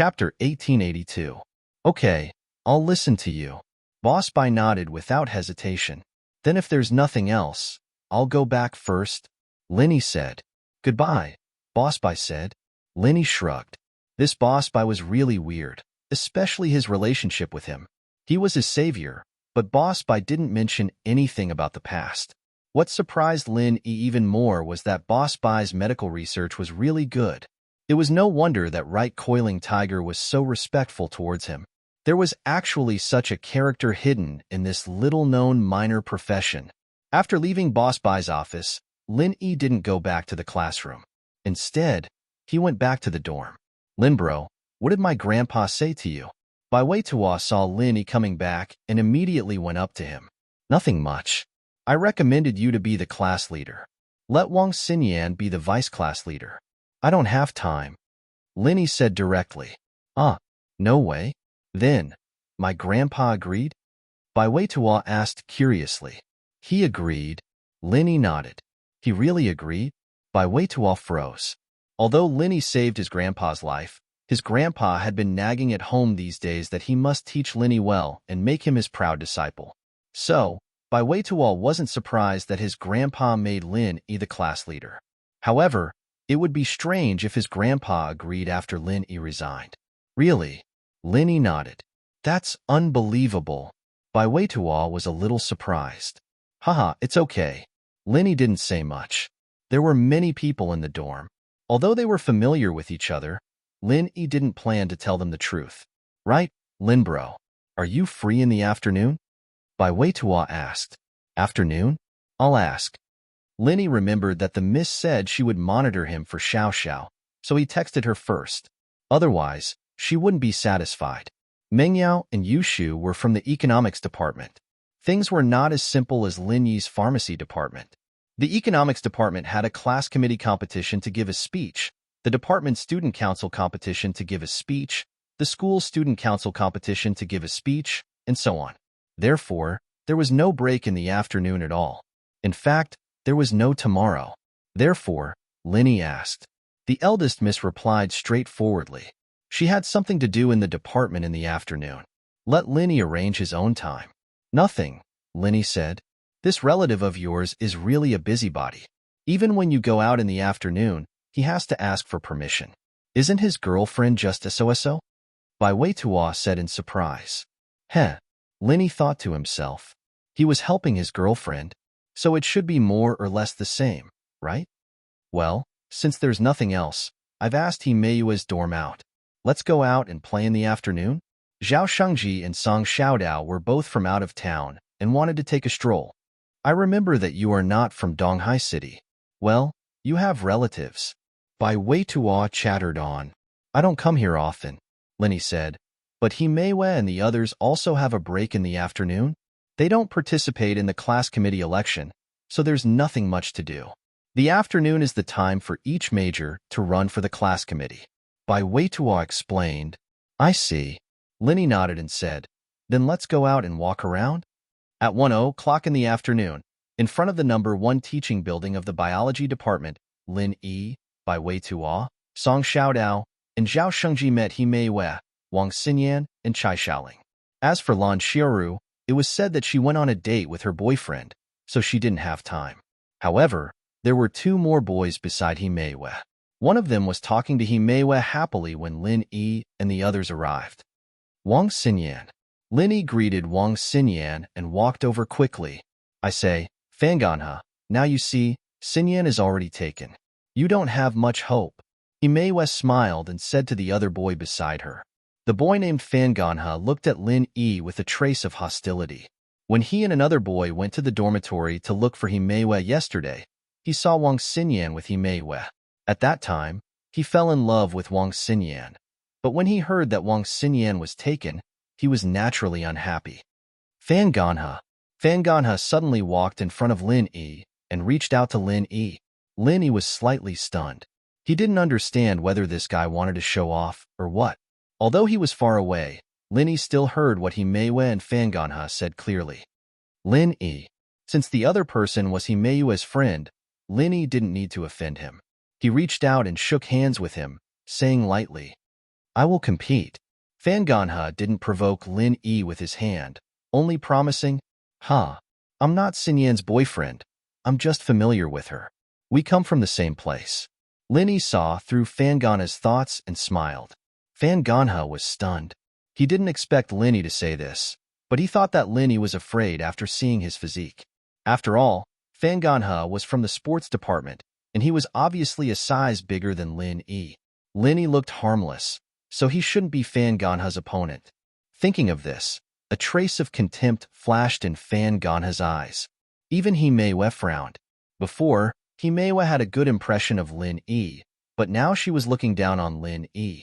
Chapter 1882. Okay, I'll listen to you. Boss Bai nodded without hesitation. Then if there's nothing else, I'll go back first, Linny said. Goodbye, Boss Bai said. Linny shrugged. This Boss Bai was really weird, especially his relationship with him. He was his savior, but Boss Bai didn't mention anything about the past. What surprised Lin Yi even more was that Boss Bai's medical research was really good. It was no wonder that Right Coiling Tiger was so respectful towards him. There was actually such a character hidden in this little-known minor profession. After leaving Boss Bai's office, Lin Yi didn't go back to the classroom. Instead, he went back to the dorm. Lin bro, what did my grandpa say to you? Bai Wei-Tua saw Lin Yi coming back and immediately went up to him. Nothing much. I recommended you to be the class leader. Let Wang Xinyan be the vice class leader. I don't have time, Lin Yi said directly. No way. Then, my grandpa agreed? Bai Wei-Tua asked curiously. He agreed. Lin Yi nodded. He really agreed? Bai Wei-Tua froze. Although Lin Yi saved his grandpa's life, his grandpa had been nagging at home these days that he must teach Lin Yi well and make him his proud disciple. So, Bai Wei-Tua wasn't surprised that his grandpa made Lin Yi the class leader. However, it would be strange if his grandpa agreed after Lin Yi resigned. Really? Lin Yi nodded. That's unbelievable. Bai Wei-Tua was a little surprised. Haha, it's okay. Lin Yi didn't say much. There were many people in the dorm. Although they were familiar with each other, Lin Yi didn't plan to tell them the truth. Right, Lin bro? Are you free in the afternoon? Bai Wei-Tua asked. Afternoon? I'll ask. Lin Yi remembered that the miss said she would monitor him for Xiao Xiao, so he texted her first. Otherwise, she wouldn't be satisfied. Meng Yao and Yu Shu were from the economics department. Things were not as simple as Lin Yi's pharmacy department. The economics department had a class committee competition to give a speech, the department student council competition to give a speech, the school student council competition to give a speech, and so on. Therefore, there was no break in the afternoon at all. In fact, there was no tomorrow. Therefore, Lin Yi asked. The eldest miss replied straightforwardly. She had something to do in the department in the afternoon. Let Lin Yi arrange his own time. Nothing, Lin Yi said. This relative of yours is really a busybody. Even when you go out in the afternoon, he has to ask for permission. Isn't his girlfriend just a so-so? Bai Wei-Tua said in surprise. Lin Yi thought to himself. He was helping his girlfriend, so it should be more or less the same, right? Well, since there's nothing else, I've asked He Meiyue's dorm out. Let's go out and play in the afternoon? Zhao Shengji and Song Xiaodao were both from out of town and wanted to take a stroll. I remember that you are not from Donghai City. Well, you have relatives. Bai Wei-Tua chattered on. I don't come here often, Lin Yi said, but He Meiyue and the others also have a break in the afternoon. They don't participate in the class committee election, so there's nothing much to do. The afternoon is the time for each major to run for the class committee. Bai Wei-Tua explained. I see. Lin Yi nodded and said, then let's go out and walk around. At 1:00 in the afternoon, in front of the number 1 teaching building of the biology department, Lin Yi, Bai Wei-Tua, Song Xiaodao, and Zhao Shengji met He Meiyue, Wang Xinyan, and Chai Xiaoling. As for Lan Xiaoru, it was said that she went on a date with her boyfriend, so she didn't have time. However, there were 2 more boys beside He Meiyue. One of them was talking to He Meiyue happily when Lin Yi and the others arrived. Wang Xinyan. Lin Yi greeted Wang Xinyan and walked over quickly. I say, Fanganha, now you see, Xinyan is already taken. You don't have much hope. He Meiyue smiled and said to the other boy beside her. The boy named Fanganha looked at Lin Yi with a trace of hostility. When he and another boy went to the dormitory to look for He Meiyue yesterday, he saw Wang Xinyan with He Meiyue. At that time, he fell in love with Wang Xinyan. But when he heard that Wang Xinyan was taken, he was naturally unhappy. Fanganha suddenly walked in front of Lin Yi and reached out to Lin Yi. Lin Yi was slightly stunned. He didn't understand whether this guy wanted to show off or what. Although he was far away, Lin Yi still heard what He Meiyue and Fanganha said clearly. Lin Yi. Since the other person was He Meiyue's friend, Lin Yi didn't need to offend him. He reached out and shook hands with him, saying lightly, I will compete. Fan Ganha didn't provoke Lin Yi with his hand, only promising, I'm not Xin Yan's boyfriend. I'm just familiar with her. We come from the same place. Lin Yi saw through Fan Ganha's thoughts and smiled. Fan Ganha was stunned. He didn't expect Lin Yi to say this, but he thought that Lin Yi was afraid after seeing his physique. After all, Fan Ganha was from the sports department, and he was obviously a size bigger than Lin Yi. Lin Yi looked harmless, so he shouldn't be Fan Ganha's opponent. Thinking of this, a trace of contempt flashed in Fan Ganha's eyes. Even Himeiwe frowned. Before, Himeiwe had a good impression of Lin Yi, but now she was looking down on Lin Yi.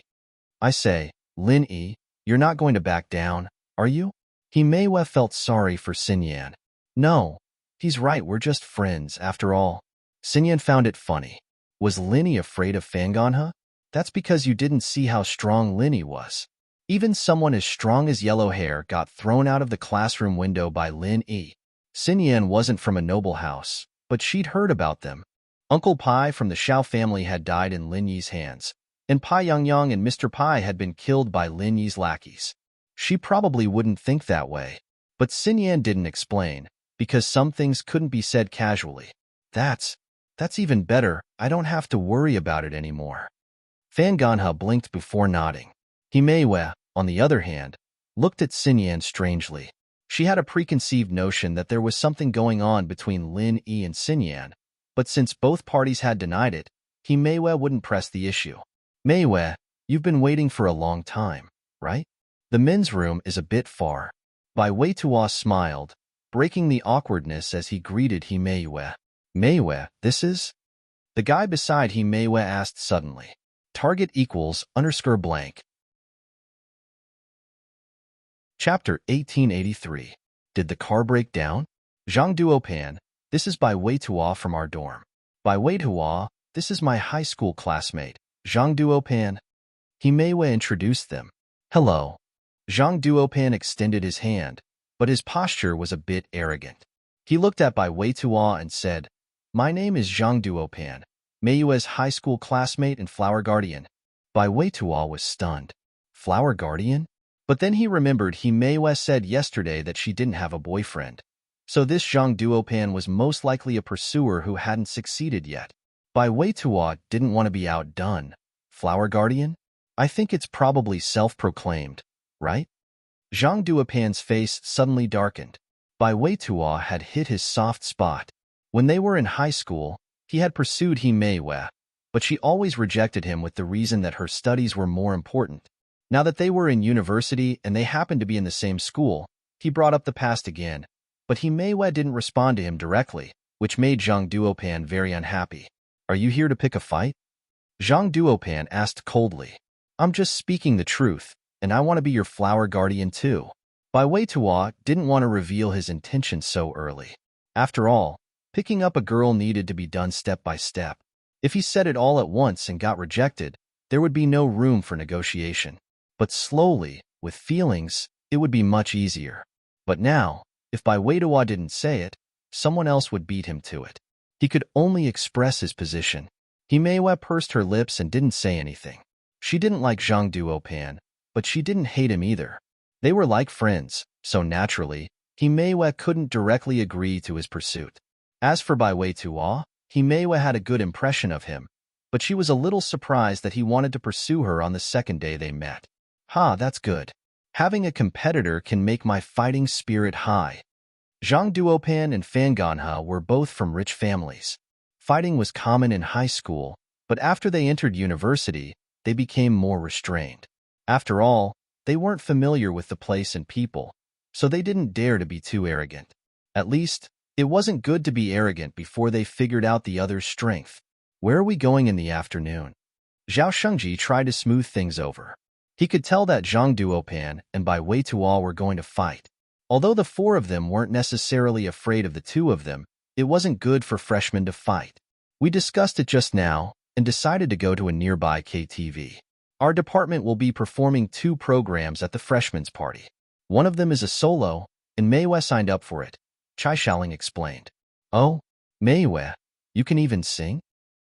I say, Lin Yi, you're not going to back down, are you? Himeiwe felt sorry for Xinyan. No, he's right, we're just friends, after all. Xinyan found it funny. Was Lin Yi afraid of Fan Ganha? That's because you didn't see how strong Lin Yi was. Even someone as strong as Yellow Hair got thrown out of the classroom window by Lin Yi. Xinyan wasn't from a noble house, but she'd heard about them. Uncle Pai from the Xiao family had died in Lin Yi's hands, and Pai Yangyang and Mr. Pai had been killed by Lin Yi's lackeys. She probably wouldn't think that way. But Xinyan didn't explain, because some things couldn't be said casually. That's even better. I don't have to worry about it anymore. Fan Ganha blinked before nodding. Himeiwe, on the other hand, looked at Xinyan strangely. She had a preconceived notion that there was something going on between Lin Yi and Xinyan, but since both parties had denied it, Himeiwe wouldn't press the issue. Meiwe, you've been waiting for a long time, right? The men's room is a bit far. Bai Weituo smiled, breaking the awkwardness as he greeted Himeiwe. Meiwe, this is? The guy beside Himeiwe asked suddenly. Target equals _blank. Chapter 1883. Did the car break down? Zhang Duopan, this is Bai Weituo from our dorm. Bai Weituo, this is my high school classmate, Zhang Duopan. Himeiwe introduced them. Hello. Zhang Duopan extended his hand, but his posture was a bit arrogant. He looked at Bai Weituo and said, My name is Zhang Duopan, Meiyue's high school classmate and flower guardian. Bai Weituo was stunned. Flower guardian? But then he remembered Himeiwe said yesterday that she didn't have a boyfriend. So this Zhang Duopan was most likely a pursuer who hadn't succeeded yet. Bai Weituo didn't want to be outdone. Flower guardian? I think it's probably self-proclaimed, right? Zhang Duopan's face suddenly darkened. Bai Weituo had hit his soft spot. When they were in high school, he had pursued Himeiwe, but she always rejected him with the reason that her studies were more important. Now that they were in university and they happened to be in the same school, he brought up the past again, but Himeiwe didn't respond to him directly, which made Zhang Duopan very unhappy. Are you here to pick a fight? Zhang Duopan asked coldly. I'm just speaking the truth, and I want to be your flower guardian too. Bai Weituo didn't want to reveal his intentions so early. After all, picking up a girl needed to be done step by step. If he said it all at once and got rejected, there would be no room for negotiation. But slowly, with feelings, it would be much easier. But now, if Bai Weituo didn't say it, someone else would beat him to it. He could only express his position. Himeiwe pursed her lips and didn't say anything. She didn't like Zhang Duopan, but she didn't hate him either. They were like friends, so naturally, Himeiwe couldn't directly agree to his pursuit. As for Bai Weituo, Himeiwe had a good impression of him, but she was a little surprised that he wanted to pursue her on the second day they met. That's good. Having a competitor can make my fighting spirit high. Zhang Duopan and Fan Ganha were both from rich families. Fighting was common in high school, but after they entered university, they became more restrained. After all, they weren't familiar with the place and people, so they didn't dare to be too arrogant. At least, it wasn't good to be arrogant before they figured out the other's strength. Where are we going in the afternoon? Zhao Shengji tried to smooth things over. He could tell that Zhang Duopan and Bai Weituo were going to fight. Although the four of them weren't necessarily afraid of the two of them, it wasn't good for freshmen to fight. We discussed it just now and decided to go to a nearby KTV. Our department will be performing 2 programs at the freshmen's party. One of them is a solo, and Meiwe signed up for it, Chai Shaoling explained. Oh, Meiwe, you can even sing?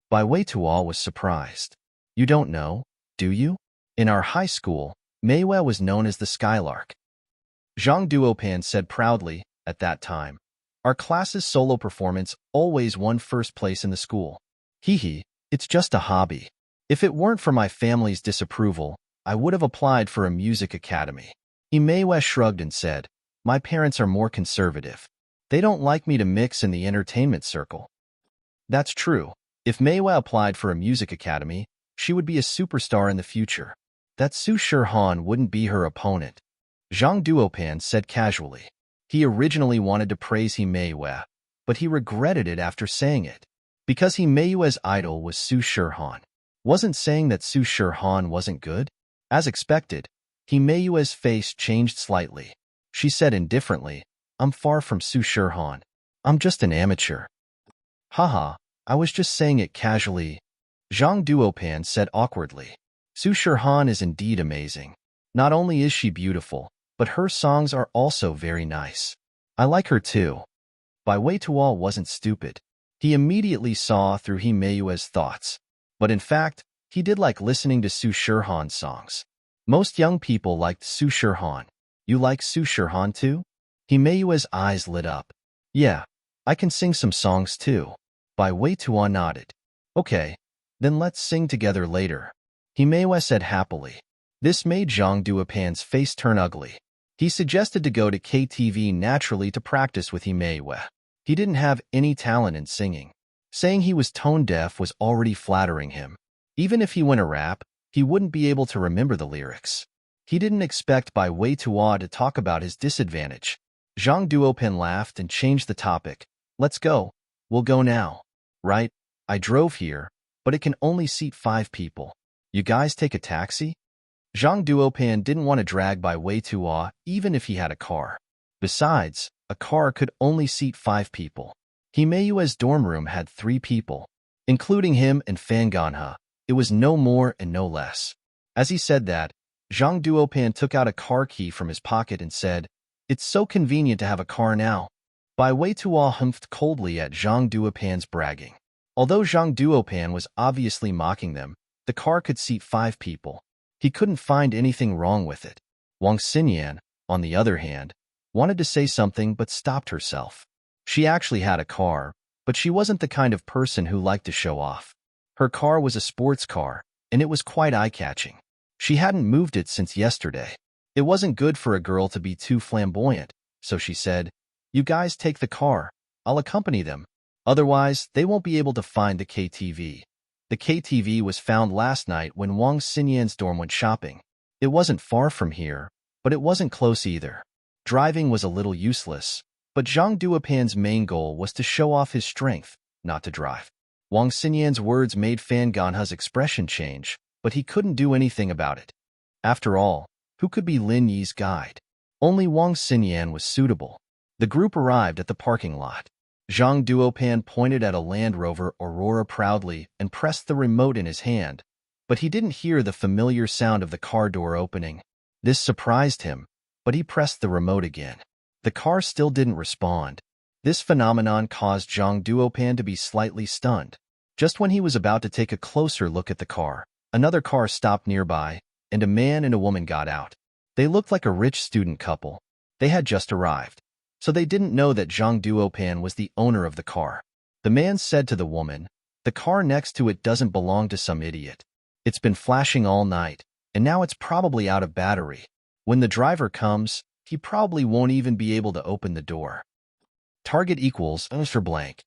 Bai Weituo was surprised. You don't know, do you? In our high school, Meiwei was known as the Skylark. Zhang Duopan said proudly, at that time. Our class's solo performance always won first place in the school. Hee hee, it's just a hobby. If it weren't for my family's disapproval, I would have applied for a music academy. Meiwei shrugged and said, my parents are more conservative. They don't like me to mix in the entertainment circle. That's true. If Meiwei applied for a music academy, she would be a superstar in the future. That Su Shirhan wouldn't be her opponent. Zhang Duopan said casually. He originally wanted to praise Meiwei, but he regretted it after saying it. Because Meiwei's idol was Su Shirhan. Wasn't saying that Su Shirhan wasn't good? As expected, Meiwei's face changed slightly. She said indifferently, I'm far from Su Shirhan. I'm just an amateur. Haha, I was just saying it casually. Zhang Duopan said awkwardly. Su Shirhan is indeed amazing. Not only is she beautiful, but her songs are also very nice. I like her too. Bai Weituo wasn't stupid. He immediately saw through Meiwei's thoughts. But in fact, he did like listening to Su Shirhan's songs. Most young people liked Su Shirhan. You like Su Shirhan too? Meiwei's eyes lit up. Yeah, I can sing some songs too. Bai Weituo nodded. Okay, then let's sing together later. Meiwei said happily. This made Zhang Duopan's face turn ugly. He suggested to go to KTV naturally to practice with Meiwei. He didn't have any talent in singing. Saying he was tone-deaf was already flattering him. Even if he went a rap, he wouldn't be able to remember the lyrics. He didn't expect Bai Weituo to talk about his disadvantage. Zhang Duopan laughed and changed the topic. Let's go. We'll go now. Right? I drove here, but it can only seat 5 people. You guys take a taxi? Zhang Duopan didn't want to drag Bai Weituo even if he had a car. Besides, a car could only seat 5 people. Meiwei's dorm room had 3 people. Including him and Fan Ganhe, it was no more and no less. As he said that, Zhang Duopan took out a car key from his pocket and said, It's so convenient to have a car now. Bai Weituo humphed coldly at Zhang Duopan's bragging. Although Zhang Duopan was obviously mocking them, the car could seat 5 people. He couldn't find anything wrong with it. Wang Xinyan, on the other hand, wanted to say something but stopped herself. She actually had a car, but she wasn't the kind of person who liked to show off. Her car was a sports car, and it was quite eye-catching. She hadn't moved it since yesterday. It wasn't good for a girl to be too flamboyant, so she said, You guys take the car. I'll accompany them. Otherwise, they won't be able to find the KTV. The KTV was found last night when Wang Xinyan's dorm went shopping. It wasn't far from here, but it wasn't close either. Driving was a little useless, but Zhang Duopan's main goal was to show off his strength, not to drive. Wang Xinyan's words made Fan Ganhe's expression change, but he couldn't do anything about it. After all, who could be Lin Yi's guide? Only Wang Xinyan was suitable. The group arrived at the parking lot. Zhang Duopan pointed at a Land Rover Aurora proudly and pressed the remote in his hand, but he didn't hear the familiar sound of the car door opening. This surprised him, but he pressed the remote again. The car still didn't respond. This phenomenon caused Zhang Duopan to be slightly stunned. Just when he was about to take a closer look at the car, another car stopped nearby, and a man and a woman got out. They looked like a rich student couple. They had just arrived, so they didn't know that Zhang Duopan was the owner of the car. The man said to the woman, The car next to it doesn't belong to some idiot. It's been flashing all night, and now it's probably out of battery. When the driver comes, he probably won't even be able to open the door. Target equals for blank.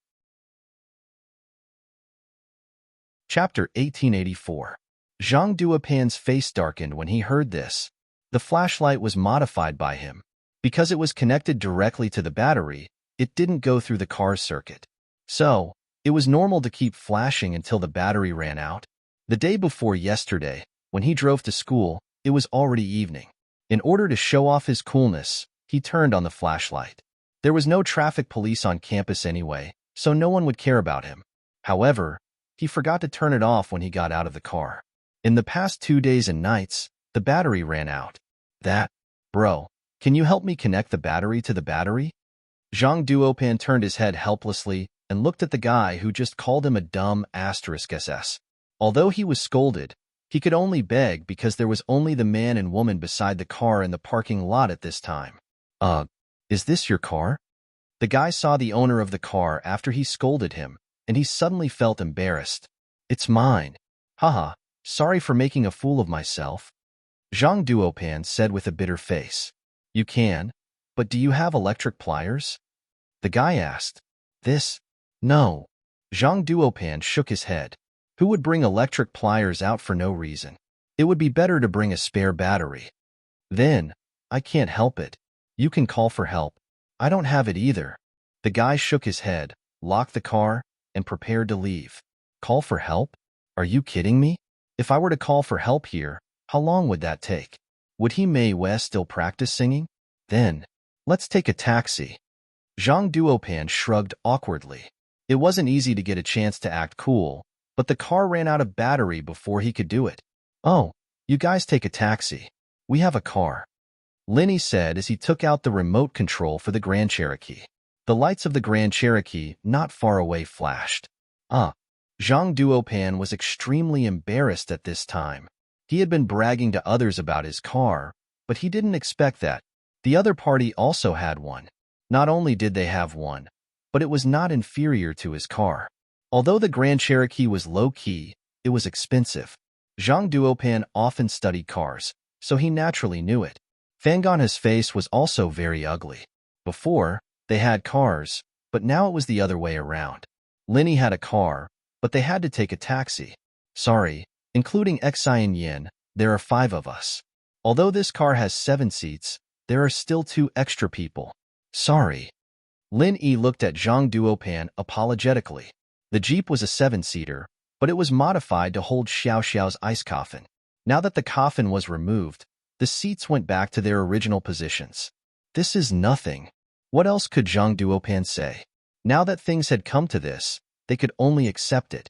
Chapter 1884. Zhang Duopan's face darkened when he heard this. The flashlight was modified by him. Because it was connected directly to the battery, it didn't go through the car's circuit. So, it was normal to keep flashing until the battery ran out. The day before yesterday, when he drove to school, it was already evening. In order to show off his coolness, he turned on the flashlight. There was no traffic police on campus anyway, so no one would care about him. However, he forgot to turn it off when he got out of the car. In the past 2 days and nights, the battery ran out. Bro, can you help me connect the battery to the battery? Zhang Duopan turned his head helplessly and looked at the guy who just called him a dumb *SS. Although he was scolded, He could only beg because there was only the man and woman beside the car in the parking lot at this time. Uh, is this your car? The guy saw the owner of the car after he scolded him, and he suddenly felt embarrassed. It's mine. Haha, sorry for making a fool of myself. Zhang Duopan said with a bitter face. You can, but do you have electric pliers? The guy asked. This? No. Zhang Duopan shook his head. Who would bring electric pliers out for no reason? It would be better to bring a spare battery. Then, I can't help it. You can call for help. I don't have it either. The guy shook his head, locked the car, and prepared to leave. Call for help? Are you kidding me? If I were to call for help here, how long would that take? Would he Mei West still practice singing? Then, let's take a taxi. Zhang Duopan shrugged awkwardly. It wasn't easy to get a chance to act cool, but the car ran out of battery before he could do it. Oh, you guys take a taxi. We have a car. Lenny said as he took out the remote control for the Grand Cherokee. The lights of the Grand Cherokee not far away flashed. Zhang Duopan was extremely embarrassed at this time. He had been bragging to others about his car, but he didn't expect that. The other party also had one. Not only did they have one, but it was not inferior to his car. Although the Grand Cherokee was low-key, it was expensive. Zhang Duopan often studied cars, so he naturally knew it. Fanganha's face was also very ugly. Before, they had cars, but now it was the other way around. Lenny had a car, but they had to take a taxi. Sorry, including Xi and Yin, there are 5 of us. Although this car has 7 seats, there are still 2 extra people. Sorry. Lin Yi looked at Zhang Duopan apologetically. The Jeep was a 7-seater, but it was modified to hold Xiao Xiao's ice coffin. Now that the coffin was removed, the seats went back to their original positions. This is nothing. What else could Zhang Duopan say? Now that things had come to this, they could only accept it.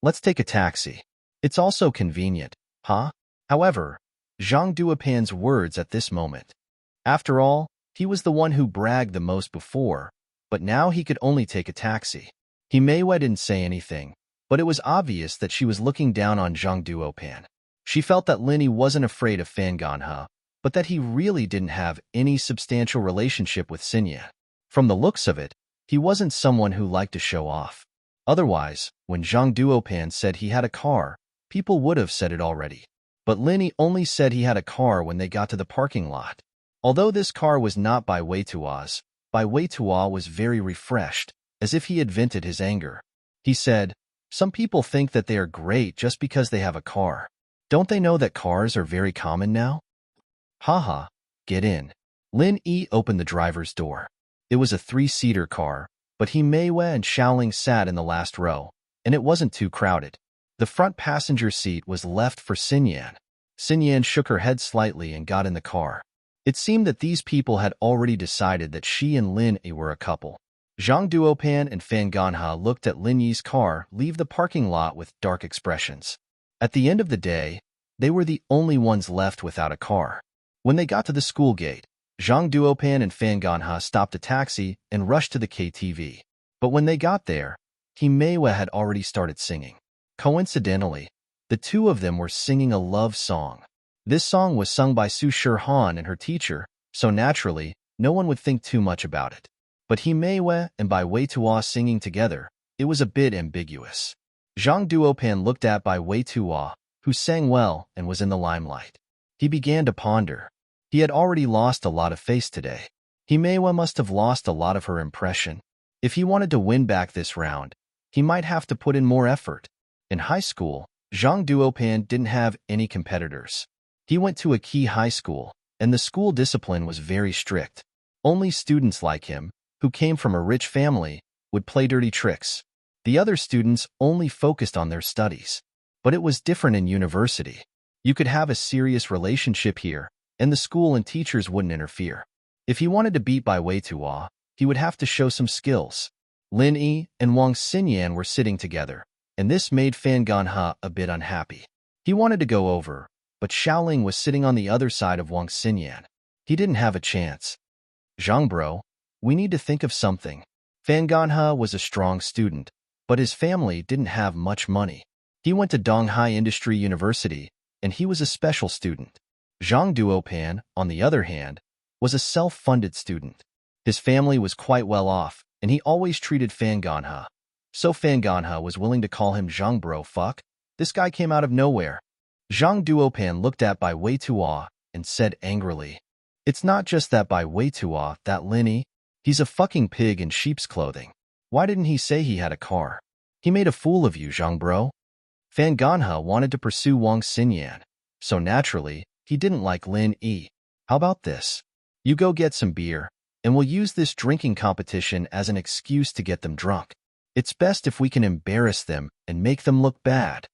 Let's take a taxi. It's also convenient, huh? However, Zhang Duopan's words at this moment. After all, he was the one who bragged the most before, but now he could only take a taxi. He Meiwei didn't say anything, but it was obvious that she was looking down on Zhang Duopan. She felt that Lenny wasn't afraid of Fanganha, but that he really didn't have any substantial relationship with Xinyan. From the looks of it, he wasn't someone who liked to show off. Otherwise, when Zhang Duopan said he had a car, people would have said it already. But Lenny only said he had a car when they got to the parking lot. Although this car was not by Wei Tua's, Bai Weitua was very refreshed, as if he had vented his anger. He said, some people think that they are great just because they have a car. Don't they know that cars are very common now? Haha, get in. Lin Yi opened the driver's door. It was a 3-seater car, but he Meiwei and Xiaoling sat in the last row, and it wasn't too crowded. The front passenger seat was left for Xinyan. Xinyan shook her head slightly and got in the car. It seemed that these people had already decided that she and Lin Yi were a couple. Zhang Duopan and Fanganha looked at Lin Yi's car leave the parking lot with dark expressions. At the end of the day, they were the only ones left without a car. When they got to the school gate, Zhang Duopan and Fanganha stopped a taxi and rushed to the KTV. But when they got there, He Meiwei had already started singing. Coincidentally, the two of them were singing a love song. This song was sung by Su Shirhan and her teacher, so naturally, no one would think too much about it. But He Meiwei and Bai Weitua singing together, it was a bit ambiguous. Zhang Duopan looked at Bai Weitua, who sang well and was in the limelight. He began to ponder. He had already lost a lot of face today. He Meiwei must have lost a lot of her impression. If he wanted to win back this round, he might have to put in more effort. In high school, Zhang Duopan didn't have any competitors. He went to a key high school, and the school discipline was very strict. Only students like him, who came from a rich family, would play dirty tricks. The other students only focused on their studies. But it was different in university. You could have a serious relationship here, and the school and teachers wouldn't interfere. If he wanted to beat Bai Weitua, he would have to show some skills. Lin Yi and Wang Xinyan were sitting together, and this made Fanganha a bit unhappy. He wanted to go over, but Xiaoling was sitting on the other side of Wang Xinyan. He didn't have a chance. Zhang bro, we need to think of something. Fanganha was a strong student, but his family didn't have much money. He went to Donghai Industry University, and he was a special student. Zhang Duopan, on the other hand, was a self-funded student. His family was quite well off, and he always treated Fan Ganha. So Fan Ganha was willing to call him Zhang bro fuck. This guy came out of nowhere. Zhang Duopan looked at Bai Weitua and said angrily, "It's not just that Bai Weitua, that Linny. He's a fucking pig in sheep's clothing. Why didn't he say he had a car? He made a fool of you, Zhang bro." Fan Ganha wanted to pursue Wang Xinyan, so naturally, he didn't like Lin Yi. "How about this? You go get some beer, and we'll use this drinking competition as an excuse to get them drunk. It's best if we can embarrass them and make them look bad."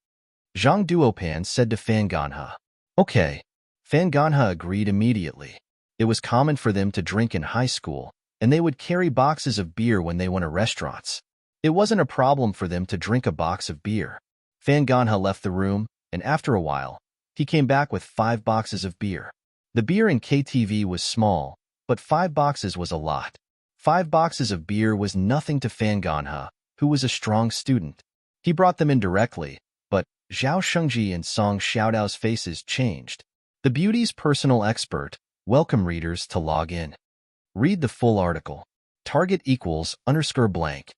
Zhang Duopan said to Fan Ganha. Okay. Fan Ganha agreed immediately. It was common for them to drink in high school, and they would carry boxes of beer when they went to restaurants. It wasn't a problem for them to drink a box of beer. Fan Ganha left the room, and after a while, he came back with 5 boxes of beer. The beer in KTV was small, but 5 boxes was a lot. 5 boxes of beer was nothing to Fan Ganha, who was a strong student. He brought them in directly, but Zhao Shengji and Song Xiaodao's faces changed. The beauty's personal expert, welcome readers to log in. Read the full article. Target =_blank.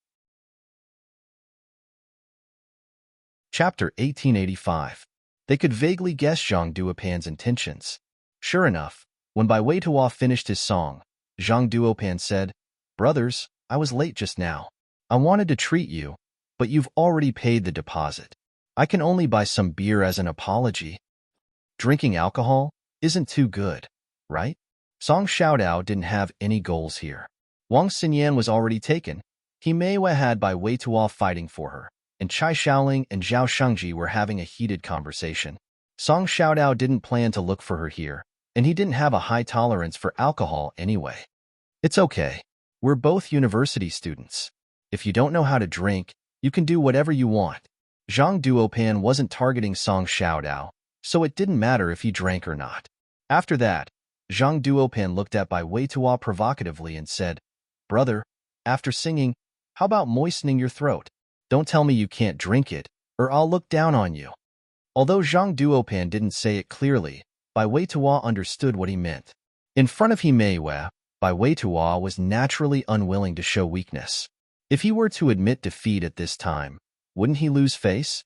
Chapter 1885. They could vaguely guess Zhang Duopan's intentions. Sure enough, when Bai Weitua finished his song, Zhang Duopan said, "Brothers, I was late just now. I wanted to treat you, but you've already paid the deposit. I can only buy some beer as an apology. Drinking alcohol isn't too good, right?" Song Xiaodao didn't have any goals here. Wang Xinyan was already taken. He may have had Bai Weitua fighting for her, and Chai Xiaoling and Zhao Shengji were having a heated conversation. Song Xiaodao didn't plan to look for her here, and he didn't have a high tolerance for alcohol anyway. It's okay. We're both university students. If you don't know how to drink, you can do whatever you want. Zhang Duopan wasn't targeting Song Xiaodao, so it didn't matter if he drank or not. After that, Zhang Duopan looked at Bai Weitua provocatively and said, "Brother, after singing, how about moistening your throat? Don't tell me you can't drink it, or I'll look down on you." Although Zhang Duopan didn't say it clearly, Bai Weitua understood what he meant. In front of Himeiwa, Bai Weitua was naturally unwilling to show weakness. If he were to admit defeat at this time, wouldn't he lose face?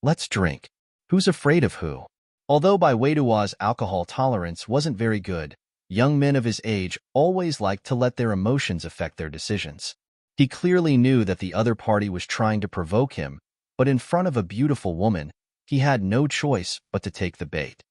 Let's drink. Who's afraid of who? Although Bai Weitua's alcohol tolerance wasn't very good, young men of his age always liked to let their emotions affect their decisions. He clearly knew that the other party was trying to provoke him, but in front of a beautiful woman, he had no choice but to take the bait.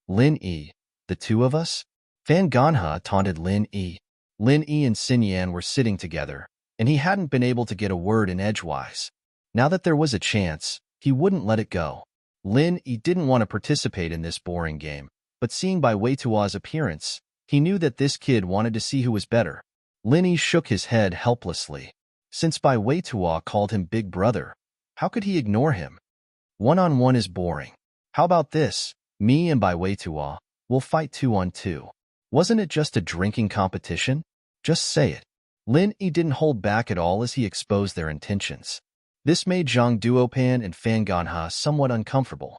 "Lin Yi, the two of us?" Fan Ganha taunted Lin Yi. Lin Yi and Xinyan were sitting together, and he hadn't been able to get a word in edgewise. Now that there was a chance, he wouldn't let it go. Lin Yi didn't want to participate in this boring game, but seeing Bai Weitua's appearance, he knew that this kid wanted to see who was better. Lin Yi shook his head helplessly. Since Bai Weitua called him Big Brother, how could he ignore him? One-on-one is boring. How about this? Me and Bai Weitua will fight 2-on-2. Wasn't it just a drinking competition? Just say it. Lin Yi didn't hold back at all as he exposed their intentions. This made Zhang Duopan and Fan Ganha somewhat uncomfortable.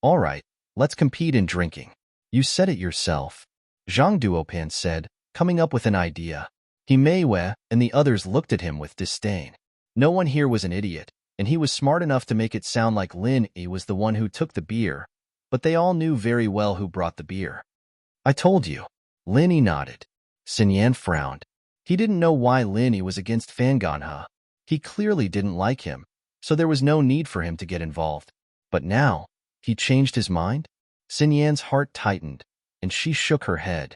"All right, let's compete in drinking. You said it yourself," Zhang Duopan said, coming up with an idea. Himeiwa and the others looked at him with disdain. No one here was an idiot, and he was smart enough to make it sound like Lin Yi was the one who took the beer, but they all knew very well who brought the beer. "I told you." Lin Yi nodded. Xinyan frowned. He didn't know why Lin Yi was against Fan Ganha. He clearly didn't like him, so there was no need for him to get involved. But now, he changed his mind? Xinyan's heart tightened, and she shook her head.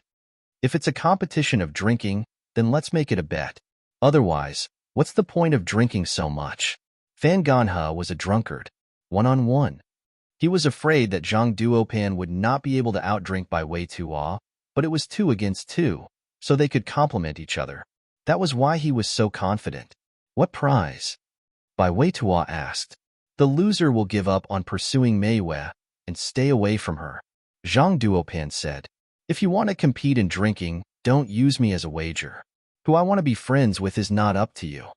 If it's a competition of drinking, then let's make it a bet. Otherwise, what's the point of drinking so much? Fan Ganha was a drunkard. One-on-one. He was afraid that Zhang Duopan would not be able to outdrink Bai Weitua, but it was 2 against 2, so they could complement each other. That was why he was so confident. "What prize?" Bai Weitua asked. "The loser will give up on pursuing Meiwei and stay away from her," Zhang Duopan said. "If you want to compete in drinking, don't use me as a wager. Who I want to be friends with is not up to you."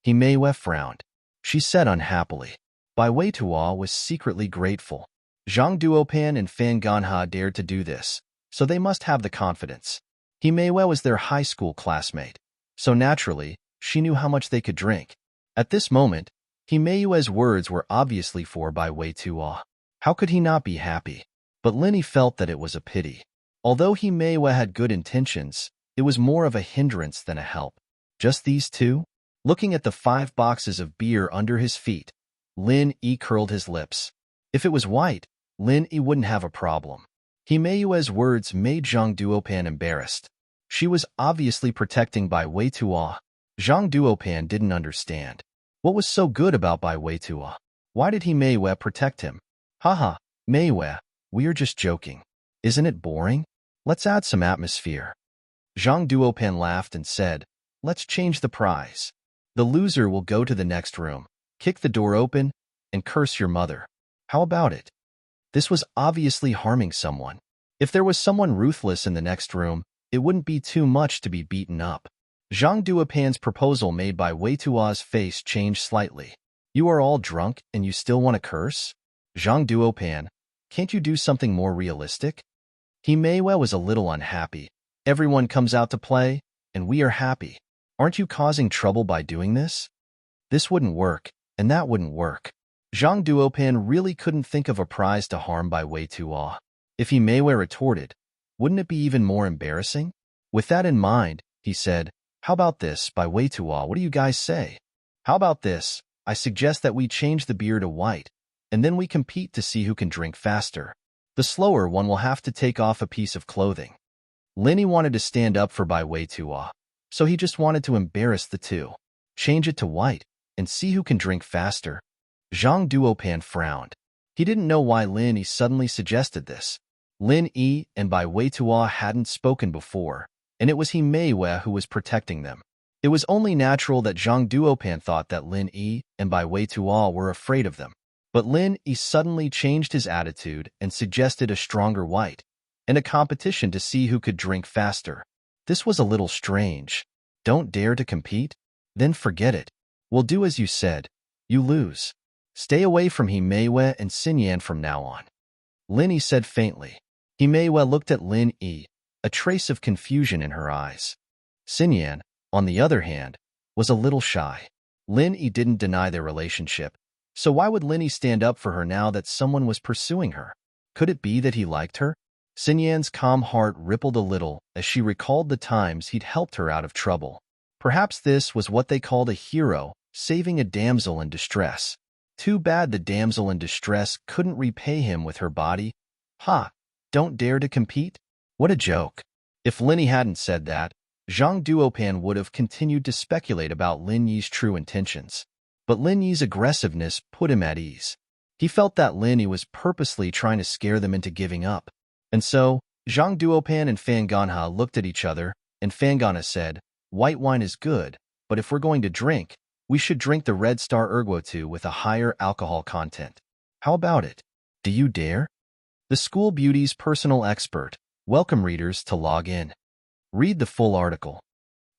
Meiwei frowned. She said unhappily. Bai Weitua was secretly grateful. Zhang Duopan and Fan Ganha dared to do this, so they must have the confidence. Himei was their high school classmate, so naturally, she knew how much they could drink. At this moment, Himei's words were obviously for Bai Weitua. How could he not be happy? But Linny felt that it was a pity. Although Himei had good intentions, it was more of a hindrance than a help. Just these two? Looking at the 5 boxes of beer under his feet, Lin Yi curled his lips. If it was white, Lin Yi wouldn't have a problem. Himei's words made Zhang Duopan embarrassed. She was obviously protecting Bai Weitua. Zhang Duopan didn't understand. What was so good about Bai Weitua? Why did Himei protect him? Haha, Meiwei, we're just joking. Isn't it boring? Let's add some atmosphere. Zhang Duopan laughed and said, let's change the prize. The loser will go to the next room, kick the door open, and curse your mother. How about it? This was obviously harming someone. If there was someone ruthless in the next room, it wouldn't be too much to be beaten up. Zhang Duopan's proposal made Bai Weitua's face change slightly. You are all drunk and you still want to curse? Zhang Duopan, can't you do something more realistic? Himei was a little unhappy. Everyone comes out to play, and we are happy. Aren't you causing trouble by doing this? This wouldn't work, and that wouldn't work. Zhang Duopan really couldn't think of a prize to harm Bai Weitua. If Himei retorted, wouldn't it be even more embarrassing? With that in mind, he said, how about this, Bai Weitua, what do you guys say? How about this, I suggest that we change the beer to white, and then we compete to see who can drink faster. The slower one will have to take off a piece of clothing. Linny wanted to stand up for Bai Weitua, so he just wanted to embarrass the two. Change it to white, and see who can drink faster. Zhang Duopan frowned. He didn't know why Lin Yi suddenly suggested this. Lin Yi and Bai Weitua hadn't spoken before, and it was Himei who was protecting them. It was only natural that Zhang Duopan thought that Lin Yi and Bai Weitua were afraid of them. But Lin Yi suddenly changed his attitude and suggested a stronger white, and a competition to see who could drink faster. This was a little strange. Don't dare to compete? Then forget it. We'll do as you said. You lose. Stay away from Himei and Xinyan from now on. Lin Yi said faintly. Himei looked at Lin Yi, a trace of confusion in her eyes. Xinyan, on the other hand, was a little shy. Lin Yi didn't deny their relationship, so why would Lin Yi stand up for her now that someone was pursuing her? Could it be that he liked her? Xinyan's calm heart rippled a little as she recalled the times he'd helped her out of trouble. Perhaps this was what they called a hero, saving a damsel in distress. Too bad the damsel in distress couldn't repay him with her body. Ha! Don't dare to compete? What a joke. If Lin Yi hadn't said that, Zhang Duopan would have continued to speculate about Lin Yi's true intentions. But Lin Yi's aggressiveness put him at ease. He felt that Lin Yi was purposely trying to scare them into giving up. And so, Zhang Duopan and Fan Ganha looked at each other, and Fan Ganha said, white wine is good, but if we're going to drink, we should drink the Red Star Erguotu with a higher alcohol content. How about it? Do you dare? The School Beauty's personal expert. Welcome readers to log in. Read the full article.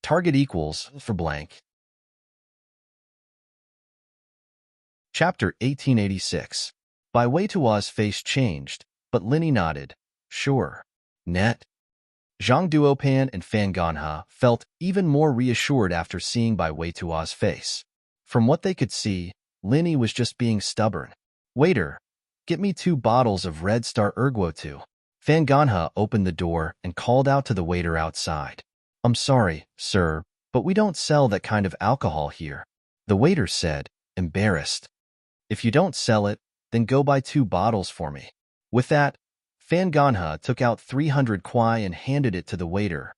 Target equals for blank. Chapter 1886. Bai Weitua's face changed, but Lin Yi nodded. Sure. Net. Zhang Duopan and Fan Ganha felt even more reassured after seeing Bai Weitua's face. From what they could see, Lin Yi was just being stubborn. Waiter, get me 2 bottles of Red Star Erguotu. Fan Ganha opened the door and called out to the waiter outside. I'm sorry, sir, but we don't sell that kind of alcohol here. The waiter said, embarrassed. If you don't sell it, then go buy 2 bottles for me. With that, Fan Ganha took out 300 kwai and handed it to the waiter.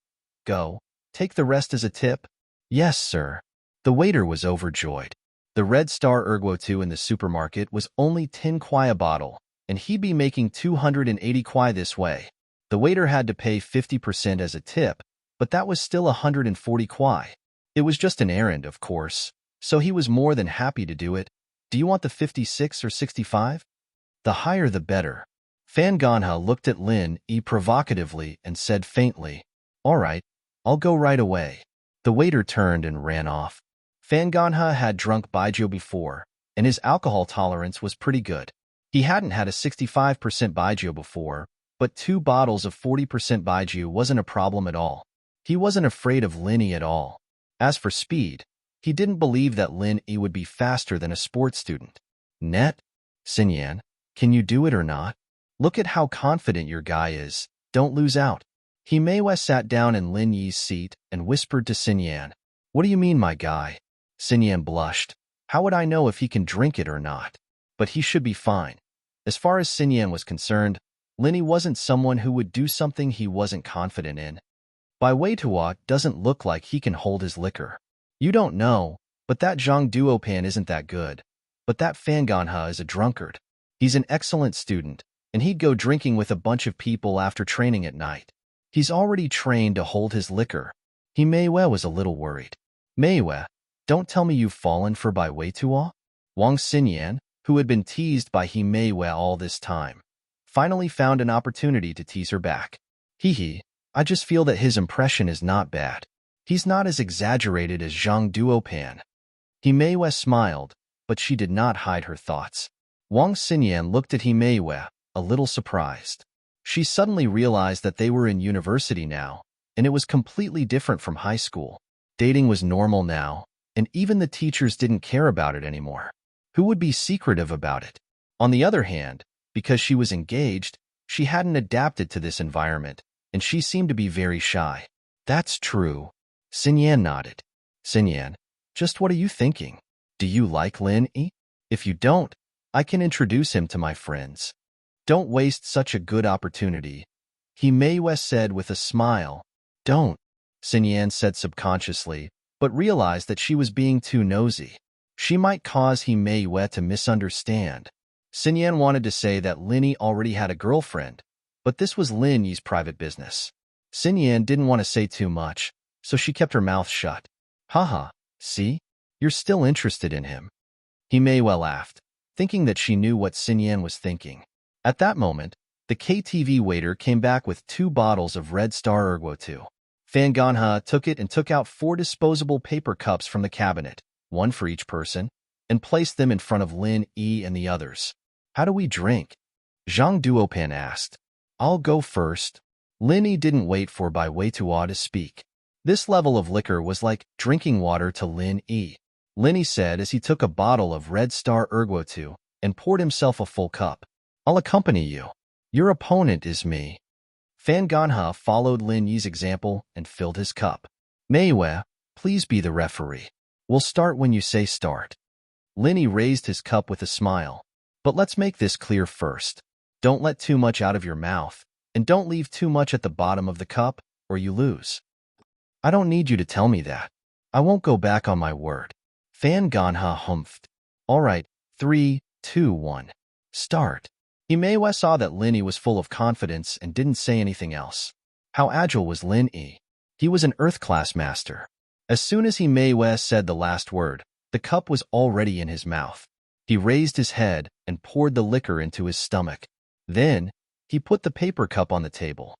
Go, take the rest as a tip? Yes, sir. The waiter was overjoyed. The Red Star Erguotu in the supermarket was only 10 kwai a bottle, and he'd be making 280 kwai this way. The waiter had to pay 50% as a tip, but that was still 140 kwai. It was just an errand, of course, so he was more than happy to do it. Do you want the 56 or 65? The higher the better. Fan Ganha looked at Lin Yi provocatively and said faintly, all right, I'll go right away. The waiter turned and ran off. Fan Ganha had drunk baijiu before, and his alcohol tolerance was pretty good. He hadn't had a 65% baijiu before, but 2 bottles of 40% baijiu wasn't a problem at all. He wasn't afraid of Lin Yi at all. As for speed, he didn't believe that Lin Yi would be faster than a sports student. Net? Xinyan, can you do it or not? Look at how confident your guy is. Don't lose out. He Meiwei sat down in Lin Yi's seat and whispered to Xinyan. What do you mean, my guy? Xinyan blushed. How would I know if he can drink it or not? But he should be fine. As far as Xinyan was concerned, Lin Yi wasn't someone who would do something he wasn't confident in. Bai Weitua doesn't look like he can hold his liquor. You don't know, but that Zhang Duopan isn't that good. But that Fan Ganhe is a drunkard. He's an excellent student, and he'd go drinking with a bunch of people after training at night. He's already trained to hold his liquor. He Meiwei was a little worried. Meiwei, don't tell me you've fallen for Bai Weitua? Wang Xinyan, who had been teased by He Meiwei all this time, finally found an opportunity to tease her back. Hee, I just feel that his impression is not bad. He's not as exaggerated as Zhang Duopan. He Meiwei smiled, but she did not hide her thoughts. Wang Xinyan looked at He Meiwei, a little surprised. She suddenly realized that they were in university now, and it was completely different from high school. Dating was normal now, and even the teachers didn't care about it anymore. Who would be secretive about it? On the other hand, because she was engaged, she hadn't adapted to this environment, and she seemed to be very shy. That's true. Xinyan nodded. Xinyan, just what are you thinking? Do you like Lin Yi? If you don't, I can introduce him to my friends. Don't waste such a good opportunity. He Meiwei said with a smile. Don't, Xinyan said subconsciously, but realized that she was being too nosy. She might cause He Meiwei to misunderstand. Xinyan wanted to say that Lin Yi already had a girlfriend, but this was Lin Yi's private business. Xinyan didn't want to say too much, so she kept her mouth shut. Haha, see? You're still interested in him. He Meiwei laughed, thinking that she knew what Xinyan was thinking. At that moment, the KTV waiter came back with 2 bottles of Red Star Erguo. Fan Ganhe took it and took out 4 disposable paper cups from the cabinet, 1 for each person, and placed them in front of Lin Yi and the others. How do we drink? Zhang Duopan asked. I'll go first. Lin Yi didn't wait for Bai Weitua to speak. This level of liquor was like drinking water to Lin Yi. Lin Yi said as he took a bottle of Red Star Erguo and poured himself a full cup. I'll accompany you. Your opponent is me. Fan Ganhe followed Lin Yi's example and filled his cup. Meiwei, please be the referee. We'll start when you say start. Lin Yi raised his cup with a smile. But let's make this clear first. Don't let too much out of your mouth, and don't leave too much at the bottom of the cup, or you lose. I don't need you to tell me that. I won't go back on my word. Fan Ganhe humphed. All right, 3, 2, 1. Start. He Meiwei saw that Lin Yi was full of confidence and didn't say anything else. How agile was Lin Yi? He was an Earth-class master. As soon as He Meiwei said the last word, the cup was already in his mouth. He raised his head and poured the liquor into his stomach. Then, he put the paper cup on the table.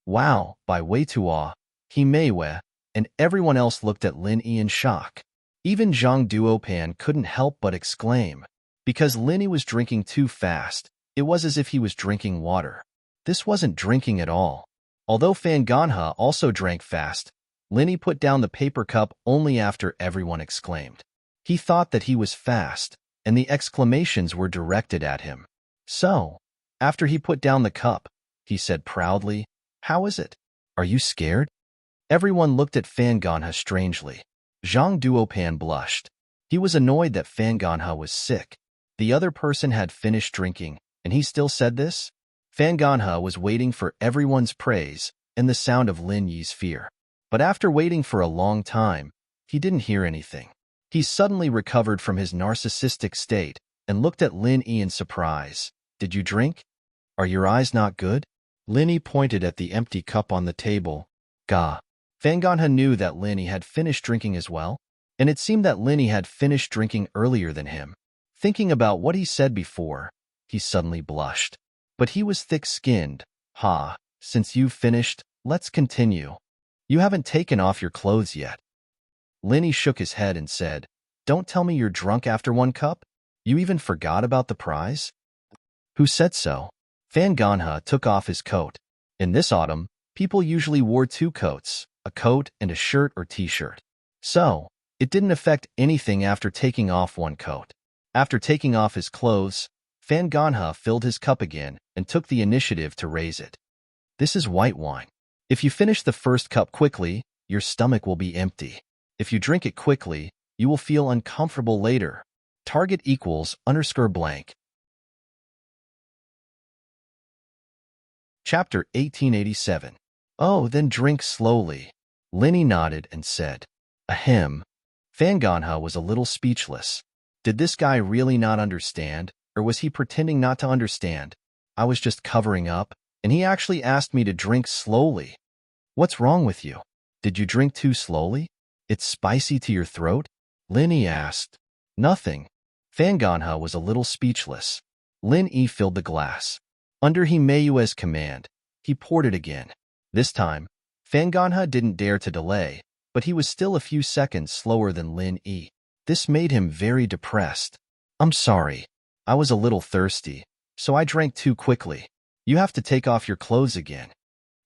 Wow, Bai Weitua, He Meiwei, and everyone else looked at Lin Yi in shock. Even Zhang Duopan couldn't help but exclaim. Because Lin Yi was drinking too fast, it was as if he was drinking water. This wasn't drinking at all. Although Fan Ganhe also drank fast, Lin Yi put down the paper cup only after everyone exclaimed. He thought that he was fast, and the exclamations were directed at him. So, after he put down the cup, he said proudly, How is it? Are you scared? Everyone looked at Fan Ganhe strangely. Zhang Duopan blushed. He was annoyed that Fan Ganhe was sick. The other person had finished drinking, and he still said this? Fan Ganhe was waiting for everyone's praise and the sound of Lin Yi's fear. But after waiting for a long time, he didn't hear anything. He suddenly recovered from his narcissistic state and looked at Lin Yi in surprise. Did you drink? Are your eyes not good? Lin Yi pointed at the empty cup on the table. Gah. Fan Ganhe knew that Lin Yi had finished drinking as well, and it seemed that Lin Yi had finished drinking earlier than him. Thinking about what he said before, he suddenly blushed. But he was thick-skinned. Ha, since you've finished, let's continue. You haven't taken off your clothes yet. Lin Yi shook his head and said, Don't tell me you're drunk after 1 cup? You even forgot about the prize? Who said so? Fan Ganha took off his coat. In this autumn, people usually wore two coats, a coat and a shirt or t-shirt. So, it didn't affect anything after taking off one coat. After taking off his clothes, Fan Ganha filled his cup again and took the initiative to raise it. This is white wine. If you finish the first cup quickly, your stomach will be empty. If you drink it quickly, you will feel uncomfortable later. Target equals _blank. Chapter 1887. Oh, then drink slowly. Linny nodded and said, Ahem. Fan Ganha was a little speechless. Did this guy really not understand, or was he pretending not to understand? I was just covering up, and he actually asked me to drink slowly. What's wrong with you? Did you drink too slowly? It's spicy to your throat? Linny asked. Nothing. Fan Ganha was a little speechless. Lin Yi filled the glass. Under Himeyu's command, he poured it again. This time, Fan Ganha didn't dare to delay, but he was still a few seconds slower than Lin Yi. This made him very depressed. I'm sorry. I was a little thirsty, so I drank too quickly. You have to take off your clothes again.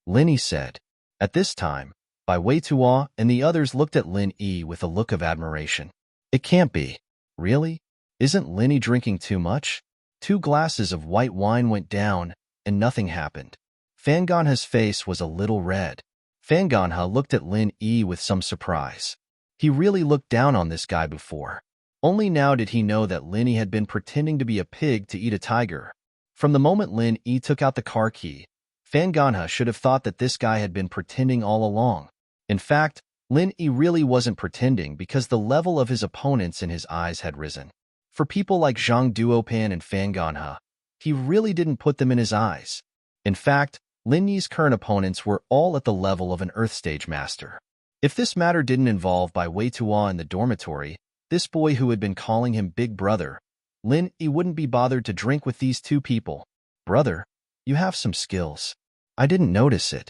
Lin Yi said. At this time, Bai Weitua and the others looked at Lin Yi with a look of admiration. It can't be. Really? Isn't Lin Yi drinking too much? 2 glasses of white wine went down, and nothing happened. Fan Ganha's face was a little red. Fan Ganha looked at Lin Yi with some surprise. He really looked down on this guy before. Only now did he know that Lin Yi had been pretending to be a pig to eat a tiger. From the moment Lin Yi took out the car key, Fan Ganha should have thought that this guy had been pretending all along. In fact, Lin Yi really wasn't pretending because the level of his opponents in his eyes had risen. For people like Zhang Duopan and Fan Ganha, he really didn't put them in his eyes. In fact, Lin Yi's current opponents were all at the level of an Earth Stage Master. If this matter didn't involve Bai Weitua in the dormitory, this boy who had been calling him Big Brother, Lin Yi wouldn't be bothered to drink with these 2 people. Brother, you have some skills. I didn't notice it.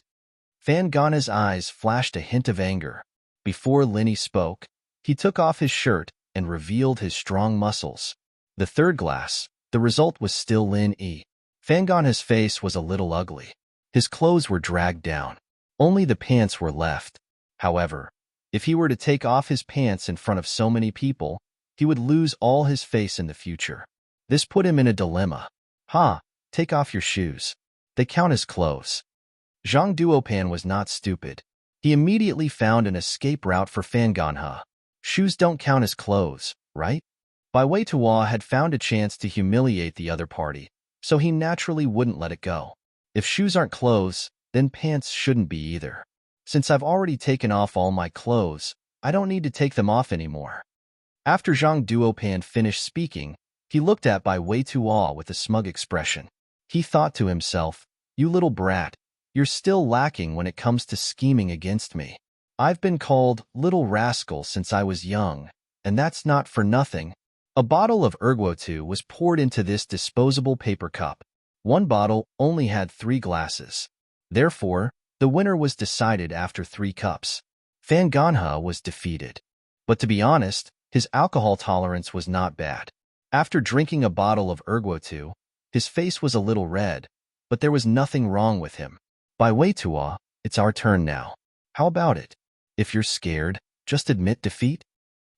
Fan Ganha's eyes flashed a hint of anger. Before Lin Yi spoke, he took off his shirt and revealed his strong muscles. The third glass, the result was still Lin Yi. Fan Ganha's face was a little ugly. His clothes were dragged down. Only the pants were left. However, if he were to take off his pants in front of so many people, he would lose all his face in the future. This put him in a dilemma. Take off your shoes. They count as clothes. Zhang Duopan was not stupid. He immediately found an escape route for Fan Ganha. Shoes don't count as clothes, right? Bai Weitua had found a chance to humiliate the other party, so he naturally wouldn't let it go. If shoes aren't clothes, then pants shouldn't be either. Since I've already taken off all my clothes, I don't need to take them off anymore. After Zhang Duopan finished speaking, he looked at Bai Weitua with a smug expression. He thought to himself, you little brat, you're still lacking when it comes to scheming against me. I've been called little rascal since I was young, and that's not for nothing. A bottle of erguotu was poured into this disposable paper cup. One bottle only had 3 glasses. Therefore, the winner was decided after 3 cups. Fan Ganha was defeated. But to be honest, his alcohol tolerance was not bad. After drinking a bottle of erguotu, his face was a little red, but there was nothing wrong with him. Bai Weitua, it's our turn now. How about it? If you're scared, just admit defeat.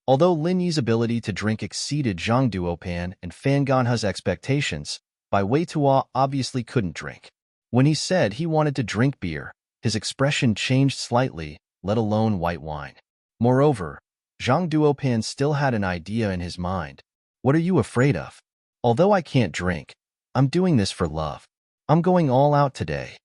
Although Lin Yi's ability to drink exceeded Zhang Duopan and Fan Ganha's expectations, Bai Weitua obviously couldn't drink. When he said he wanted to drink beer, his expression changed slightly, let alone white wine. Moreover, Zhang Duopan still had an idea in his mind. What are you afraid of? Although I can't drink, I'm doing this for love. I'm going all out today.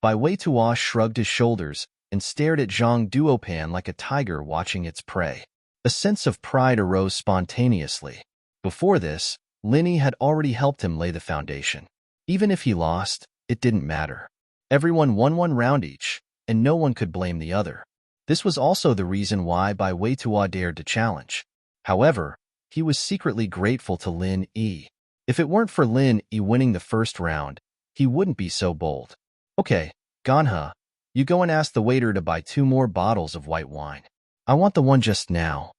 Bai Weitua shrugged his shoulders and stared at Zhang Duopan like a tiger watching its prey. A sense of pride arose spontaneously. Before this, Lin Yi had already helped him lay the foundation. Even if he lost, it didn't matter. Everyone won 1 round each, and no one could blame the other. This was also the reason why Bai Weitua dared to challenge. However, he was secretly grateful to Lin Yi. If it weren't for Lin Yi winning the first round, he wouldn't be so bold. Okay, Ganha, you go and ask the waiter to buy 2 more bottles of white wine. I want the one just now.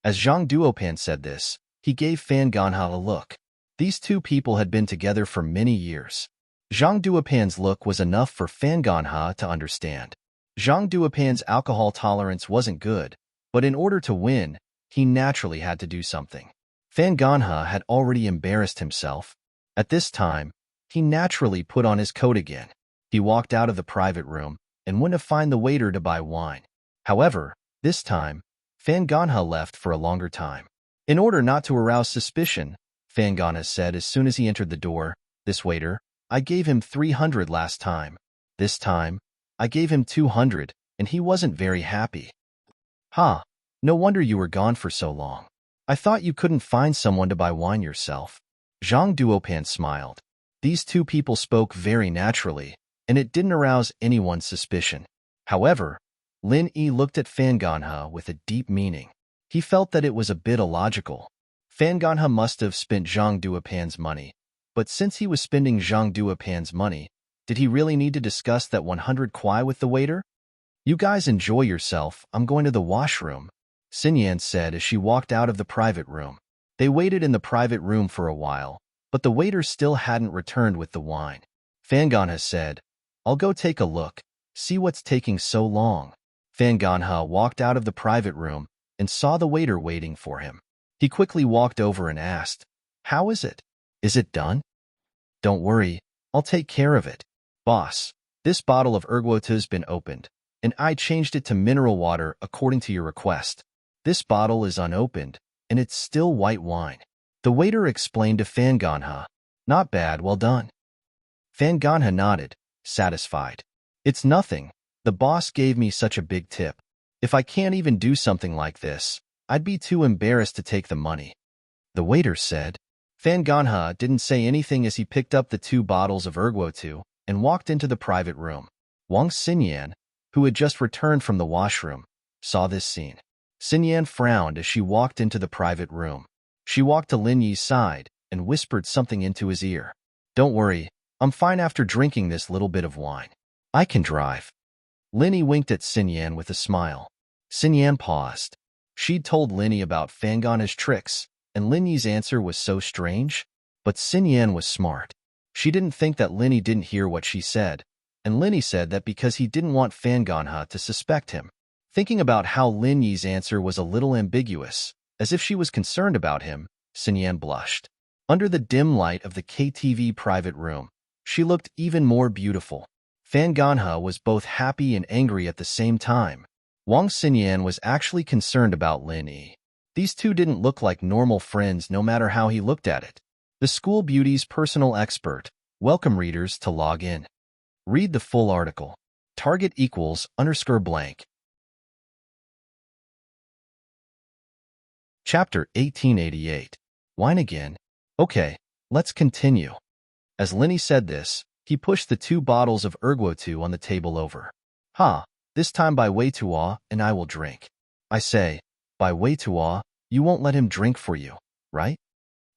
As Zhang Duopan said this, He gave Fan Ganha a look. These two people had been together for many years. Zhang Duopan's look was enough for Fan Ganha to understand. Zhang Duopan's alcohol tolerance wasn't good, but in order to win, he naturally had to do something. Fan Ganha had already embarrassed himself. At this time, he naturally put on his coat again. He walked out of the private room and went to find the waiter to buy wine. However, this time, Fan Ganha left for a longer time. In order not to arouse suspicion, Fan Ganha said as soon as he entered the door, "This waiter, I gave him 300 last time. This time, I gave him 200, and he wasn't very happy." "Ha, no wonder you were gone for so long. I thought you couldn't find someone to buy wine yourself." Zhang Duopan smiled. These two people spoke very naturally, and it didn't arouse anyone's suspicion. However, Lin Yi looked at Fan Ganha with a deep meaning. He felt that it was a bit illogical. Fan Ganha must have spent Zhang Duopan's money, but since he was spending Zhang Duopan's money, did he really need to discuss that 100 kwai with the waiter? "You guys enjoy yourself, I'm going to the washroom," Xinyan said as she walked out of the private room. They waited in the private room for a while, but the waiter still hadn't returned with the wine. Fan Ganha said, "I'll go take a look, see what's taking so long." Fan Ganha walked out of the private room and saw the waiter waiting for him. He quickly walked over and asked, "How is it? Is it done?" "Don't worry, I'll take care of it. Boss, this bottle of ergota's been opened, and I changed it to mineral water according to your request. This bottle is unopened, and it's still white wine," the waiter explained to Fan Ganha. "Not bad, well done." Fan Ganha nodded, satisfied. "It's nothing. The boss gave me such a big tip. If I can't even do something like this, I'd be too embarrassed to take the money," the waiter said. Fan Ganha didn't say anything as he picked up the 2 bottles of ergotu and walked into the private room. Wang Xinyan, who had just returned from the washroom, saw this scene. Xinyan frowned as she walked into the private room. She walked to Lin Yi's side and whispered something into his ear. "Don't worry, I'm fine after drinking this little bit of wine. I can drive." Lin Yi winked at Xinyan with a smile. Xinyan paused. She'd told Lin Yi about Fan Ganha's tricks, and Lin Yi's answer was so strange. But Xinyan was smart. She didn't think that Lin Yi didn't hear what she said, and Lin Yi said that because he didn't want Fan Ganha to suspect him. Thinking about how Lin Yi's answer was a little ambiguous, as if she was concerned about him, Xinyan blushed. Under the dim light of the KTV private room, she looked even more beautiful. Fan Ganha was both happy and angry at the same time. Wang Xinyan was actually concerned about Lin Yi. These two didn't look like normal friends no matter how he looked at it. The School Beauty's personal expert. Welcome readers to log in. Read the full article. Target equals _blank. Chapter 1888. Wine again? Okay, let's continue. As Lin Yi said this, he pushed the 2 bottles of ergotu on the table over. "Ha, this time by Wei Tuo, and I will drink." "I say, by Wei Tuo, you won't let him drink for you, right?"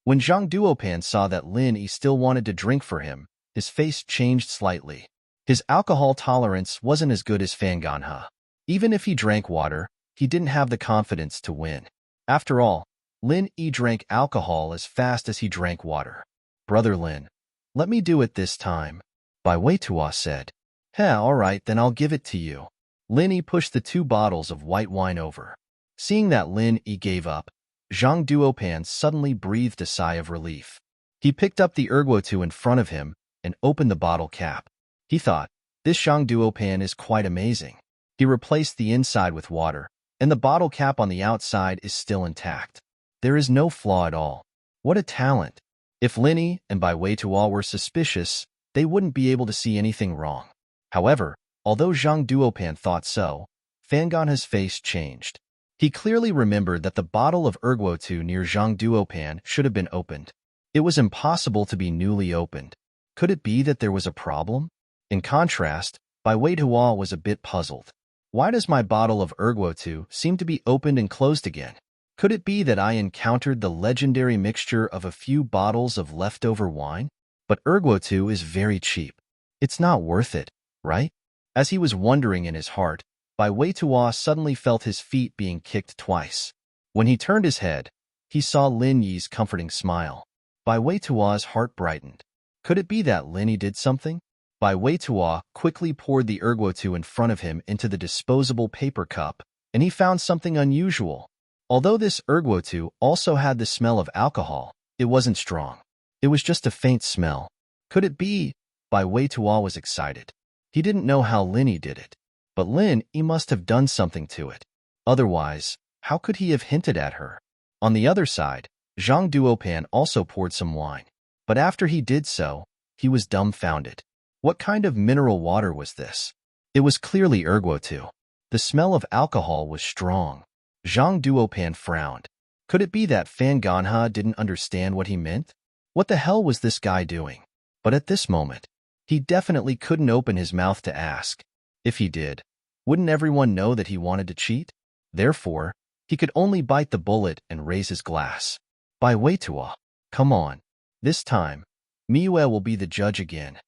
When Zhang Duopan saw that Lin Yi still wanted to drink for him, his face changed slightly. His alcohol tolerance wasn't as good as Fan Ganha. Even if he drank water, he didn't have the confidence to win. After all, Lin Yi drank alcohol as fast as he drank water. "Brother Lin, let me do it this time," Bai Weitua said. "Heh, all right, then I'll give it to you." Lin Yi pushed the 2 bottles of white wine over. Seeing that Lin Yi gave up, Zhang Duopan suddenly breathed a sigh of relief. He picked up the ergotu in front of him and opened the bottle cap. He thought, this Zhang Duopan is quite amazing. He replaced the inside with water, and the bottle cap on the outside is still intact. There is no flaw at all. What a talent! If Lin Yi and Bai Weitua were suspicious, they wouldn't be able to see anything wrong. However, although Zhang Duopan thought so, Fan Ganha's face changed. He clearly remembered that the bottle of ergotu near Zhang Duopan should have been opened. It was impossible to be newly opened. Could it be that there was a problem? In contrast, Bai Weitua was a bit puzzled. Why does my bottle of ergotu seem to be opened and closed again? Could it be that I encountered the legendary mixture of a few bottles of leftover wine? But ergotu is very cheap. It's not worth it, right? As he was wondering in his heart, Bai Weitua suddenly felt his feet being kicked twice. When he turned his head, he saw Lin Yi's comforting smile. Bai Weitua's heart brightened. Could it be that Lin Yi did something? Bai Weitua quickly poured the erguotu in front of him into the disposable paper cup, and he found something unusual. Although this erguotu also had the smell of alcohol, it wasn't strong. It was just a faint smell. Could it be? Bai Weitua was excited. He didn't know how Lin Yi did it, but Lin Yi must have done something to it. Otherwise, how could he have hinted at her? On the other side, Zhang Duopan also poured some wine. But after he did so, he was dumbfounded. What kind of mineral water was this? It was clearly erguotu. The smell of alcohol was strong. Zhang Duopan frowned. Could it be that Fan Ganha didn't understand what he meant? What the hell was this guy doing? But at this moment, he definitely couldn't open his mouth to ask. If he did, wouldn't everyone know that he wanted to cheat? Therefore, he could only bite the bullet and raise his glass. Bai Weitua, come on. This time, Miue will be the judge again.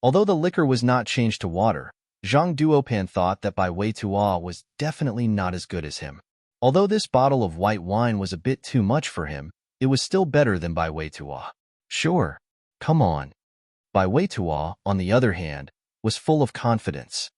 Although the liquor was not changed to water, Zhang Duopan thought that Bai Weitua was definitely not as good as him. Although this bottle of white wine was a bit too much for him, it was still better than Bai Weitua. Sure, come on. Bai Weitua, on the other hand, was full of confidence.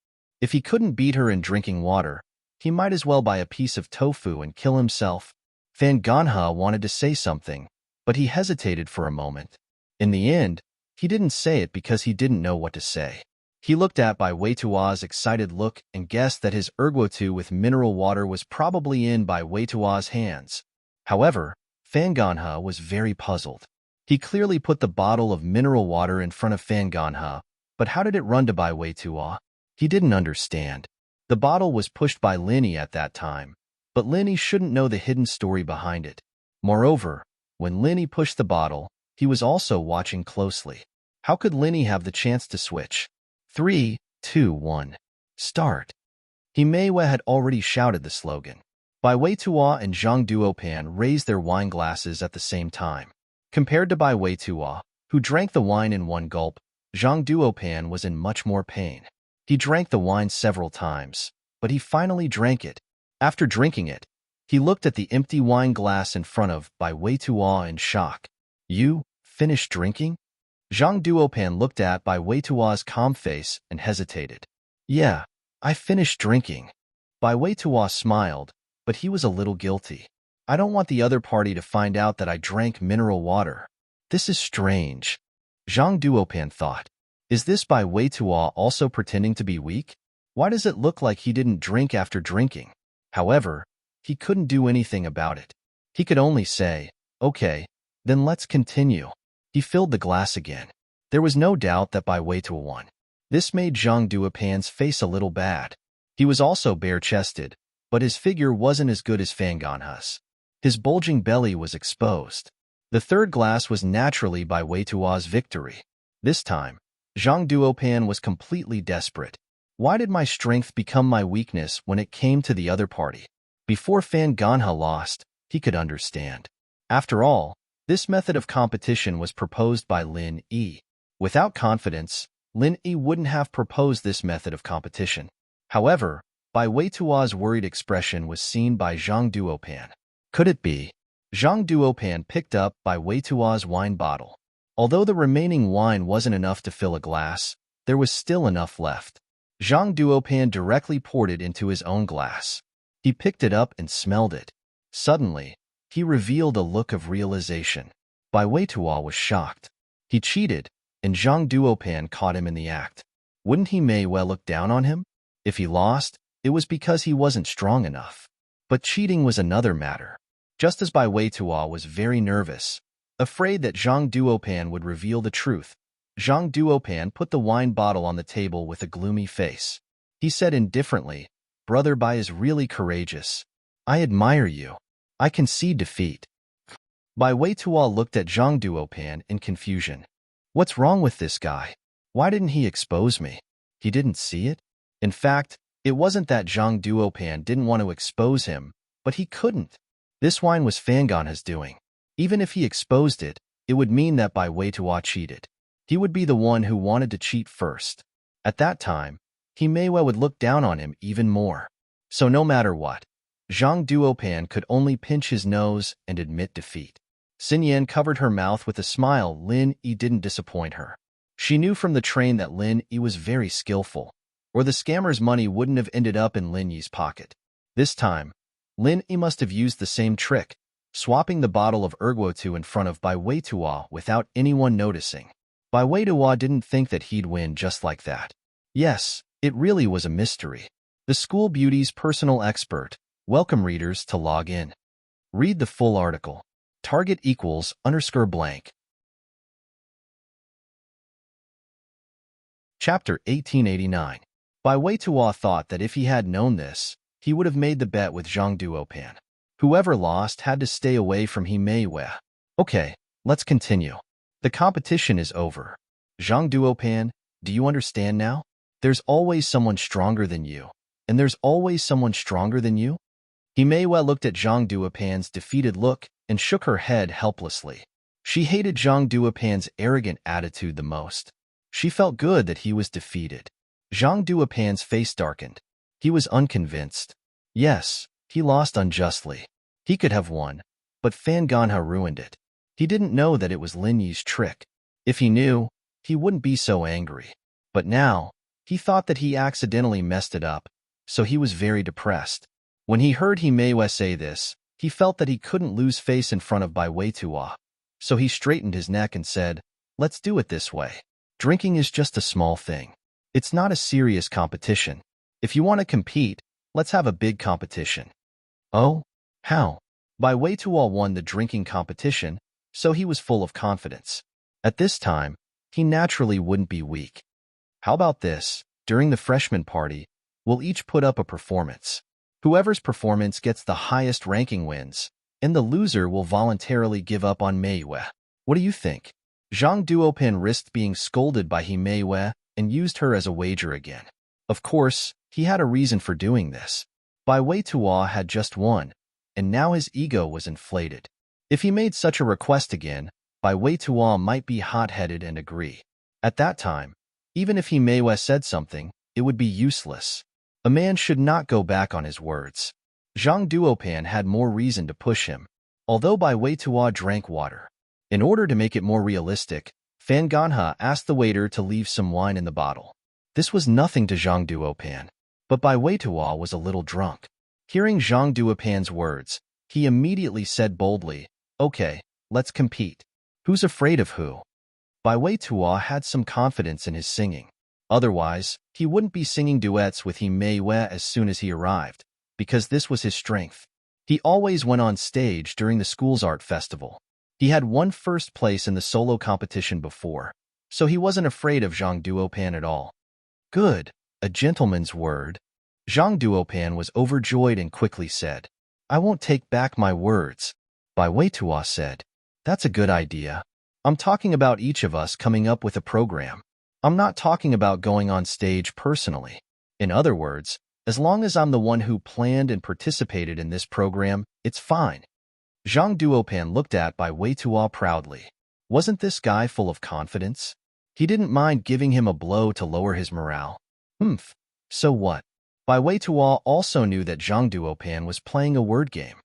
If he couldn't beat her in drinking water, he might as well buy a piece of tofu and kill himself. Fan Ganha wanted to say something, but he hesitated for a moment. In the end, he didn't say it because he didn't know what to say. He looked at Bai Weitua's excited look and guessed that his erguotu with mineral water was probably in Bai Weitua's hands. However, Fan Ganha was very puzzled. He clearly put the bottle of mineral water in front of Fan Ganha, but how did it run to Bai Weitua? He didn't understand. The bottle was pushed by Lin Yi at that time, but Lin Yi shouldn't know the hidden story behind it. Moreover, when Lin Yi pushed the bottle, he was also watching closely. How could Lin Yi have the chance to switch? 3, 2, 1. Start. Himeiwa had already shouted the slogan. Bai Weitua and Zhang Duopan raised their wine glasses at the same time. Compared to Bai Weitua, who drank the wine in one gulp, Zhang Duopan was in much more pain. He drank the wine several times, but he finally drank it. After drinking it, he looked at the empty wine glass in front of Bai Weitua in shock. You finished drinking? Zhang Duopan looked at Bai Weitua's calm face and hesitated. Yeah, I finished drinking. Bai Weitua smiled, but he was a little guilty. I don't want the other party to find out that I drank mineral water. This is strange. Zhang Duopan thought. Is this Bai Weitua also pretending to be weak? Why does it look like he didn't drink after drinking? However, he couldn't do anything about it. He could only say, okay, then let's continue. He filled the glass again. There was no doubt that Bai Weitua won. This made Zhang Duopan's face a little bad. He was also bare-chested, but his figure wasn't as good as Fan Ganha's. His bulging belly was exposed. The third glass was naturally Bai Weitua's victory. This time, Zhang Duopan was completely desperate. Why did my strength become my weakness when it came to the other party? Before Fan Ganha lost, he could understand. After all, this method of competition was proposed by Lin Yi. Without confidence, Lin Yi wouldn't have proposed this method of competition. However, Bai Weitua's worried expression was seen by Zhang Duopan. Could it be? Zhang Duopan picked up Bai Weitua's wine bottle. Although the remaining wine wasn't enough to fill a glass, there was still enough left. Zhang Duopan directly poured it into his own glass. He picked it up and smelled it. Suddenly, he revealed a look of realization. Bai Weitua was shocked. He cheated, and Zhang Duopan caught him in the act. Wouldn't he may well look down on him? If he lost, it was because he wasn't strong enough. But cheating was another matter. Just as Bai Weitua was very nervous, afraid that Zhang Duopan would reveal the truth, Zhang Duopan put the wine bottle on the table with a gloomy face. He said indifferently, Brother Bai is really courageous. I admire you. I concede defeat. Bai Weitua looked at Zhang Duopan in confusion. What's wrong with this guy? Why didn't he expose me? He didn't see it? In fact, it wasn't that Zhang Duopan didn't want to expose him, but he couldn't. This wine was Fan Ganha's doing. Even if he exposed it, it would mean that Bai Weitua cheated. He would be the one who wanted to cheat first. At that time, Himeiwa would look down on him even more. So no matter what, Zhang Duopan could only pinch his nose and admit defeat. Xin Yan covered her mouth with a smile. Lin Yi didn't disappoint her. She knew from the train that Lin Yi was very skillful, or the scammer's money wouldn't have ended up in Lin Yi's pocket. This time, Lin Yi must have used the same trick, swapping the bottle of Erguotu in front of Bai Weitua without anyone noticing. Bai Weitua didn't think that he'd win just like that. Yes, it really was a mystery. The School Beauty's personal expert. Welcome readers to log in. Read the full article. Target equals _blank. Chapter 1889. Bai Weitua thought that if he had known this, he would have made the bet with Zhang Duopan. Whoever lost had to stay away from Himeiwei. Okay, let's continue. The competition is over. Zhang Duopan, do you understand now? There's always someone stronger than you, and there's always someone stronger than you. Himeiwei looked at Zhang Duopan's defeated look and shook her head helplessly. She hated Zhang Duopan's arrogant attitude the most. She felt good that he was defeated. Zhang Duopan's face darkened. He was unconvinced. Yes, he lost unjustly. He could have won, but Fan Ganha ruined it. He didn't know that it was Lin Yi's trick. If he knew, he wouldn't be so angry. But now, he thought that he accidentally messed it up, so he was very depressed. When he heard Himeiwei say this, he felt that he couldn't lose face in front of Bai Weitua. So he straightened his neck and said, "Let's do it this way. Drinking is just a small thing. It's not a serious competition. If you want to compete, let's have a big competition." Oh? How? Bai Weitua won the drinking competition, so he was full of confidence. At this time, he naturally wouldn't be weak. How about this? During the freshman party, we'll each put up a performance. Whoever's performance gets the highest ranking wins, and the loser will voluntarily give up on Meiwei. What do you think? Zhang Duopan risked being scolded by Himeiwei and used her as a wager again. Of course, he had a reason for doing this. Bai Weitua had just won, and now his ego was inflated. If he made such a request again, Bai Weitua might be hot-headed and agree. At that time, even if Himeiwei said something, it would be useless. A man should not go back on his words. Zhang Duopan had more reason to push him, although Bai Weitua drank water. In order to make it more realistic, Fan Ganha asked the waiter to leave some wine in the bottle. This was nothing to Zhang Duopan, but Bai Weitua was a little drunk. Hearing Zhang Duopan's words, he immediately said boldly, "Okay, let's compete. Who's afraid of who?" Bai Weitua had some confidence in his singing. Otherwise, he wouldn't be singing duets with Himeiwei as soon as he arrived, because this was his strength. He always went on stage during the school's art festival. He had won first place in the solo competition before, so he wasn't afraid of Zhang Duopan at all. Good, a gentleman's word. Zhang Duopan was overjoyed and quickly said, "I won't take back my words." Bai Weitua said, "That's a good idea. I'm talking about each of us coming up with a program. I'm not talking about going on stage personally. In other words, as long as I'm the one who planned and participated in this program, it's fine." Zhang Duopan looked at Bai Weitua proudly. Wasn't this guy full of confidence? He didn't mind giving him a blow to lower his morale. So what? Bai Weitua also knew that Zhang Duopan was playing a word game.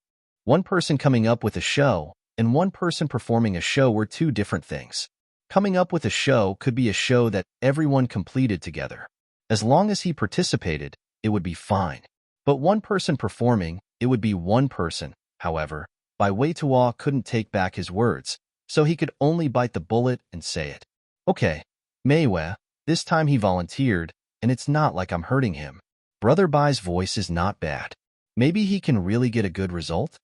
One person coming up with a show and one person performing a show were two different things. Coming up with a show could be a show that everyone completed together. As long as he participated, it would be fine. But one person performing, it would be one person. However, Bai Weitua couldn't take back his words, so he could only bite the bullet and say it. "Okay, Meiwei," this time he volunteered, and it's not like I'm hurting him. Brother Bai's voice is not bad. Maybe he can really get a good result?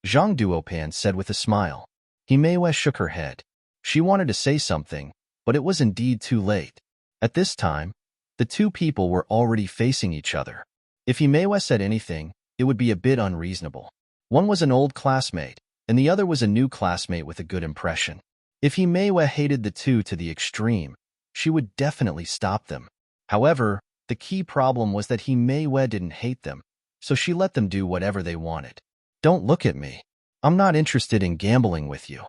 Zhang Duopan said with a smile. Himeiwei shook her head. She wanted to say something, but it was indeed too late. At this time, the two people were already facing each other. If Himeiwei said anything, it would be a bit unreasonable. One was an old classmate, and the other was a new classmate with a good impression. If Himeiwei hated the two to the extreme, she would definitely stop them. However, the key problem was that Himeiwei didn't hate them, so she let them do whatever they wanted. "Don't look at me. I'm not interested in gambling with you."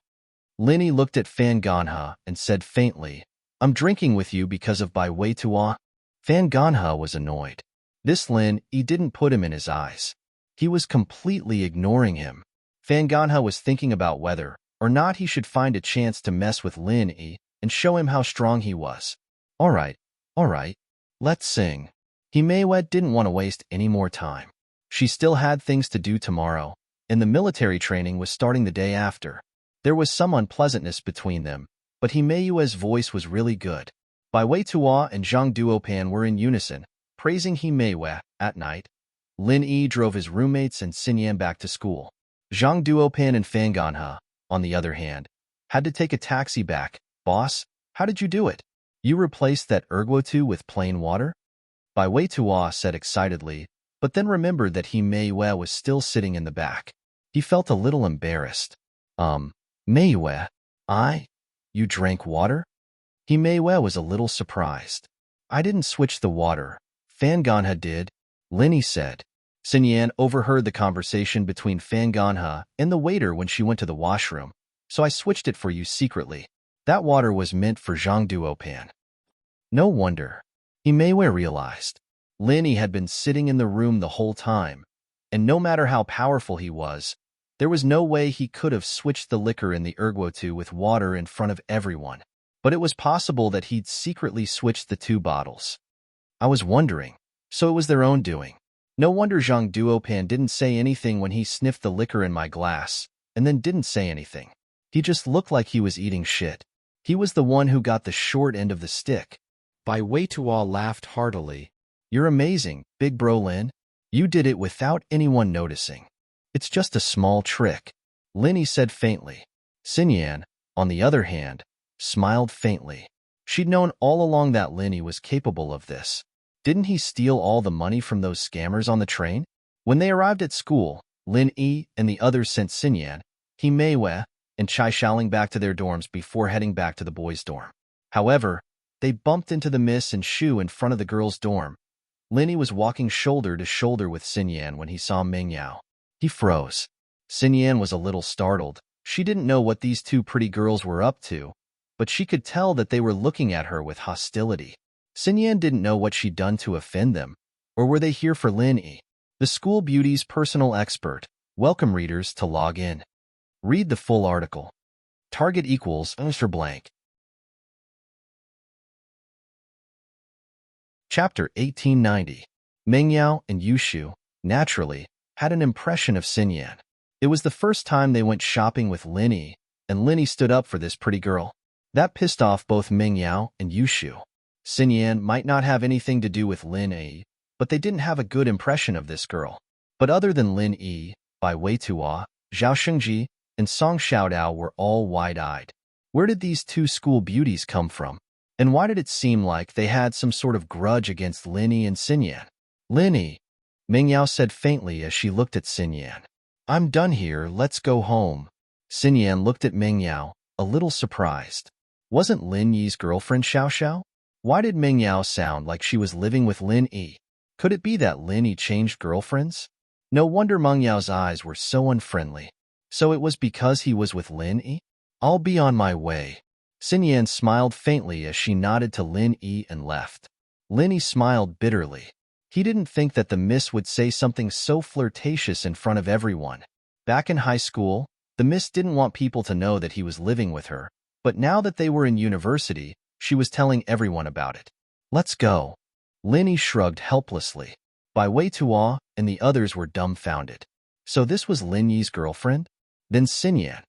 Linny looked at Fan Ganha and said faintly, "I'm drinking with you because of Bai Weitua." Fan Ganha was annoyed. This Lin Yi didn't put him in his eyes. He was completely ignoring him. Fan Ganha was thinking about whether or not he should find a chance to mess with Lin Yi and show him how strong he was. All right, let's sing. Himeiwe didn't want to waste any more time. She still had things to do tomorrow, and the military training was starting the day after. There was some unpleasantness between them, but Himeiwe's voice was really good. Bai Weitua and Zhang Duopan were in unison, praising Himeiwe. At night, Lin Yi drove his roommates and Xinyan back to school. Zhang Duopan and Fan Ganha, on the other hand, had to take a taxi back. Boss, how did you do it? You replaced that erguotu with plain water? Bai Weitua said excitedly, but then remembered that Himeiwe was still sitting in the back. He felt a little embarrassed. Meiwe, you drank water? Himeiwe was a little surprised. I didn't switch the water. Fan Ganha did, Linny said. Xinyan overheard the conversation between Fan Ganha and the waiter when she went to the washroom, so I switched it for you secretly. That water was meant for Zhang Duopan. No wonder. Himeiwe realized. Linny had been sitting in the room the whole time, and no matter how powerful he was, there was no way he could have switched the liquor in the erguotu with water in front of everyone. But it was possible that he'd secretly switched the two bottles. I was wondering. So it was their own doing. No wonder Zhang Duopan didn't say anything when he sniffed the liquor in my glass, and then didn't say anything. He just looked like he was eating shit. He was the one who got the short end of the stick. Bai Weitua laughed heartily. You're amazing, big bro Lin. You did it without anyone noticing. It's just a small trick, Linny said faintly. Xinyan, on the other hand, smiled faintly. She'd known all along that Linny was capable of this. Didn't he steal all the money from those scammers on the train? When they arrived at school, Lin Yi and the others sent Xinyan, Himeiwe, and Chai Shaoling back to their dorms before heading back to the boys' dorm. However, they bumped into the Miss and Shu in front of the girls' dorm. Linny was walking shoulder to shoulder with Xinyan when he saw Mingyao. He froze. Xinyan was a little startled. She didn't know what these two pretty girls were up to, but she could tell that they were looking at her with hostility. Xinyan didn't know what she'd done to offend them, or were they here for Lin Yi? The school beauty's personal expert. Welcome readers to log in. Read the full article. Target equals Mr. Blank. Chapter 1890. Mingyao and Yushu, naturally, had an impression of Xinyan. It was the first time they went shopping with Lin Yi, and Lin Yi stood up for this pretty girl. That pissed off both Mingyao and Yushu. Xinyan might not have anything to do with Lin Yi, but they didn't have a good impression of this girl. But other than Lin Yi, Bai Weitua, Zhao Shengji, and Song Xiaodao were all wide-eyed. Where did these two school beauties come from? And why did it seem like they had some sort of grudge against Lin Yi and Xinyan? Lin Yi, Mingyao said faintly as she looked at Xinyan. I'm done here, let's go home. Xinyan looked at Mingyao, a little surprised. Wasn't Lin Yi's girlfriend Xiao Xiao? Why did Mingyao sound like she was living with Lin Yi? Could it be that Lin Yi changed girlfriends? No wonder Mengyao's eyes were so unfriendly. So it was because he was with Lin Yi? I'll be on my way. Xinyan smiled faintly as she nodded to Lin Yi and left. Lin Yi smiled bitterly. He didn't think that the miss would say something so flirtatious in front of everyone. Back in high school, the miss didn't want people to know that he was living with her, but now that they were in university, she was telling everyone about it. Let's go. Lin Yi shrugged helplessly. Bai Weitua and the others were dumbfounded. So this was Lin Yi's girlfriend? Then Xinyan.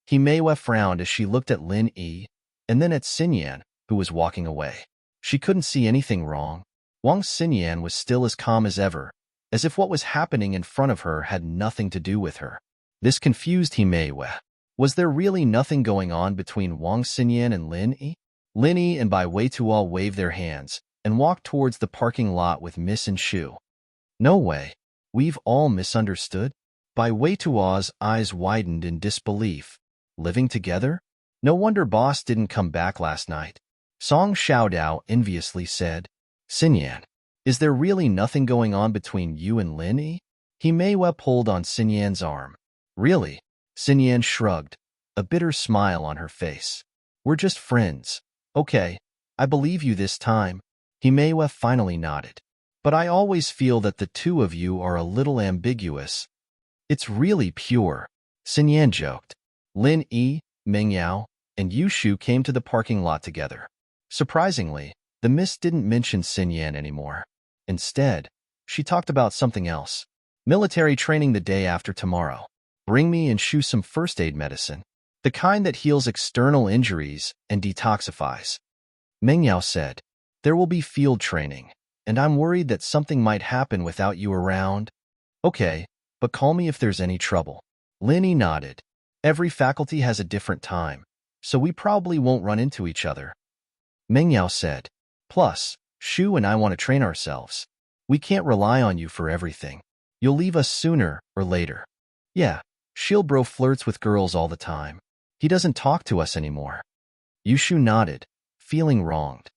Himeiwe frowned as she looked at Lin Yi, and then at Xinyan, who was walking away. She couldn't see anything wrong. Wang Xinyan was still as calm as ever, as if what was happening in front of her had nothing to do with her. This confused Himeiwe. Was there really nothing going on between Wang Xinyan and Lin Yi? Lin Yi and Bai Weitua waved their hands and walked towards the parking lot with Miss and Shu. No way. We've all misunderstood? Bai Weitua's eyes widened in disbelief. Living together? No wonder boss didn't come back last night. Song Xiaodao enviously said. Xinyan, is there really nothing going on between you and Lin Yi? Himeiwe pulled on Xinyan's arm. Really? Xinyan shrugged, a bitter smile on her face. We're just friends. Okay, I believe you this time. Himeiwe finally nodded. But I always feel that the two of you are a little ambiguous. It's really pure, Xin Yan joked. Lin Yi, Meng Yao, and Yu Shu came to the parking lot together. Surprisingly, the miss didn't mention Xin Yan anymore. Instead, she talked about something else. Military training the day after tomorrow. Bring me and Shu some first aid medicine. The kind that heals external injuries and detoxifies. Meng Yao said, there will be field training, and I'm worried that something might happen without you around. Okay, but call me if there's any trouble. Lin Yi nodded. Every faculty has a different time, so we probably won't run into each other. Meng Yao said, plus, Shu and I want to train ourselves. We can't rely on you for everything. You'll leave us sooner or later. Yeah, Shield Bro flirts with girls all the time. He doesn't talk to us anymore. Yushu nodded, feeling wronged.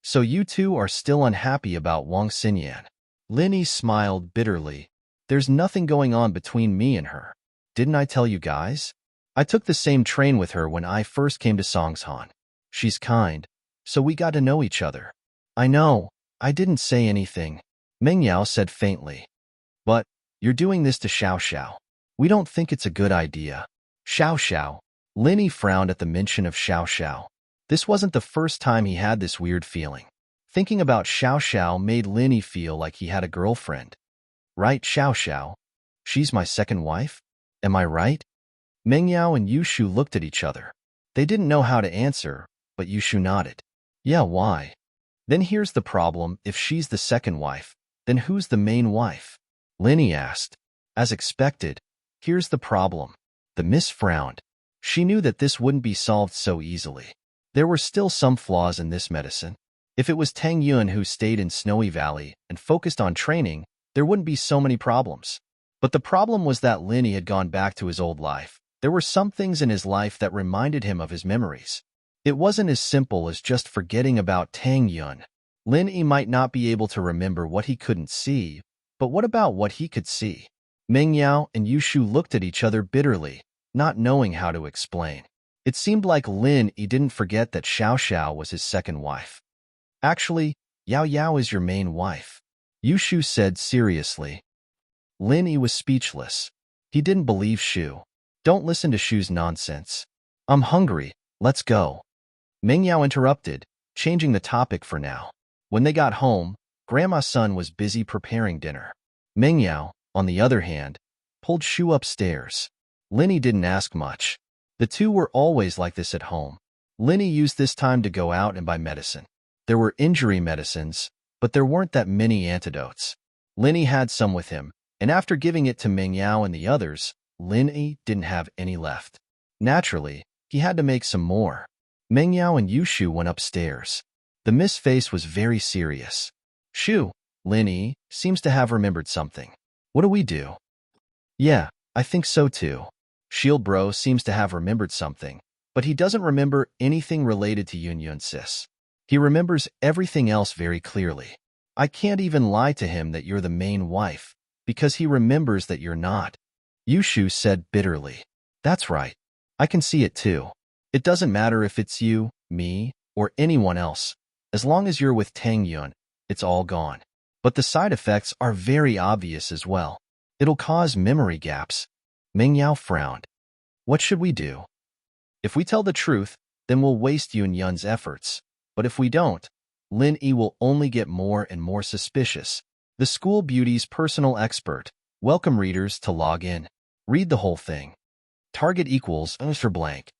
So you two are still unhappy about Wang Xinyan. Lin Yi smiled bitterly. There's nothing going on between me and her. Didn't I tell you guys? I took the same train with her when I first came to Songshan. She's kind, so we got to know each other. I know, I didn't say anything, Meng Yao said faintly. But, you're doing this to Xiao Xiao. We don't think it's a good idea. Xiao Xiao. Lin Yi frowned at the mention of Xiao Xiao. This wasn't the first time he had this weird feeling. Thinking about Xiao Xiao made Lin Yi feel like he had a girlfriend. Right, Xiao Xiao? She's my second wife? Am I right? Meng Yao and Yu Shu looked at each other. They didn't know how to answer, but Yu Shu nodded. Yeah, why? Then here's the problem, if she's the second wife, then who's the main wife? Lin Yi asked. As expected, here's the problem. The miss frowned. She knew that this wouldn't be solved so easily. There were still some flaws in this medicine. If it was Tang Yun who stayed in Snowy Valley and focused on training, there wouldn't be so many problems. But the problem was that Lin Yi had gone back to his old life. There were some things in his life that reminded him of his memories. It wasn't as simple as just forgetting about Tang Yun. Lin Yi might not be able to remember what he couldn't see, but what about what he could see? Meng Yao and Yu Shu looked at each other bitterly, not knowing how to explain. It seemed like Lin Yi didn't forget that Xiao Xiao was his second wife. Actually, Yao Yao is your main wife, Yu Shu said seriously. Lin Yi was speechless. He didn't believe Shu. Don't listen to Shu's nonsense. I'm hungry, let's go. Meng Yao interrupted, changing the topic for now. When they got home, Grandma's son was busy preparing dinner. Meng Yao, on the other hand, pulled Shu upstairs. Lin Yi didn't ask much. The two were always like this at home. Lin Yi used this time to go out and buy medicine. There were injury medicines, but there weren't that many antidotes. Lin Yi had some with him, and after giving it to Meng Yao and the others, Lin Yi didn't have any left. Naturally, he had to make some more. Meng Yao and Yu Shu went upstairs. The miss face was very serious. Shu, Lin Yi, seems to have remembered something. What do we do? Yeah, I think so too. Shield Bro seems to have remembered something, but he doesn't remember anything related to Yun Yun Sis. He remembers everything else very clearly. I can't even lie to him that you're the main wife, because he remembers that you're not. Yu Shu said bitterly. That's right. I can see it too. It doesn't matter if it's you, me, or anyone else. As long as you're with Tang Yun, it's all gone. But the side effects are very obvious as well. It'll cause memory gaps. Meng Yao frowned. What should we do? If we tell the truth, then we'll waste Yun Yun's efforts. But if we don't, Lin Yi will only get more and more suspicious. The School Beauty's personal expert. Welcome readers to log in. Read the whole thing. Target equals for blank.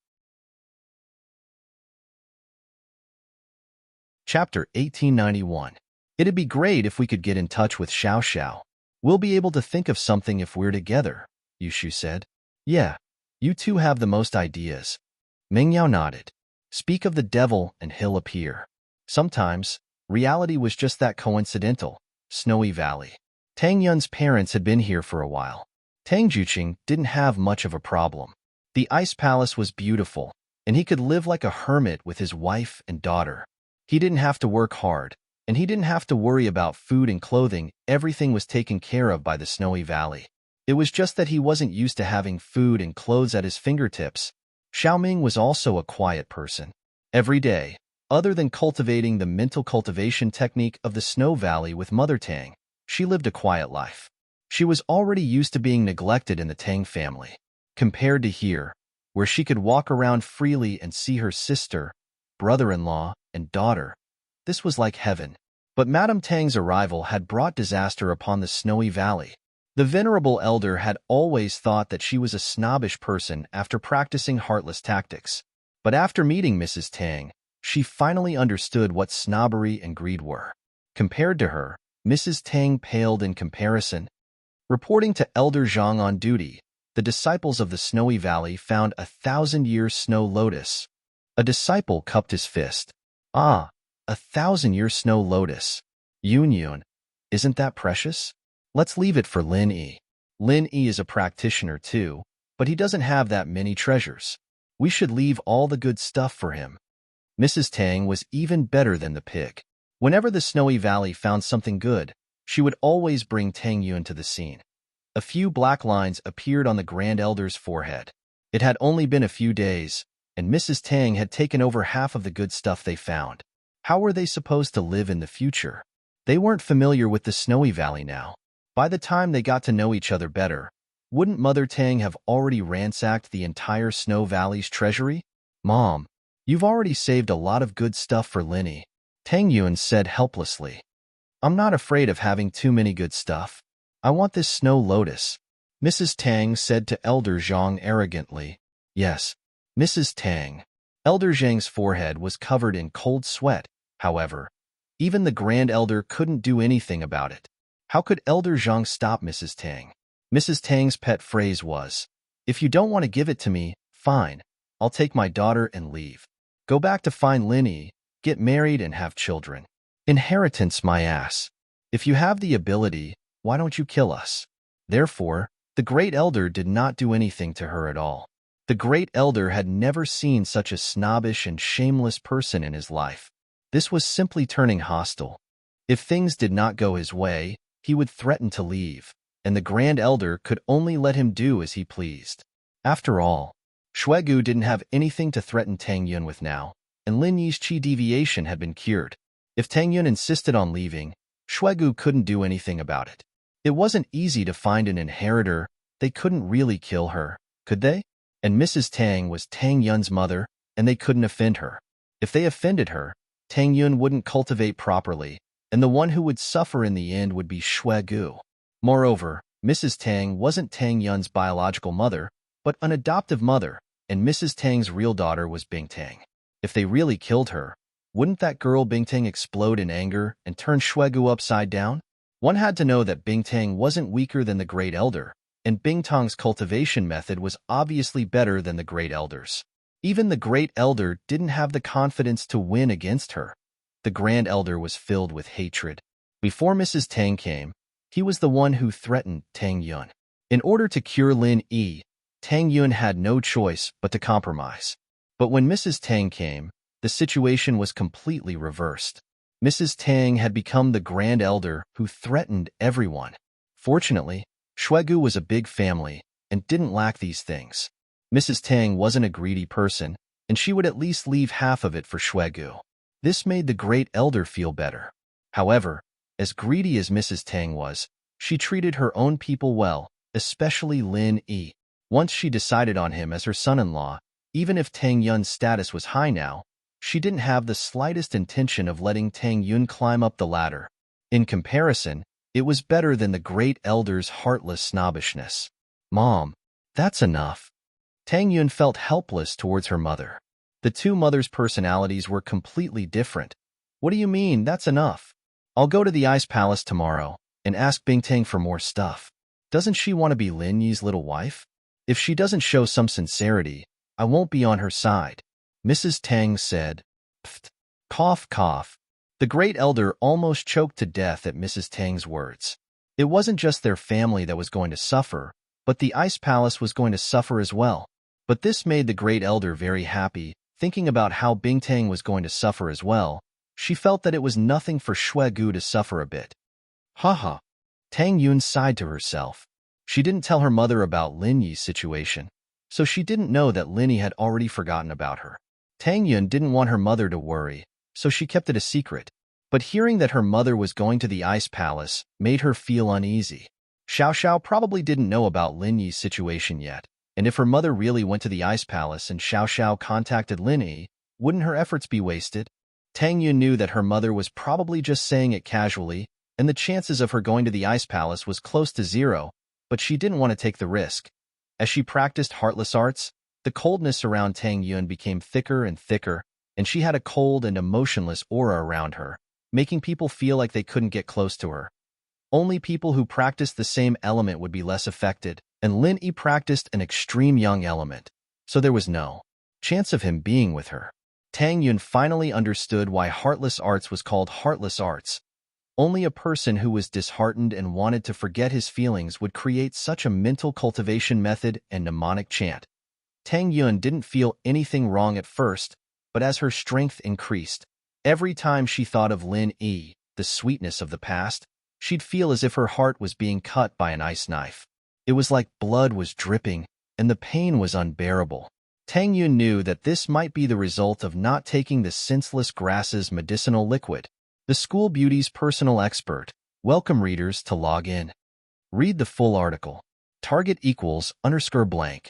Chapter 1891. It'd be great if we could get in touch with Xiao Xiao. We'll be able to think of something if we're together, Yu Shu said. Yeah, you two have the most ideas. Meng Yao nodded. Speak of the devil and he'll appear. Sometimes, reality was just that coincidental. Snowy Valley. Tang Yun's parents had been here for a while. Tang Juqing didn't have much of a problem. The ice palace was beautiful, and he could live like a hermit with his wife and daughter. He didn't have to work hard, and he didn't have to worry about food and clothing. Everything was taken care of by the Snowy Valley. It was just that he wasn't used to having food and clothes at his fingertips. Xiaoming was also a quiet person. Every day, Other than cultivating the mental cultivation technique of the Snow Valley with Mother Tang, she lived a quiet life. She was already used to being neglected in the Tang family. Compared to here, where she could walk around freely and see her sister, brother-in-law, and daughter, this was like heaven. But Madame Tang's arrival had brought disaster upon the Snowy Valley. The venerable elder had always thought that she was a snobbish person after practicing heartless tactics. But after meeting Mrs. Tang, she finally understood what snobbery and greed were. Compared to her, Mrs. Tang paled in comparison. Reporting to Elder Zhang on duty, the disciples of the Snowy Valley found 1,000-year snow lotus. A disciple cupped his fist. Ah, 1,000-year snow lotus. Yun, isn't that precious? Let's leave it for Lin Yi. Lin Yi is a practitioner too, but he doesn't have that many treasures. We should leave all the good stuff for him. Mrs. Tang was even better than the pig. Whenever the Snowy Valley found something good, she would always bring Tang Yun to the scene. A few black lines appeared on the Grand Elder's forehead. It had only been a few days, and Mrs. Tang had taken over half of the good stuff they found. How were they supposed to live in the future? They weren't familiar with the Snowy Valley now. By the time they got to know each other better, wouldn't Mother Tang have already ransacked the entire Snow Valley's treasury? Mom, you've already saved a lot of good stuff for Linny, Tang Yun said helplessly. I'm not afraid of having too many good stuff. I want this snow lotus, Mrs. Tang said to Elder Zhang arrogantly. Yes, Mrs. Tang. Elder Zhang's forehead was covered in cold sweat, however. Even the Grand Elder couldn't do anything about it. How could Elder Zhang stop Mrs. Tang? Mrs. Tang's pet phrase was, if you don't want to give it to me, fine, I'll take my daughter and leave. Go back to find Linny, get married and have children. Inheritance my ass. If you have the ability, why don't you kill us? Therefore, the Great Elder did not do anything to her at all. The Great Elder had never seen such a snobbish and shameless person in his life. This was simply turning hostile. If things did not go his way, he would threaten to leave, and the Grand Elder could only let him do as he pleased. After all, Shuegu didn't have anything to threaten Tang Yun with now, and Lin Yi's qi deviation had been cured. If Tang Yun insisted on leaving, Shuegu couldn't do anything about it. It wasn't easy to find an inheritor. They couldn't really kill her, could they? And Mrs. Tang was Tang Yun's mother, and they couldn't offend her. If they offended her, Tang Yun wouldn't cultivate properly, and the one who would suffer in the end would be Shuegu. Moreover, Mrs. Tang wasn't Tang Yun's biological mother, but an adoptive mother, and Mrs. Tang's real daughter was Bingtang. If they really killed her, wouldn't that girl Bingtang explode in anger and turn Shuegu upside down? One had to know that Bingtang wasn't weaker than the Great Elder, and Bingtang's cultivation method was obviously better than the Great Elder's. Even the Great Elder didn't have the confidence to win against her. The Grand Elder was filled with hatred. Before Mrs. Tang came, he was the one who threatened Tang Yun. In order to cure Lin Yi, Tang Yun had no choice but to compromise. But when Mrs. Tang came, the situation was completely reversed. Mrs. Tang had become the Grand Elder who threatened everyone. Fortunately, Shuegu was a big family and didn't lack these things. Mrs. Tang wasn't a greedy person, and she would at least leave half of it for Shuegu. This made the Great Elder feel better. However, as greedy as Mrs. Tang was, she treated her own people well, especially Lin Yi. Once she decided on him as her son-in-law, even if Tang Yun's status was high now, she didn't have the slightest intention of letting Tang Yun climb up the ladder. In comparison, it was better than the Great Elder's heartless snobbishness. Mom, that's enough. Tang Yun felt helpless towards her mother. The two mothers' personalities were completely different. What do you mean, that's enough? I'll go to the Ice Palace tomorrow and ask Bingtang for more stuff. Doesn't she want to be Lin Yi's little wife? If she doesn't show some sincerity, I won't be on her side, Mrs. Tang said. Pfft. Cough, cough. The Great Elder almost choked to death at Mrs. Tang's words. It wasn't just their family that was going to suffer, but the Ice Palace was going to suffer as well. But this made the Great Elder very happy. Thinking about how Bingtang was going to suffer as well, she felt that it was nothing for Shuegu to suffer a bit. Haha. Tang Yun sighed to herself. She didn't tell her mother about Lin Yi's situation, so she didn't know that Lin Yi had already forgotten about her. Tang Yun didn't want her mother to worry, so she kept it a secret. But hearing that her mother was going to the ice palace made her feel uneasy. Xiao Xiao probably didn't know about Lin Yi's situation yet, and if her mother really went to the ice palace and Xiao Xiao contacted Lin Yi, wouldn't her efforts be wasted? Tang Yun knew that her mother was probably just saying it casually, and the chances of her going to the ice palace was close to zero, but she didn't want to take the risk. As she practiced heartless arts, the coldness around Tang Yun became thicker and thicker, and she had a cold and emotionless aura around her, making people feel like they couldn't get close to her. Only people who practiced the same element would be less affected, and Lin Yi practiced an extreme yang element, so there was no chance of him being with her. Tang Yun finally understood why heartless arts was called heartless arts. Only a person who was disheartened and wanted to forget his feelings would create such a mental cultivation method and mnemonic chant. Tang Yun didn't feel anything wrong at first, but as her strength increased, every time she thought of Lin Yi, the sweetness of the past, she'd feel as if her heart was being cut by an ice knife. It was like blood was dripping, and the pain was unbearable. Tang Yun knew that this might be the result of not taking the senseless grass's medicinal liquid. The School Beauty's personal expert. Welcome readers to log in. Read the full article. Target equals _blank.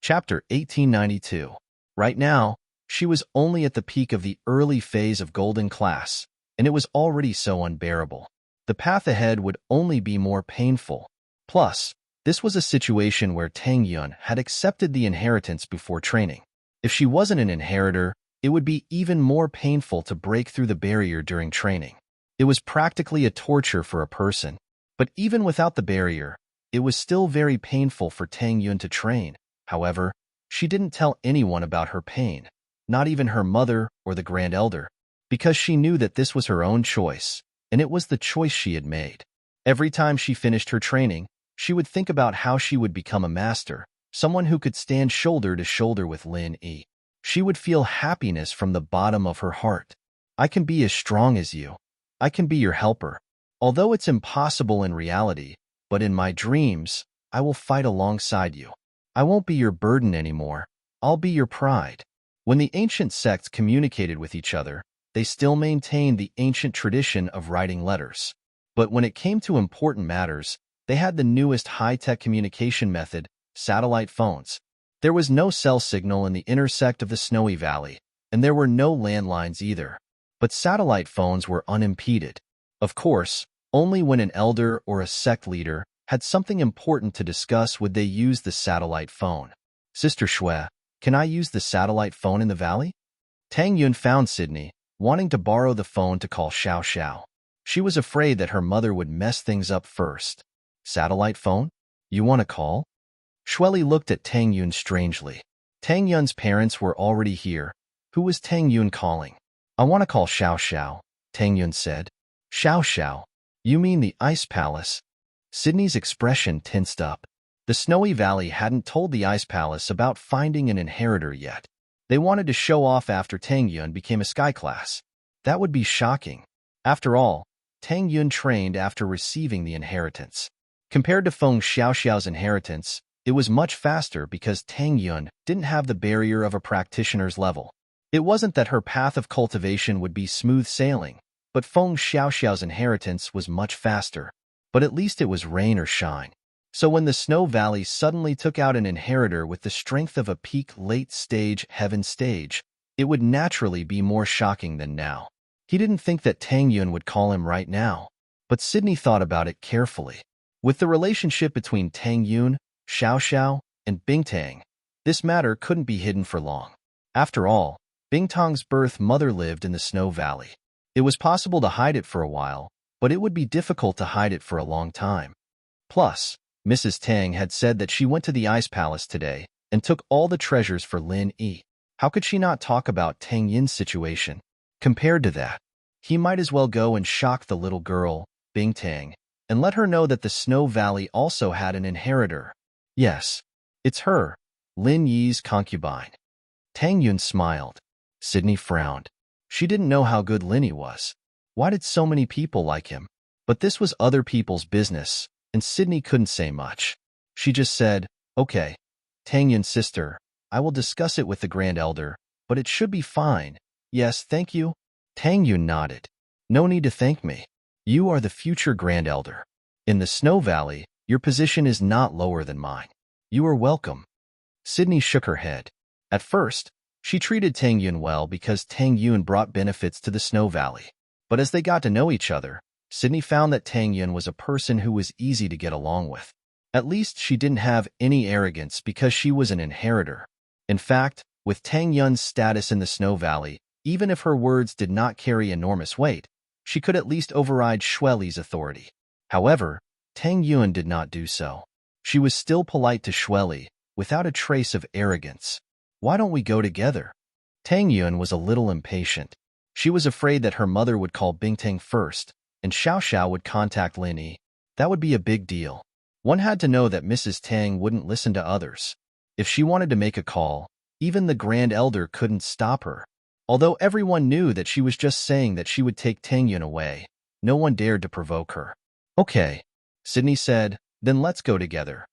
Chapter 1892. Right now, she was only at the peak of the early phase of golden class, and it was already so unbearable. The path ahead would only be more painful. Plus, this was a situation where Tang Yun had accepted the inheritance before training. If she wasn't an inheritor, it would be even more painful to break through the barrier during training. It was practically a torture for a person, but even without the barrier, it was still very painful for Tang Yun to train. However, she didn't tell anyone about her pain, not even her mother or the Grand Elder, because she knew that this was her own choice, and it was the choice she had made. Every time she finished her training, she would think about how she would become a master, someone who could stand shoulder to shoulder with Lin Yi. She would feel happiness from the bottom of her heart. I can be as strong as you. I can be your helper. Although it's impossible in reality, but in my dreams, I will fight alongside you. I won't be your burden anymore. I'll be your pride. When the ancient sects communicated with each other, they still maintained the ancient tradition of writing letters. But when it came to important matters, they had the newest high-tech communication method, satellite phones. There was no cell signal in the intersect of the snowy valley, and there were no landlines either. But satellite phones were unimpeded. Of course, only when an elder or a sect leader had something important to discuss would they use the satellite phone. Sister Shui, can I use the satellite phone in the valley? Tang Yun found Sydney, wanting to borrow the phone to call Xiao Xiao. She was afraid that her mother would mess things up first. Satellite phone? You want to call? Shueli looked at Tang Yun strangely. Tang Yun's parents were already here. Who was Tang Yun calling? I want to call Xiao Xiao, Tang Yun said. Xiao Xiao? You mean the ice palace? Sydney's expression tensed up. The snowy valley hadn't told the ice palace about finding an inheritor yet. They wanted to show off after Tang Yun became a sky class. That would be shocking. After all, Tang Yun trained after receiving the inheritance. Compared to Feng Xiaoxiao's inheritance, it was much faster because Tang Yun didn't have the barrier of a practitioner's level. It wasn't that her path of cultivation would be smooth sailing, but Feng Xiaoxiao's inheritance was much faster. But at least it was rain or shine. So when the Snow Valley suddenly took out an inheritor with the strength of a peak late-stage heaven stage, it would naturally be more shocking than now. He didn't think that Tang Yun would call him right now, but Sydney thought about it carefully. With the relationship between Tang Yun, Xiao Xiao, and Bingtang, this matter couldn't be hidden for long. After all, Bingtang's birth mother lived in the Snow Valley. It was possible to hide it for a while, but it would be difficult to hide it for a long time. Plus, Mrs. Tang had said that she went to the Ice Palace today and took all the treasures for Lin Yi. How could she not talk about Tang Yin's situation? Compared to that, he might as well go and shock the little girl, Bingtang, and let her know that the Snow Valley also had an inheritor. Yes, it's her, Lin Yi's concubine. Tang Yun smiled. Sydney frowned. She didn't know how good Lin Yi was. Why did so many people like him? But this was other people's business, and Sydney couldn't say much. She just said, okay, Tang Yun's sister, I will discuss it with the Grand Elder, but it should be fine. Yes, thank you. Tang Yun nodded. No need to thank me. You are the future Grand Elder. In the Snow Valley, your position is not lower than mine. You are welcome. Sydney shook her head. At first, she treated Tang Yun well because Tang Yun brought benefits to the Snow Valley. But as they got to know each other, Sydney found that Tang Yun was a person who was easy to get along with. At least she didn't have any arrogance because she was an inheritor. In fact, with Tang Yun's status in the Snow Valley, even if her words did not carry enormous weight, she could at least override Shueli's authority. However, Tang Yun did not do so. She was still polite to Shueli, without a trace of arrogance. Why don't we go together? Tang Yun was a little impatient. She was afraid that her mother would call Bingtang first, and Xiao Xiao would contact Lin Yi. That would be a big deal. One had to know that Mrs. Tang wouldn't listen to others. If she wanted to make a call, even the Grand Elder couldn't stop her. Although everyone knew that she was just saying that she would take Tang Yun away, no one dared to provoke her. Okay, Sydney said, then let's go together.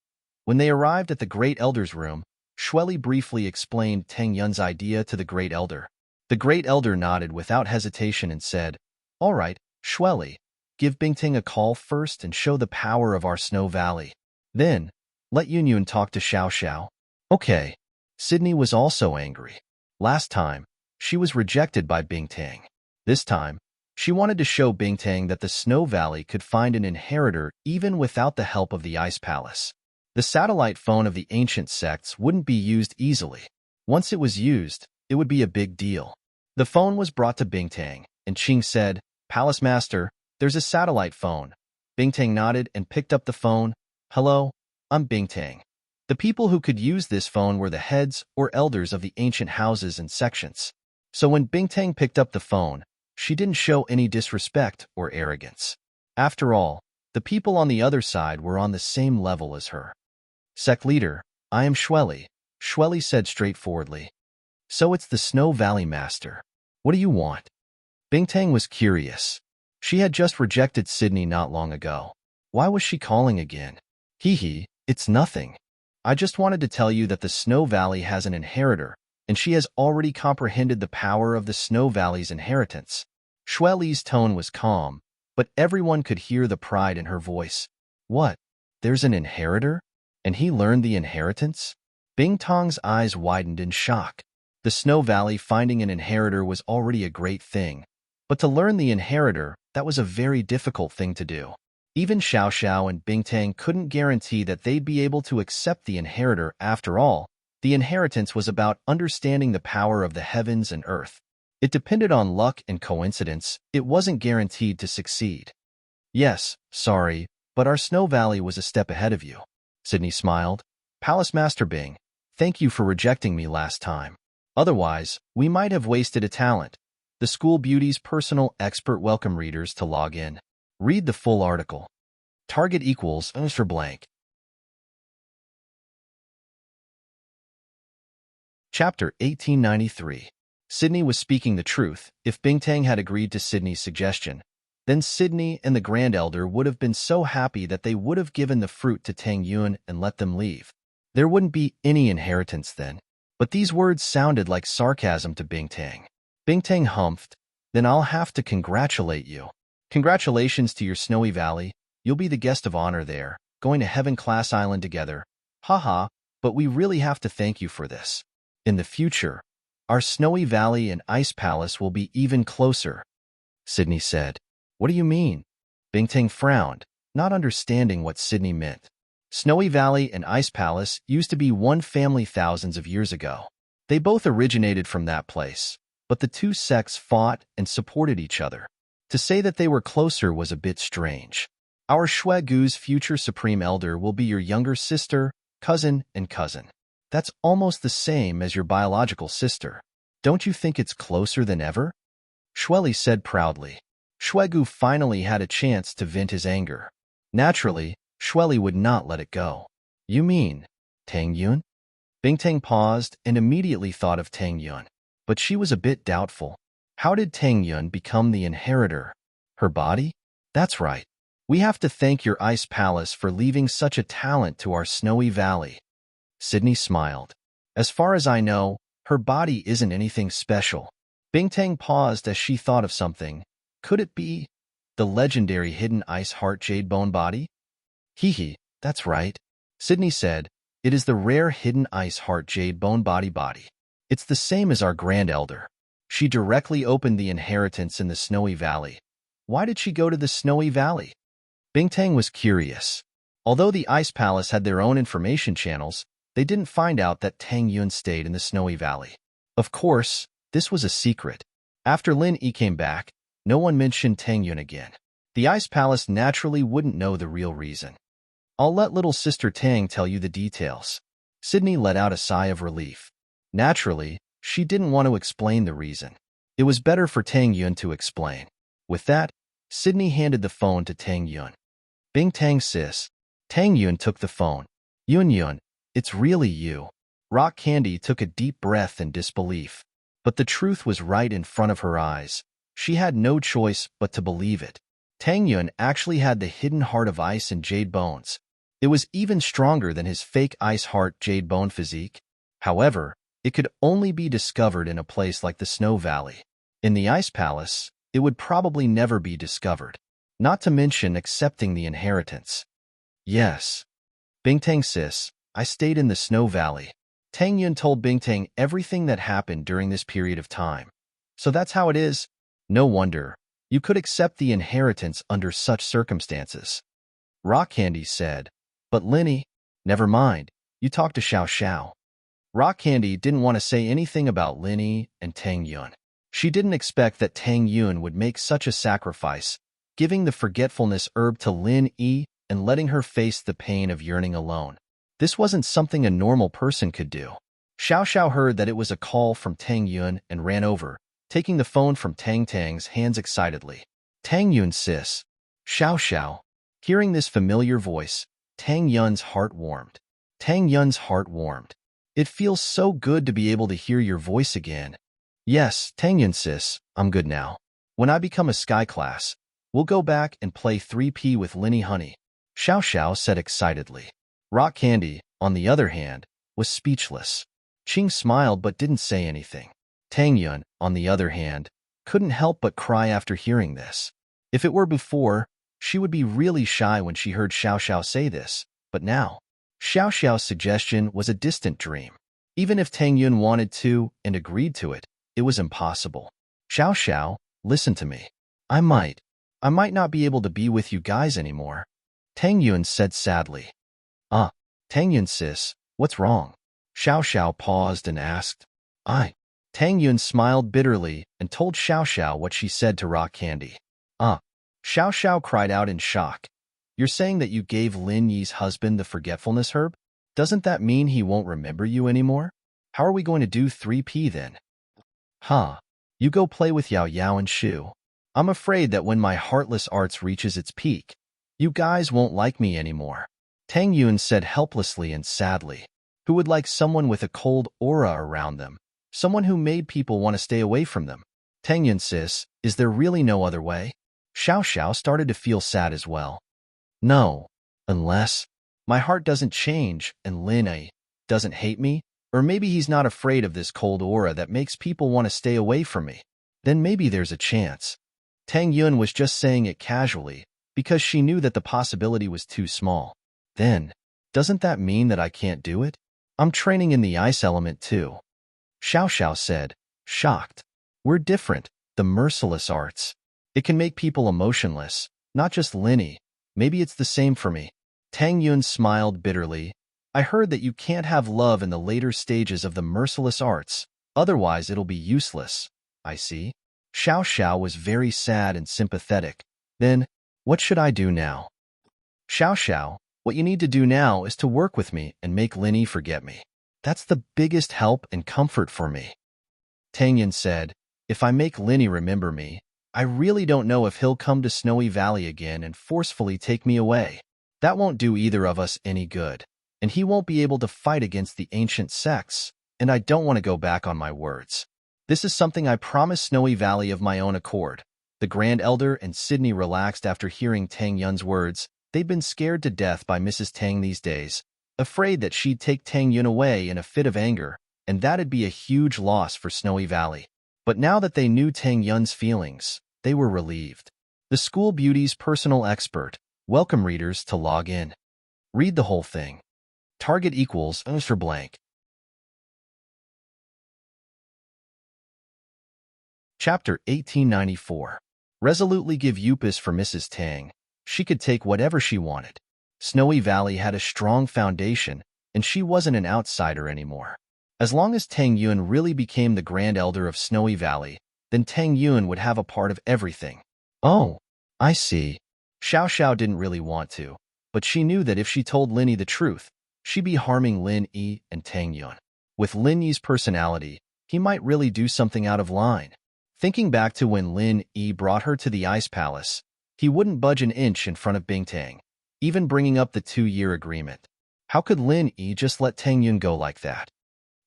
When they arrived at the Great Elder's room, Shueli briefly explained Tang Yun's idea to the Great Elder. The Great Elder nodded without hesitation and said, All right, Shueli, give Bingting a call first and show the power of our Snow Valley. Then, let Yun Yun talk to Xiao Xiao. Okay. Sydney was also angry. Last time, she was rejected by Bingtang. This time, she wanted to show Bingtang that the Snow Valley could find an inheritor even without the help of the Ice Palace. The satellite phone of the ancient sects wouldn't be used easily. Once it was used, it would be a big deal. The phone was brought to Bingtang, and Qing said, Palace Master, there's a satellite phone. Bingtang nodded and picked up the phone. Hello, I'm Bingtang. The people who could use this phone were the heads or elders of the ancient houses and sections. So when Bingtang picked up the phone, she didn't show any disrespect or arrogance. After all, the people on the other side were on the same level as her. Sect leader, I am Shueli, Shueli said straightforwardly. So it's the Snow Valley Master. What do you want? Bingtang was curious. She had just rejected Sydney not long ago. Why was she calling again? Hee, it's nothing. I just wanted to tell you that the Snow Valley has an inheritor, and she has already comprehended the power of the Snow Valley's inheritance. Shueli's tone was calm, but everyone could hear the pride in her voice. What? There's an inheritor? And he learned the inheritance? Bingtang's eyes widened in shock. The Snow Valley finding an inheritor was already a great thing, but to learn the inheritor, that was a very difficult thing to do. Even Xiao Xiao and Bingtang couldn't guarantee that they'd be able to accept the inheritor. After all, the inheritance was about understanding the power of the heavens and earth. It depended on luck and coincidence. It wasn't guaranteed to succeed. Yes, sorry, but our Snow Valley was a step ahead of you. Sydney smiled. Palace Master Bing, thank you for rejecting me last time. Otherwise, we might have wasted a talent. The School Beauty's personal expert welcome readers to log in. Read the full article. Target equals for blank. Chapter 1893. Sydney was speaking the truth. If Bingtang had agreed to Sydney's suggestion, then Sydney and the Grand Elder would have been so happy that they would have given the fruit to Tang Yun and let them leave. There wouldn't be any inheritance then. But these words sounded like sarcasm to Bingtang. Bingtang humphed, then I'll have to congratulate you. Congratulations to your Snowy Valley. You'll be the guest of honor there, going to Heaven Class Island together. Haha, but we really have to thank you for this. In the future, our Snowy Valley and Ice Palace will be even closer, Sydney said. What do you mean? Bingtang frowned, not understanding what Sydney meant. Snowy Valley and Ice Palace used to be one family thousands of years ago. They both originated from that place, but the two sects fought and supported each other. To say that they were closer was a bit strange. Our Shuegu's future Supreme Elder will be your younger sister, cousin, and cousin. That's almost the same as your biological sister. Don't you think it's closer than ever? Shueli said proudly. Shuegu finally had a chance to vent his anger. Naturally, Shueli would not let it go. You mean Tang Yun? Bingtang paused and immediately thought of Tang Yun, but she was a bit doubtful. How did Tang Yun become the inheritor? Her body? That's right. We have to thank your Ice Palace for leaving such a talent to our Snowy Valley. Sydney smiled. As far as I know, her body isn't anything special. Bingtang paused as she thought of something. Could it be the legendary hidden ice heart jade bone body? Hee, that's right. Sydney said, it is the rare hidden ice heart jade bone body. It's the same as our grand elder. She directly opened the inheritance in the Snowy Valley. Why did she go to the Snowy Valley? Bingtang was curious. Although the Ice Palace had their own information channels, they didn't find out that Tang Yun stayed in the Snowy Valley. Of course, this was a secret. After Lin Yi came back, no one mentioned Tang Yun again. The Ice Palace naturally wouldn't know the real reason. I'll let little sister Tang tell you the details. Sydney let out a sigh of relief. Naturally, she didn't want to explain the reason. It was better for Tang Yun to explain. With that, Sydney handed the phone to Tang Yun. Bingtang sis. Tang Yun took the phone. Yun, it's really you. Rock Candy took a deep breath in disbelief. But the truth was right in front of her eyes. She had no choice but to believe it. Tang Yun actually had the hidden heart of ice and jade bones. It was even stronger than his fake ice heart jade bone physique. However, it could only be discovered in a place like the Snow Valley. In the Ice Palace, it would probably never be discovered. Not to mention accepting the inheritance. Yes. Bingtang sis, I stayed in the Snow Valley. Tang Yun told Bingtang everything that happened during this period of time. So that's how it is. No wonder. You could accept the inheritance under such circumstances. Rock Candy said. But Linny, never mind. You talk to Xiao Xiao. Rock Candy didn't want to say anything about Linny and Tang Yun. She didn't expect that Tang Yun would make such a sacrifice, giving the forgetfulness herb to Lin Yi and letting her face the pain of yearning alone. This wasn't something a normal person could do. Xiao Xiao heard that it was a call from Tang Yun and ran over, taking the phone from Tang Tang's hands excitedly. Tang Yun sis. Xiao Xiao. Hearing this familiar voice, Tang Yun's heart warmed. Tang Yun's heart warmed. It feels so good to be able to hear your voice again. Yes, Tang Yun sis, I'm good now. When I become a Sky Class, we'll go back and play 3P with Linny Honey. Xiao Xiao said excitedly. Rock Candy, on the other hand, was speechless. Qing smiled but didn't say anything. Tang Yun, on the other hand, couldn't help but cry after hearing this. If it were before, she would be really shy when she heard Xiao Xiao say this, but now, Xiao Xiao's suggestion was a distant dream. Even if Tang Yun wanted to and agreed to it, it was impossible. Xiao Xiao, listen to me. I might not be able to be with you guys anymore. Tang Yun said sadly. Tang Yun sis, what's wrong? Xiao Xiao paused and asked. Tang Yun smiled bitterly and told Xiao Xiao what she said to Rock Candy. Xiao Xiao cried out in shock. You're saying that you gave Lin Yi's husband the forgetfulness herb? Doesn't that mean he won't remember you anymore? How are we going to do 3P then? You go play with Yao Yao and Shu. I'm afraid that when my heartless arts reaches its peak, you guys won't like me anymore. Tang Yun said helplessly and sadly. Who would like someone with a cold aura around them? Someone who made people want to stay away from them? Tang Yun sis, is there really no other way? Xiao Xiao started to feel sad as well. No, unless my heart doesn't change and Lin Yi doesn't hate me, or maybe he's not afraid of this cold aura that makes people want to stay away from me. Then maybe there's a chance. Tang Yun was just saying it casually because she knew that the possibility was too small. Then, doesn't that mean that I can't do it? I'm training in the ice element too. Xiao Xiao said, shocked. We're different, the merciless arts. It can make people emotionless, not just Linny. Maybe it's the same for me. Tang Yun smiled bitterly. I heard that you can't have love in the later stages of the merciless arts, otherwise it'll be useless. I see. Xiao Xiao was very sad and sympathetic. Then, what should I do now? Xiao Xiao, what you need to do now is to work with me and make Linny forget me. That's the biggest help and comfort for me. Tang Yun said, if I make Linny remember me, I really don't know if he'll come to Snowy Valley again and forcefully take me away. That won't do either of us any good, and he won't be able to fight against the ancient sects, and I don't want to go back on my words. This is something I promised Snowy Valley of my own accord. The Grand Elder and Sydney relaxed after hearing Tang Yun's words. They'd been scared to death by Mrs. Tang these days, afraid that she'd take Tang Yun away in a fit of anger, and that'd be a huge loss for Snowy Valley. But now that they knew Tang Yun's feelings, they were relieved. The School Beauty's personal expert. Welcome readers to log in. Read the whole thing. Target equals answer blank. Chapter 1894. Resolutely give Upis for Mrs. Tang. She could take whatever she wanted. Snowy Valley had a strong foundation, and she wasn't an outsider anymore. As long as Tang Yun really became the Grand Elder of Snowy Valley, then Tang Yun would have a part of everything. Oh, I see. Xiao Xiao didn't really want to, but she knew that if she told Lin Yi the truth, she'd be harming Lin Yi and Tang Yun. With Lin Yi's personality, he might really do something out of line. Thinking back to when Lin Yi brought her to the Ice Palace, he wouldn't budge an inch in front of Bingtang, even bringing up the 2-year agreement. How could Lin Yi just let Tang Yun go like that?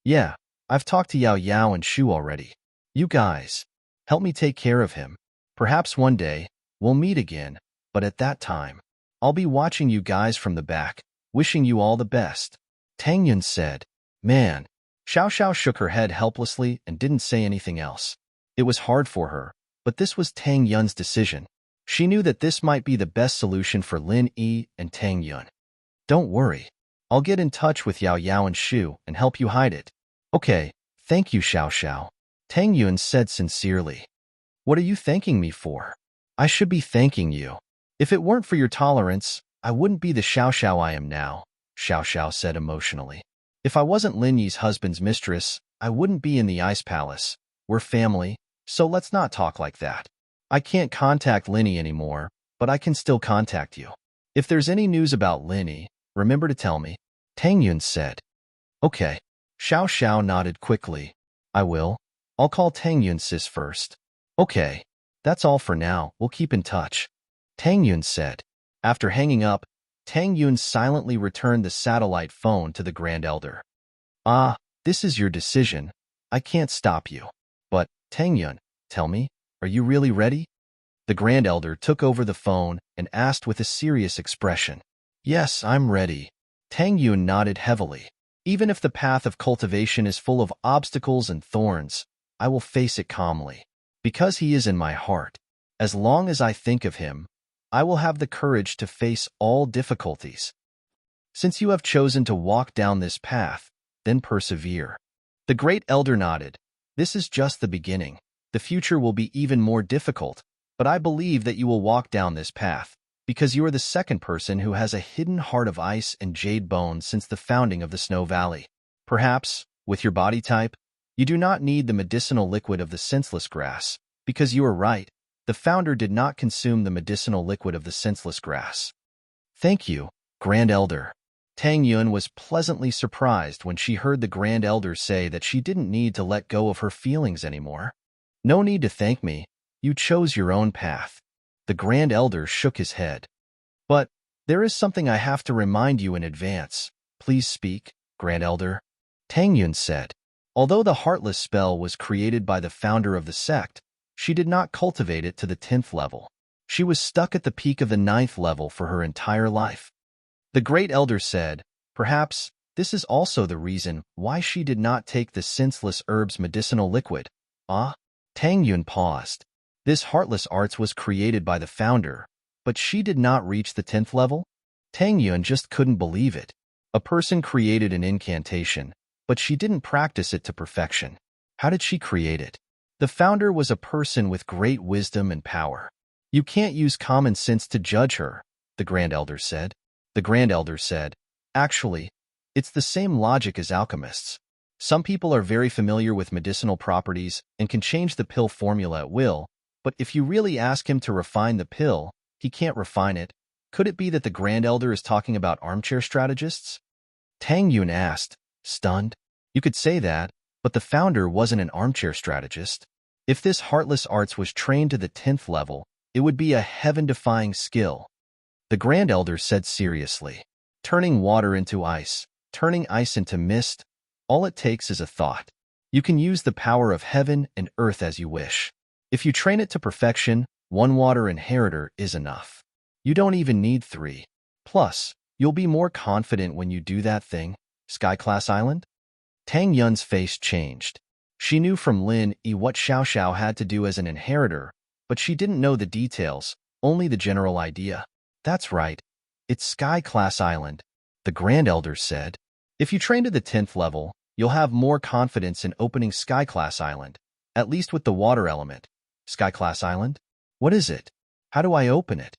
Yeah, I've talked to Yao Yao and Shu already. You guys, help me take care of him. Perhaps one day, we'll meet again, but at that time, I'll be watching you guys from the back, wishing you all the best. Tang Yun said. Man. Xiao Xiao shook her head helplessly and didn't say anything else. It was hard for her, but this was Tang Yun's decision. She knew that this might be the best solution for Lin Yi and Tang Yun. Don't worry. I'll get in touch with Yao Yao and Shu and help you hide it. Okay, thank you, Xiao Xiao. Tang Yun said sincerely. What are you thanking me for? I should be thanking you. If it weren't for your tolerance, I wouldn't be the Xiao Xiao I am now, Xiao Xiao said emotionally. If I wasn't Lin Yi's husband's mistress, I wouldn't be in the Ice Palace. We're family, so let's not talk like that. I can't contact Lin Yi anymore, but I can still contact you. If there's any news about Lin Yi, remember to tell me, Tang Yun said. Okay. Xiao Xiao nodded quickly. I will. I'll call Tang Yun sis first. Okay. That's all for now. We'll keep in touch. Tang Yun said. After hanging up, Tang Yun silently returned the satellite phone to the Grand Elder. Ah, this is your decision. I can't stop you. But, Tang Yun, tell me, are you really ready? The Grand Elder took over the phone and asked with a serious expression. Yes, I'm ready. Tang Yun nodded heavily. Even if the path of cultivation is full of obstacles and thorns, I will face it calmly. Because he is in my heart. As long as I think of him, I will have the courage to face all difficulties. Since you have chosen to walk down this path, then persevere. The Great Elder nodded. This is just the beginning. The future will be even more difficult, but I believe that you will walk down this path, because you are the second person who has a hidden heart of ice and jade bone since the founding of the Snow Valley. Perhaps, with your body type, you do not need the medicinal liquid of the senseless grass, because you are right, the founder did not consume the medicinal liquid of the senseless grass. Thank you, Grand Elder. Tang Yun was pleasantly surprised when she heard the Grand Elder say that she didn't need to let go of her feelings anymore. No need to thank me. You chose your own path. The Grand Elder shook his head. But there is something I have to remind you in advance. Please speak, Grand Elder. Tang Yun said. Although the Heartless spell was created by the founder of the sect, she did not cultivate it to the 10th level. She was stuck at the peak of the 9th level for her entire life. The Great Elder said, perhaps this is also the reason why she did not take the senseless herb's medicinal liquid. Ah? Tang Yun paused. This Heartless Arts was created by the founder, but she did not reach the 10th level? Tang Yun just couldn't believe it. A person created an incantation, but she didn't practice it to perfection. How did she create it? The founder was a person with great wisdom and power. You can't use common sense to judge her, the Grand Elder said. The Grand Elder said, actually, it's the same logic as alchemists. Some people are very familiar with medicinal properties and can change the pill formula at will, but if you really ask him to refine the pill, he can't refine it. Could it be that the Grand Elder is talking about armchair strategists? Tang Yun asked, stunned. You could say that, but the founder wasn't an armchair strategist. If this Heartless Arts was trained to the 10th level, it would be a heaven-defying skill. The Grand Elder said seriously, turning water into ice, turning ice into mist, all it takes is a thought. You can use the power of heaven and earth as you wish. If you train it to perfection, 1 water inheritor is enough. You don't even need 3. Plus, you'll be more confident when you do that thing, Sky Class Island? Tang Yun's face changed. She knew from Lin Yi what Xiao Xiao had to do as an inheritor, but she didn't know the details, only the general idea. That's right. It's Sky Class Island, the Grand Elder said. If you train to the 10th level, you'll have more confidence in opening Sky Class Island, at least with the water element. Sky Class Island? What is it? How do I open it?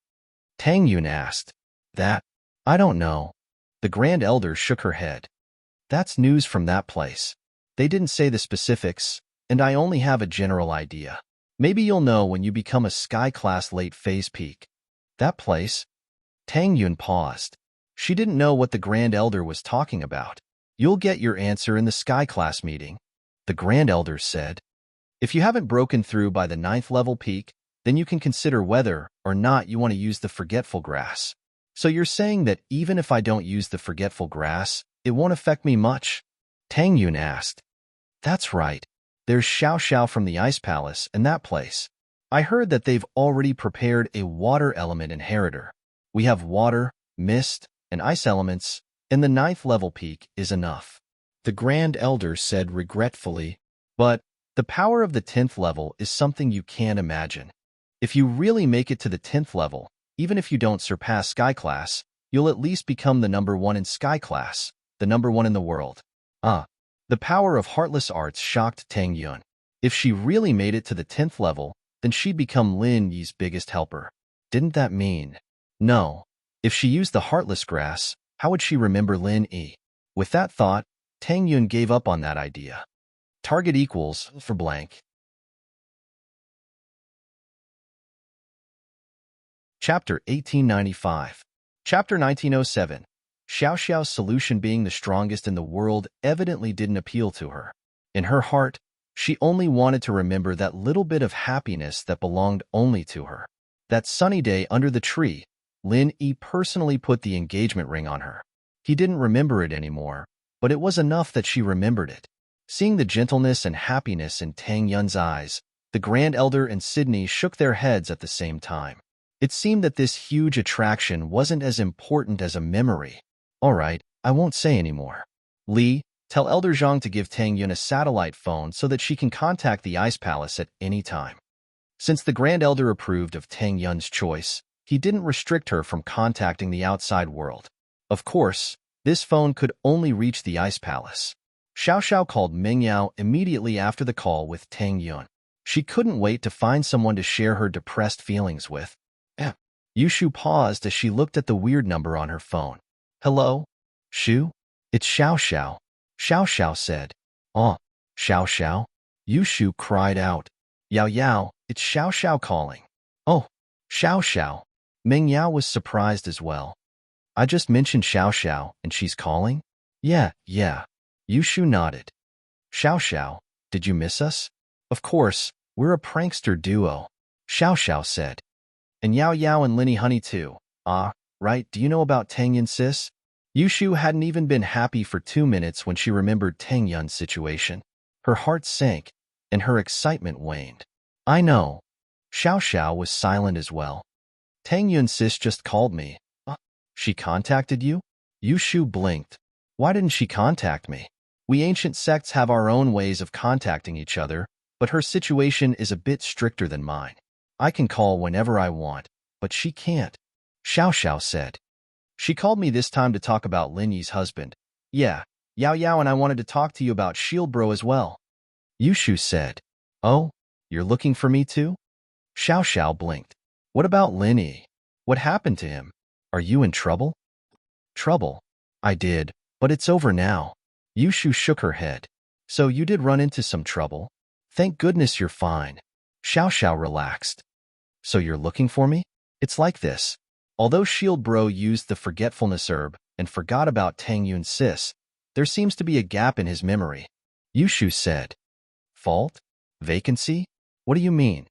Tang Yun asked. That? I don't know. The Grand Elder shook her head. That's news from that place. They didn't say the specifics, and I only have a general idea. Maybe you'll know when you become a Sky Class late phase peak. That place? Tang Yun paused. She didn't know what the Grand Elder was talking about. You'll get your answer in the Sky Class meeting, the Grand Elder said. If you haven't broken through by the 9th level peak, then you can consider whether or not you want to use the Forgetful Grass. So you're saying that even if I don't use the Forgetful Grass, it won't affect me much? Tang Yun asked. That's right. There's Xiao Xiao from the Ice Palace and that place. I heard that they've already prepared a water element inheritor. We have water, mist, and ice elements, and the 9th level peak is enough. The Grand Elder said regretfully, but the power of the 10th level is something you can't imagine. If you really make it to the 10th level, even if you don't surpass Sky Class, you'll at least become the number 1 in Sky Class, the number 1 in the world. The power of Heartless Arts shocked Tang Yun. If she really made it to the 10th level, then she'd become Lin Yi's biggest helper. Didn't that mean? No. If she used the Heartless Grass, how would she remember Lin Yi? With that thought, Tang Yun gave up on that idea. Target equals for blank. Chapter 1895. Chapter 1907. Xiao Xiao's solution being the strongest in the world evidently didn't appeal to her. In her heart, she only wanted to remember that little bit of happiness that belonged only to her. That sunny day under the tree, Lin Yi personally put the engagement ring on her. He didn't remember it anymore, but it was enough that she remembered it. Seeing the gentleness and happiness in Tang Yun's eyes, the Grand Elder and Sydney shook their heads at the same time. It seemed that this huge attraction wasn't as important as a memory. All right, I won't say anymore. Li, tell Elder Zhang to give Tang Yun a satellite phone so that she can contact the Ice Palace at any time. Since the Grand Elder approved of Tang Yun's choice, he didn't restrict her from contacting the outside world. Of course, this phone could only reach the Ice Palace. Xiao Xiao called Meng Yao immediately after the call with Tang Yun. She couldn't wait to find someone to share her depressed feelings with. Yushu paused as she looked at the weird number on her phone. Hello? Shu? It's Xiao Xiao. Xiao Xiao said. Oh, Xiao Xiao? Yushu cried out. Yao Yao, it's Xiao Xiao calling. Oh, Xiao Xiao. Meng Yao was surprised as well. I just mentioned Xiao Xiao and she's calling? Yeah. Yushu nodded. Xiao Xiao, did you miss us? Of course, we're a prankster duo, Xiao Xiao said. And Yao Yao and Linny Honey too. Right, do you know about Tang Yun sis? Yushu hadn't even been happy for 2 minutes when she remembered Tang Yun's situation. Her heart sank, and her excitement waned. I know. Xiao Xiao was silent as well. Tang Yun sis just called me. She contacted you? Yushu blinked. Why didn't she contact me? We ancient sects have our own ways of contacting each other, but her situation is a bit stricter than mine. I can call whenever I want, but she can't, Xiao Xiao said. She called me this time to talk about Lin Yi's husband. Yeah, Yao Yao and I wanted to talk to you about Shield Bro as well. Yushu said. Oh, you're looking for me too? Xiao Xiao blinked. What about Lin Yi? What happened to him? Are you in trouble? Trouble? I did, but it's over now. Yushu shook her head. So you did run into some trouble? Thank goodness you're fine. Xiao Xiao relaxed. So you're looking for me? It's like this. Although Shield Bro used the forgetfulness herb and forgot about Tang Yun sis, there seems to be a gap in his memory. Yushu said. Fault? Vacancy? What do you mean?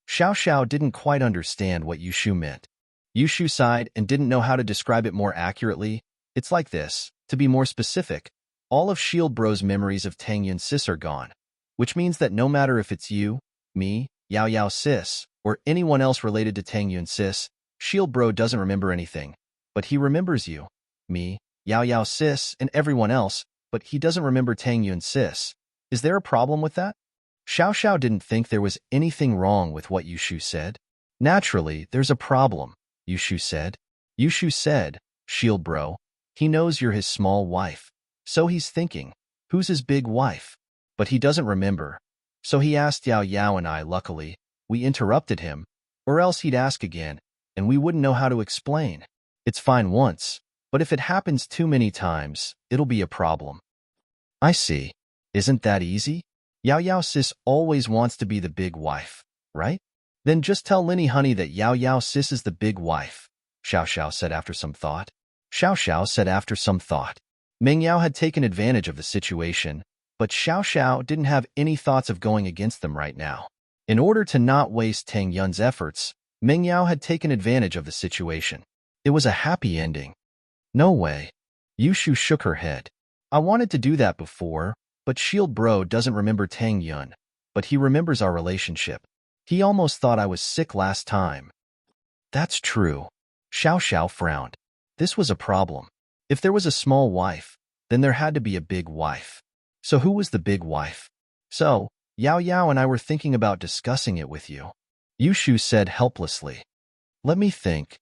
Xiao Xiao didn't quite understand what Yushu meant. Yushu sighed and didn't know how to describe it more accurately. It's like this. To be more specific, all of Shield Bro's memories of Tang Yun sis are gone, which means that no matter if it's you, me, Yao Yao sis, or anyone else related to Tang Yun sis, Shield Bro doesn't remember anything, but he remembers you, me, Yao Yao sis, and everyone else, but he doesn't remember Tang Yun Sis. Is there a problem with that? Xiao Xiao didn't think there was anything wrong with what Yushu said. Naturally, there's a problem, Yushu said. Yushu said, Shield bro, he knows you're his small wife. So he's thinking, who's his big wife? But he doesn't remember. So he asked Yao Yao and I. Luckily, we interrupted him, or else he'd ask again, and we wouldn't know how to explain. It's fine once, but if it happens too many times, it'll be a problem. I see. Isn't that easy? Yao Yao Sis always wants to be the big wife, right? Then just tell Linny Honey that Yao Yao Sis is the big wife, Xiao Xiao said after some thought. Xiao Xiao said after some thought. Meng Yao had taken advantage of the situation, but Xiao Xiao didn't have any thoughts of going against them right now. In order to not waste Tang Yun's efforts, Meng Yao had taken advantage of the situation. It was a happy ending. No way. Yushu shook her head. I wanted to do that before, but Shield Bro doesn't remember Tang Yun, but he remembers our relationship. He almost thought I was sick last time. That's true. Xiao Xiao frowned. This was a problem. If there was a small wife, then there had to be a big wife. So who was the big wife? So, Yao Yao and I were thinking about discussing it with you. Yushu said helplessly. Let me think.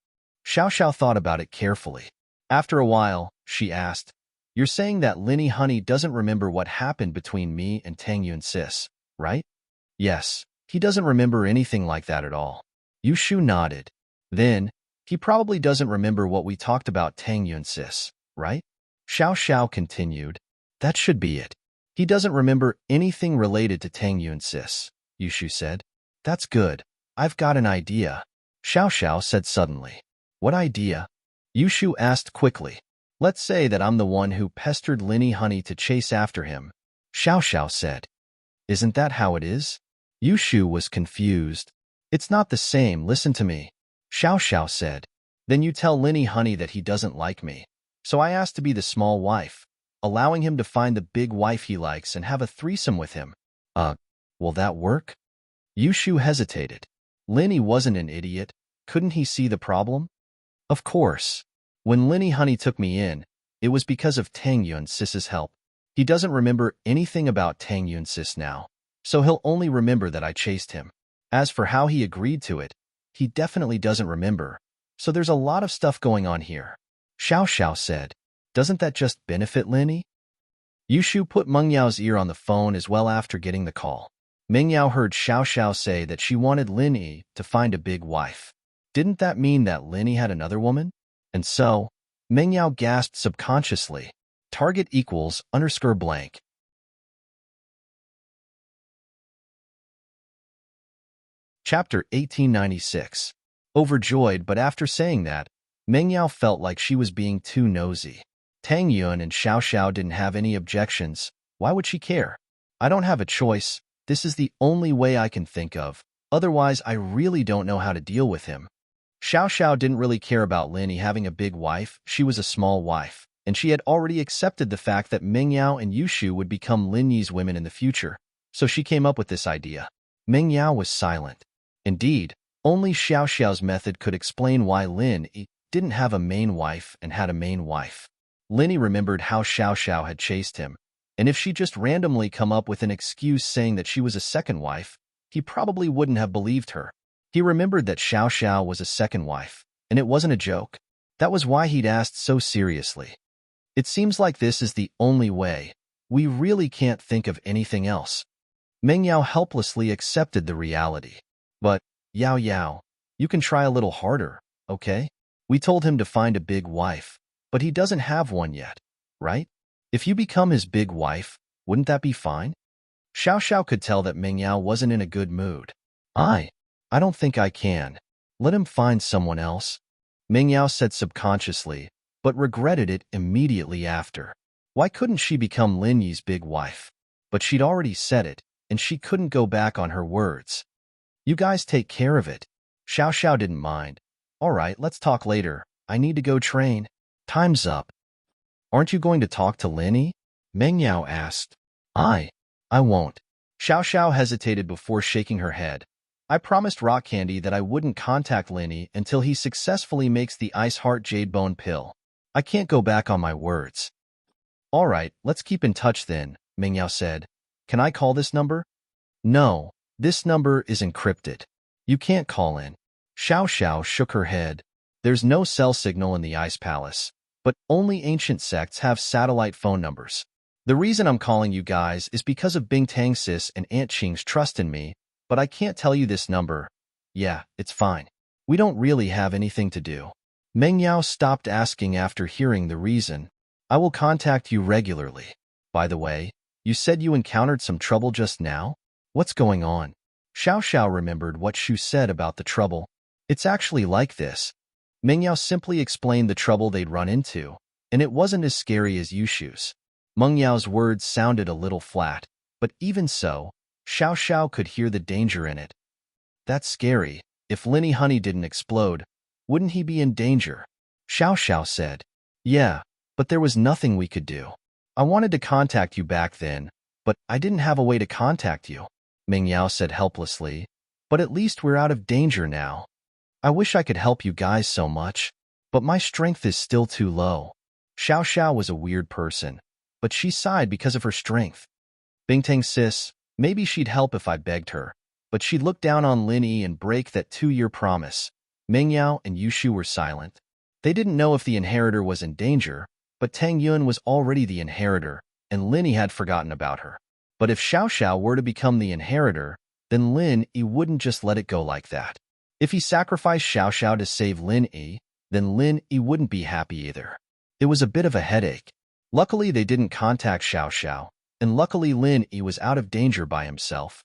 Xiao Xiao thought about it carefully. After a while, she asked, You're saying that Linny Honey doesn't remember what happened between me and Tang Yun Sis, right? Yes, he doesn't remember anything like that at all. Yushu nodded. Then, he probably doesn't remember what we talked about Tang Yun Sis, right? Xiao Xiao continued. That should be it. He doesn't remember anything related to Tang Yun Sis, Yushu said. That's good. I've got an idea. Xiao Xiao said suddenly. What idea? Yushu asked quickly. Let's say that I'm the one who pestered Linny Honey to chase after him. Xiao Xiao said. Isn't that how it is? Yushu was confused. It's not the same, listen to me. Xiao Xiao said. Then you tell Linny Honey that he doesn't like me. So I asked to be the small wife, allowing him to find the big wife he likes and have a threesome with him. Will that work? Yushu hesitated. Linny wasn't an idiot. Couldn't he see the problem? Of course. When Linny Honey took me in, it was because of Tang Yun Sis's help. He doesn't remember anything about Tang Yun Sis now, so he'll only remember that I chased him. As for how he agreed to it, he definitely doesn't remember, so there's a lot of stuff going on here. Xiao Xiao said. Doesn't that just benefit Linny? Yushu put Meng Yao's ear on the phone as well after getting the call. Meng Yao heard Xiao Xiao say that she wanted Linny to find a big wife. Didn't that mean that Linny had another woman? And so, Meng Yao gasped subconsciously. Target equals _blank. Chapter 1896. Overjoyed, but after saying that, Meng Yao felt like she was being too nosy. Tang Yun and Xiao Xiao didn't have any objections. Why would she care? I don't have a choice. This is the only way I can think of. Otherwise, I really don't know how to deal with him. Xiao Xiao didn't really care about Linny having a big wife. She was a small wife, and she had already accepted the fact that Meng Yao and Yushu would become Linny's women in the future. So she came up with this idea. Meng Yao was silent. Indeed, only Xiao Xiao's method could explain why Linny didn't have a main wife and had a main wife. Linny remembered how Xiao Xiao had chased him, and if she just randomly come up with an excuse saying that she was a second wife, he probably wouldn't have believed her. He remembered that Xiao Xiao was a second wife, and it wasn't a joke. That was why he'd asked so seriously. It seems like this is the only way. We really can't think of anything else. Meng Yao helplessly accepted the reality. But, Yao Yao, you can try a little harder, okay? We told him to find a big wife, but he doesn't have one yet, right? If you become his big wife, wouldn't that be fine? Xiao Xiao could tell that Meng Yao wasn't in a good mood. I don't think I can. Let him find someone else. Meng Yao said subconsciously, but regretted it immediately after. Why couldn't she become Lin Yi's big wife? But she'd already said it, and she couldn't go back on her words. You guys take care of it. Xiao Xiao didn't mind. All right, let's talk later. I need to go train. Time's up. Aren't you going to talk to Linny? Meng Yao asked. I won't. Xiao Xiao hesitated before shaking her head. I promised Rock Candy that I wouldn't contact Linny until he successfully makes the Ice Heart Jade Bone pill. I can't go back on my words. All right, let's keep in touch then, Mingyao said. Can I call this number? No, this number is encrypted. You can't call in. Xiao Xiao shook her head. There's no cell signal in the Ice Palace, but only ancient sects have satellite phone numbers. The reason I'm calling you guys is because of Bing Tang Sis and Aunt Qing's trust in me, but I can't tell you this number. Yeah, it's fine. We don't really have anything to do. Meng Yao stopped asking after hearing the reason. I will contact you regularly. By the way, you said you encountered some trouble just now? What's going on? Xiao Xiao remembered what Shu said about the trouble. It's actually like this. Meng Yao simply explained the trouble they'd run into, and it wasn't as scary as Yushu's. Meng Yao's words sounded a little flat, but even so, Xiao Xiao could hear the danger in it. That's scary. If Linny Honey didn't explode, wouldn't he be in danger? Xiao Xiao said. Yeah, but there was nothing we could do. I wanted to contact you back then, but I didn't have a way to contact you, Meng Yao said helplessly. But at least we're out of danger now. I wish I could help you guys so much, but my strength is still too low. Xiao Xiao was a weird person, but she sighed because of her strength. Bingtang Sis, maybe she'd help if I begged her, but she'd look down on Lin Yi and break that 2-year promise. Meng Yao and Yushu were silent. They didn't know if the inheritor was in danger, but Tang Yun was already the inheritor, and Lin Yi had forgotten about her. But if Xiao Xiao were to become the inheritor, then Lin Yi wouldn't just let it go like that. If he sacrificed Xiao Xiao to save Lin Yi, then Lin Yi wouldn't be happy either. It was a bit of a headache. Luckily, they didn't contact Xiao Xiao, and luckily Lin Yi was out of danger by himself.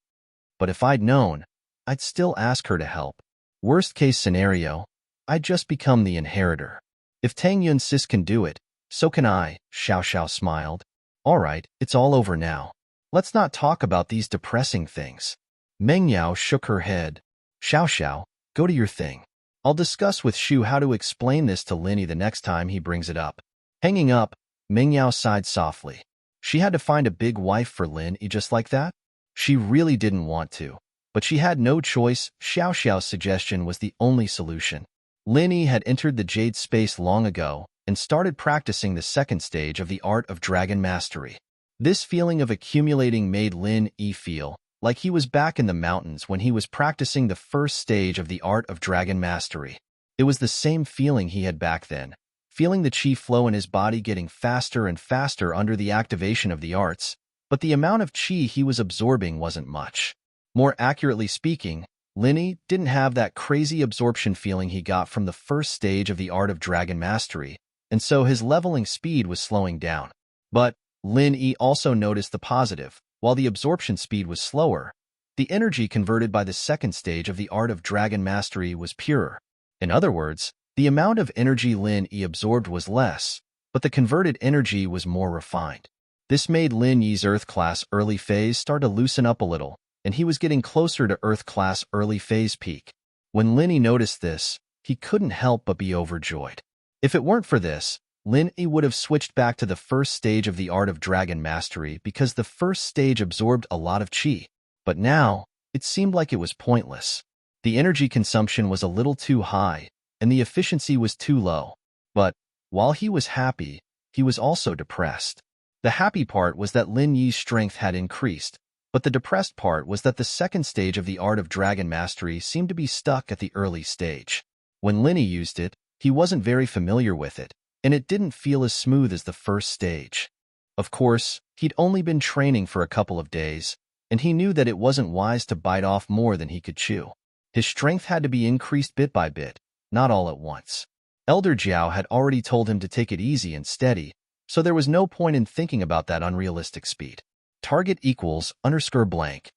But if I'd known, I'd still ask her to help. Worst case scenario, I'd just become the inheritor. If Tang Yun Sis can do it, so can I, Xiao Xiao smiled. All right, it's all over now. Let's not talk about these depressing things. Meng Yao shook her head. Xiao Xiao, go to your thing. I'll discuss with Shu how to explain this to Lin Yi the next time he brings it up. Hanging up, Meng Yao sighed softly. She had to find a big wife for Lin Yi just like that? She really didn't want to, but she had no choice. Xiao Xiao's suggestion was the only solution. Lin Yi had entered the Jade Space long ago and started practicing the second stage of the art of dragon mastery. This feeling of accumulating made Lin Yi feel like he was back in the mountains when he was practicing the first stage of the art of dragon mastery. It was the same feeling he had back then, feeling the chi flow in his body getting faster and faster under the activation of the arts, but the amount of chi he was absorbing wasn't much. More accurately speaking, Lin Yi didn't have that crazy absorption feeling he got from the first stage of the art of dragon mastery, and so his leveling speed was slowing down. But Lin Yi also noticed the positive. While the absorption speed was slower, the energy converted by the second stage of the art of dragon mastery was purer. In other words, the amount of energy Lin Yi absorbed was less, but the converted energy was more refined. This made Lin Yi's Earth Class early phase start to loosen up a little, and he was getting closer to Earth Class early phase peak. When Lin Yi noticed this, he couldn't help but be overjoyed. If it weren't for this, Lin Yi would have switched back to the first stage of the art of dragon mastery because the first stage absorbed a lot of chi. But now, it seemed like it was pointless. The energy consumption was a little too high, and the efficiency was too low. But, while he was happy, he was also depressed. The happy part was that Lin Yi's strength had increased, but the depressed part was that the second stage of the art of dragon mastery seemed to be stuck at the early stage. When Lin Yi used it, he wasn't very familiar with it, and it didn't feel as smooth as the first stage. Of course, he'd only been training for a couple of days, and he knew that it wasn't wise to bite off more than he could chew. His strength had to be increased bit by bit, not all at once. Elder Jiao had already told him to take it easy and steady, so there was no point in thinking about that unrealistic speed. Target equals _blank.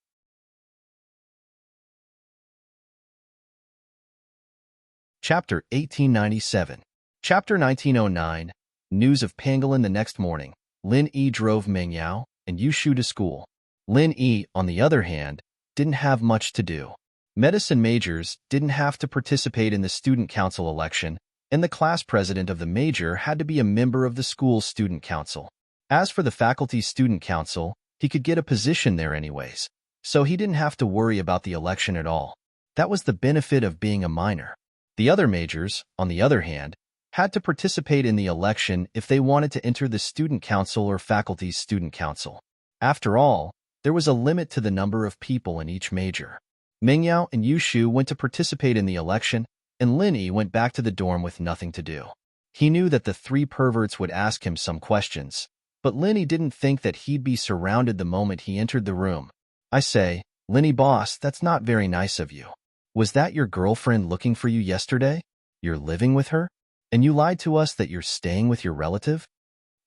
Chapter 1897. Chapter 1909. News of Pangolin. The next morning, Lin Yi drove Meng Yao and Yushu to school. Lin Yi, on the other hand, didn't have much to do. Medicine majors didn't have to participate in the student council election, and the class president of the major had to be a member of the school's student council. As for the faculty's student council, he could get a position there anyways, so he didn't have to worry about the election at all. That was the benefit of being a minor. The other majors, on the other hand, had to participate in the election if they wanted to enter the student council or faculty's student council. After all, there was a limit to the number of people in each major. Mingyao and Yushu went to participate in the election, and Linny went back to the dorm with nothing to do. He knew that the three perverts would ask him some questions, but Linny didn't think that he'd be surrounded the moment he entered the room. I say, Linny boss, that's not very nice of you. Was that your girlfriend looking for you yesterday? You're living with her? And you lied to us that you're staying with your relative?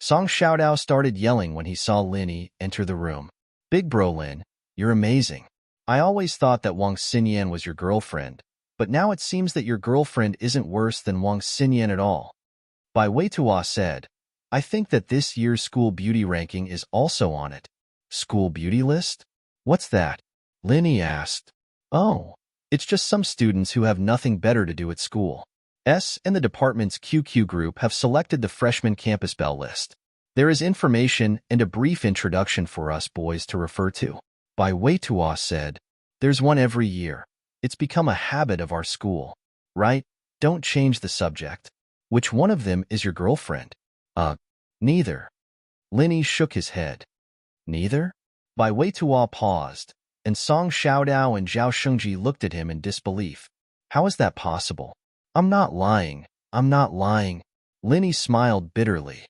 Song Xiaodao started yelling when he saw Linny enter the room. Big bro Lin, you're amazing. I always thought that Wang Xinyan was your girlfriend, but now it seems that your girlfriend isn't worse than Wang Xinyan at all. Bai Weitua said, I think that this year's school beauty ranking is also on it. School beauty list? What's that? Linny asked. Oh, it's just some students who have nothing better to do at school. And the department's QQ group have selected the freshman campus bell list. There is information and a brief introduction for us boys to refer to. Bai Weitua said, there's one every year. It's become a habit of our school. Right? Don't change the subject. Which one of them is your girlfriend? Neither. Linny shook his head. Neither? Bai Weitua paused, and Song Xiaodao and Zhao Shengji looked at him in disbelief. How is that possible? I'm not lying. I'm not lying. Linny smiled bitterly.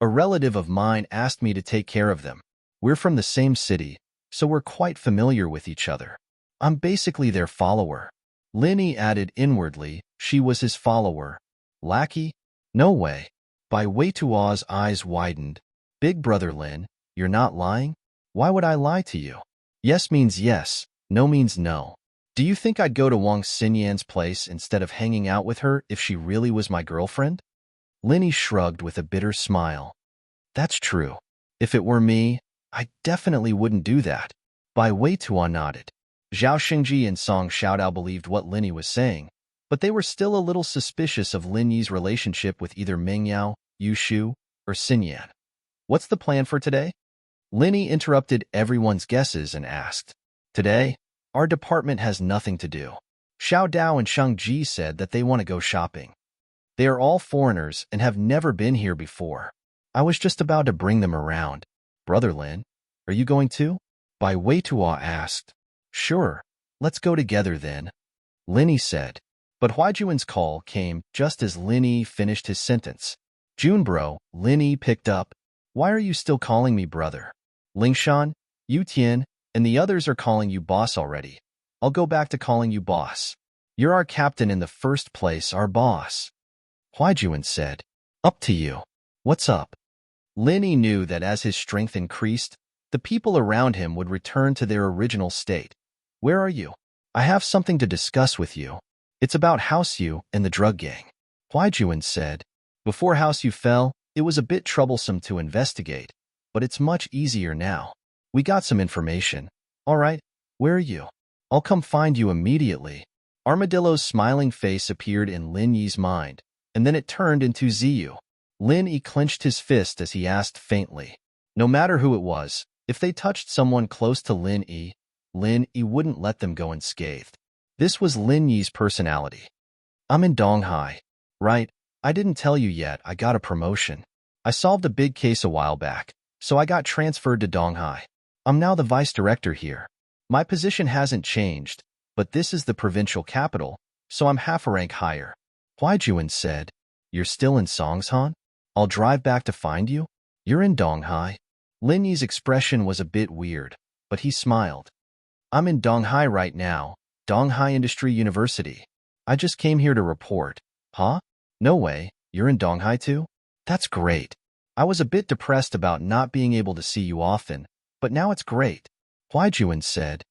A relative of mine asked me to take care of them. We're from the same city, so we're quite familiar with each other. I'm basically their follower. Linny added inwardly, she was his follower. Lackey? No way. Bai Weitua's eyes widened. Big brother Lin, you're not lying? Why would I lie to you? Yes means yes, no means no. Do you think I'd go to Wang Xinyan's place instead of hanging out with her if she really was my girlfriend? Linny shrugged with a bitter smile. That's true. If it were me, I definitely wouldn't do that. Bai Weitua nodded. Zhao Xingji and Song Xiaodao believed what Linny was saying, but they were still a little suspicious of Lin Yi's relationship with either Mingyao, Yushu, or Xinyan. What's the plan for today? Linny interrupted everyone's guesses and asked. Today, our department has nothing to do. Xiao Dao and Shang Ji said that they want to go shopping. They are all foreigners and have never been here before. I was just about to bring them around. Brother Lin, are you going too? Bai Weitua asked. Sure, let's go together then. Linny said. But Huaijuan's call came just as Linny finished his sentence. Junbro, Linny picked up. Why are you still calling me brother? Lingshan, Yutian, and the others are calling you boss already. I'll go back to calling you boss. You're our captain in the first place, our boss. Huaijuan said. Up to you. What's up? Linny knew that as his strength increased, the people around him would return to their original state. Where are you? I have something to discuss with you. It's about House Yu and the drug gang. Huaijuan said. Before House Yu fell, it was a bit troublesome to investigate, but it's much easier now. We got some information. All right, where are you? I'll come find you immediately. Armadillo's smiling face appeared in Lin Yi's mind, and then it turned into Ziyu. Lin Yi clenched his fist as he asked faintly. No matter who it was, if they touched someone close to Lin Yi wouldn't let them go unscathed. This was Lin Yi's personality. I'm in Donghai. Right, I didn't tell you yet, I got a promotion. I solved a big case a while back, so I got transferred to Donghai. I'm now the vice director here. My position hasn't changed, but this is the provincial capital, so I'm half a rank higher. Huaijuan said, You're still in Songshan? I'll drive back to find you? You're in Donghai? Lin Yi's expression was a bit weird, but he smiled. I'm in Donghai right now, Donghai Industry University. I just came here to report. Huh? No way, you're in Donghai too? That's great. I was a bit depressed about not being able to see you often, but now it's great. Huaijuan said.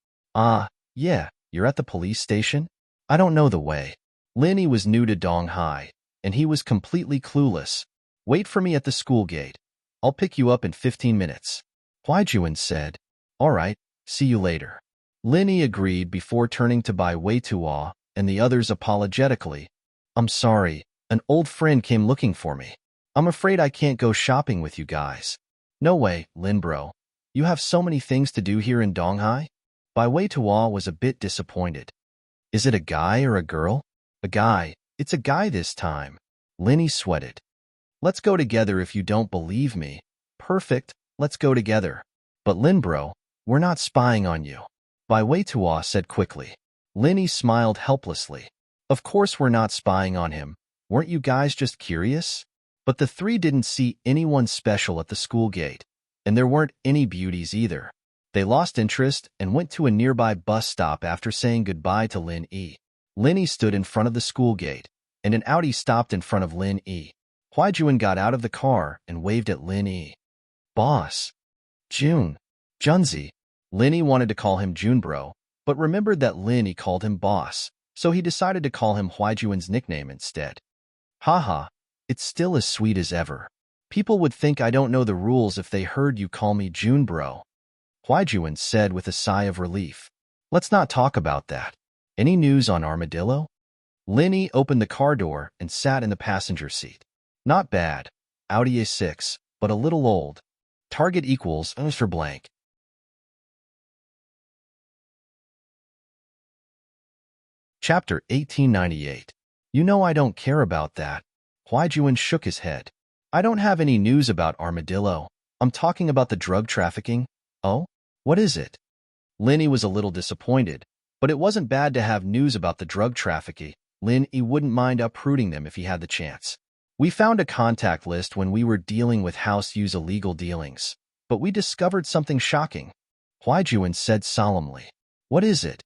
Yeah, you're at the police station? I don't know the way. Lin Yi was new to Donghai, and he was completely clueless. Wait for me at the school gate. I'll pick you up in 15 minutes. Huaijuan said. All right, see you later. Lin Yi agreed before turning to Bai Weitua and the others apologetically. I'm sorry, an old friend came looking for me. I'm afraid I can't go shopping with you guys. No way, Lin bro. You have so many things to do here in Donghai? Bai Weitua was a bit disappointed. Is it a guy or a girl? A guy. It's a guy this time. Linny sweated. Let's go together if you don't believe me. Perfect, let's go together. But Lin bro, we're not spying on you. Bai Weitua said quickly. Linny smiled helplessly. Of course we're not spying on him. Weren't you guys just curious? But the three didn't see anyone special at the school gate, and there weren't any beauties either. They lost interest and went to a nearby bus stop after saying goodbye to Lin E. Linny stood in front of the school gate, and an Audi stopped in front of Lin E. Huaijuan got out of the car and waved at Lin E. Boss. June. Junzi. Lin E wanted to call him Junebro, but remembered that Lin E called him boss, so he decided to call him Huaijuan's nickname instead. Haha, it's still as sweet as ever. People would think I don't know the rules if they heard you call me Junebro. Huaijuan said with a sigh of relief. Let's not talk about that. Any news on Armadillo? Linny opened the car door and sat in the passenger seat. Not bad. Audi A6, but a little old. Target equals for blank. Chapter 1898. You know I don't care about that. Huaijuan shook his head. I don't have any news about Armadillo. I'm talking about the drug trafficking. Oh? What is it? Linny was a little disappointed, but it wasn't bad to have news about the drug trafficking. Linny wouldn't mind uprooting them if he had the chance. We found a contact list when we were dealing with House U's illegal dealings, but we discovered something shocking. Huaijuan said solemnly. What is it?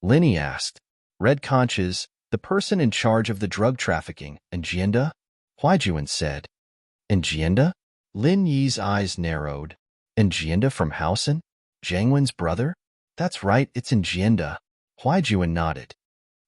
Linny asked. Red Conches, the person in charge of the drug trafficking, Engienda? Huaijuan said. Engienda? Lin Yi's eyes narrowed. Engienda from Housen? Jiangwen's brother? That's right, it's Engienda. Huaijuan nodded.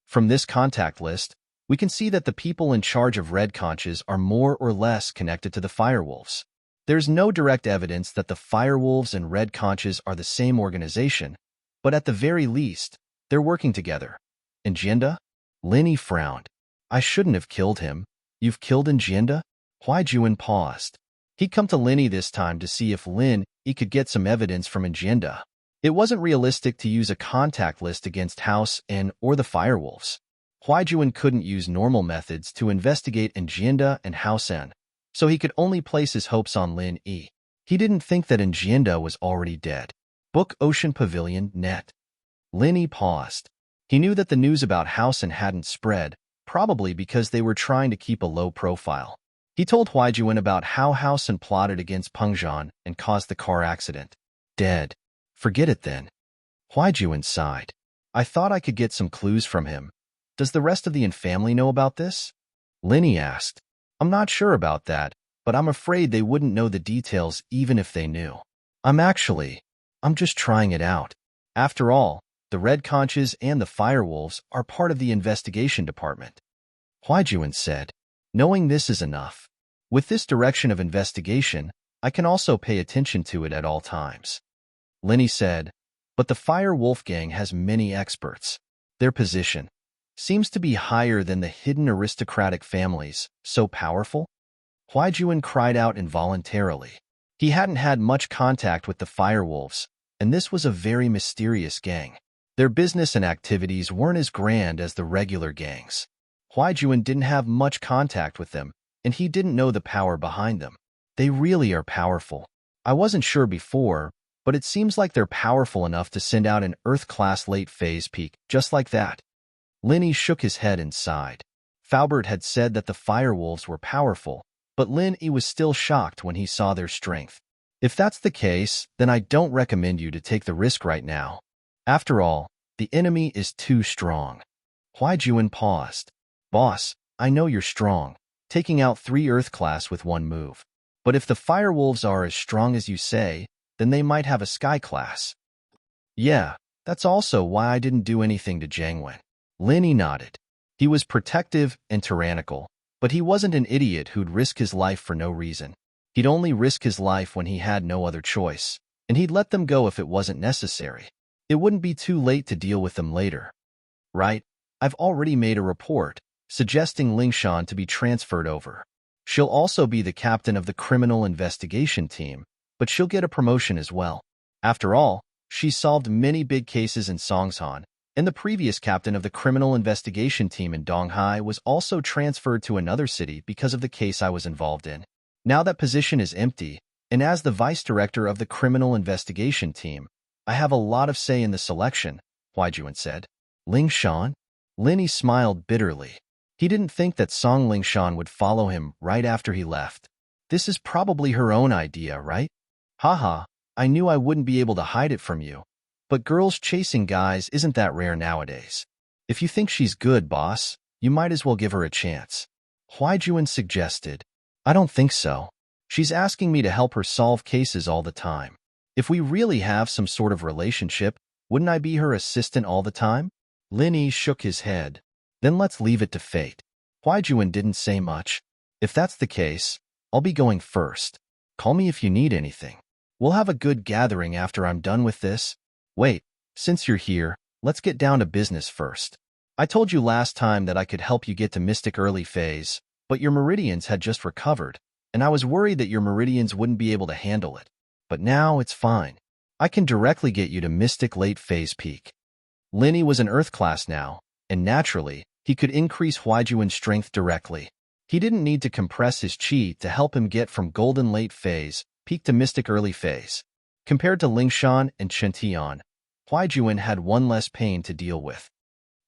From this contact list, we can see that the people in charge of Red Conches are more or less connected to the Firewolves. There's no direct evidence that the Firewolves and Red Conches are the same organization, but at the very least, they're working together. Engienda? Linny frowned. I shouldn't have killed him. You've killed Engienda? Huaijuan paused. He'd come to Linny this time to see if he could get some evidence from Engienda. It wasn't realistic to use a contact list against House or the Firewolves. Huaijuan couldn't use normal methods to investigate Engienda and House N, so he could only place his hopes on Lin E. He didn't think that Engienda was already dead. Book Ocean Pavilion, net. Lin E paused. He knew that the news about House N hadn't spread, probably because they were trying to keep a low profile. He told Huaijuan about how House N plotted against Pengzhan and caused the car accident. Dead. Forget it then. Huaijuan sighed. I thought I could get some clues from him. Does the rest of the family know about this? Linny asked. I'm not sure about that, but I'm afraid they wouldn't know the details even if they knew. I'm just trying it out. After all, the Red Conches and the Firewolves are part of the investigation department. Huaijuan said, knowing this is enough. With this direction of investigation, I can also pay attention to it at all times. Linny said, but the Fire Wolf Gang has many experts. Their position seems to be higher than the hidden aristocratic families, so powerful? Huaijuan cried out involuntarily. He hadn't had much contact with the Firewolves, and this was a very mysterious gang. Their business and activities weren't as grand as the regular gangs. Huaijuan didn't have much contact with them, and he didn't know the power behind them. They really are powerful. I wasn't sure before, but it seems like they're powerful enough to send out an Earth-class late-phase peak, just like that. Linny shook his head and sighed. Faubert had said that the Firewolves were powerful, but Linny was still shocked when he saw their strength. If that's the case, then I don't recommend you to take the risk right now. After all, the enemy is too strong. Huaijuan paused. Boss, I know you're strong, taking out 3 Earth-class with one move. But if the Firewolves are as strong as you say, then they might have a Sky-class. Yeah, that's also why I didn't do anything to Jiangwen. Linny nodded. He was protective and tyrannical, but he wasn't an idiot who'd risk his life for no reason. He'd only risk his life when he had no other choice, and he'd let them go if it wasn't necessary. It wouldn't be too late to deal with them later. Right? I've already made a report, suggesting Lingshan to be transferred over. She'll also be the captain of the criminal investigation team, but she'll get a promotion as well. After all, she's solved many big cases in Songshan, and the previous captain of the criminal investigation team in Donghai was also transferred to another city because of the case I was involved in. Now that position is empty, and as the vice director of the criminal investigation team, I have a lot of say in the selection, Huaijuan said. Ling Shan? Linny smiled bitterly. He didn't think that Song Ling Shan would follow him right after he left. This is probably her own idea, right? Haha, I knew I wouldn't be able to hide it from you. But girls chasing guys isn't that rare nowadays. If you think she's good, boss, you might as well give her a chance. Huaijuan suggested. I don't think so. She's asking me to help her solve cases all the time. If we really have some sort of relationship, wouldn't I be her assistant all the time? Linny shook his head. Then let's leave it to fate. Huaijuan didn't say much. If that's the case, I'll be going first. Call me if you need anything. We'll have a good gathering after I'm done with this. Wait, since you're here, let's get down to business first. I told you last time that I could help you get to Mystic Early Phase, but your meridians had just recovered, and I was worried that your meridians wouldn't be able to handle it. But now it's fine. I can directly get you to Mystic Late Phase Peak. Linny was an Earth class now, and naturally, he could increase Huaijuan's strength directly. He didn't need to compress his chi to help him get from Golden Late Phase Peak to Mystic Early Phase. Compared to Lingshan and Chentian, Huaijuan had one less pain to deal with.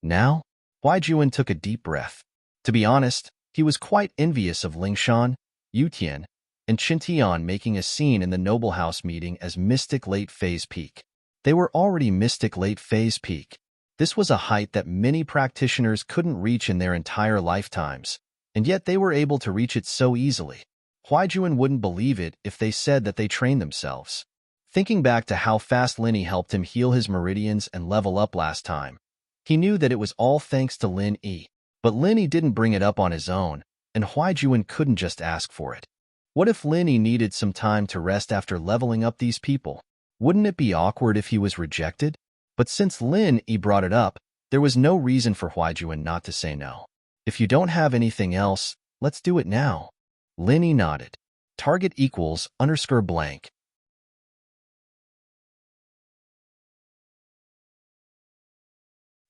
Now, Huaijuan took a deep breath. To be honest, he was quite envious of Lingshan, Yutian, and Chentian making a scene in the Noble House meeting as Mystic Late Phase Peak. They were already Mystic Late Phase Peak. This was a height that many practitioners couldn't reach in their entire lifetimes, and yet they were able to reach it so easily. Huaijuan wouldn't believe it if they said that they trained themselves. Thinking back to how fast Linny helped him heal his meridians and level up last time, he knew that it was all thanks to Lin Yi. But Linny didn't bring it up on his own, and Huaijuan couldn't just ask for it. What if Linny needed some time to rest after leveling up these people? Wouldn't it be awkward if he was rejected? But since Lin Yi brought it up, there was no reason for Huaijuan not to say no. If you don't have anything else, let's do it now. Linny nodded. Target equals _blank.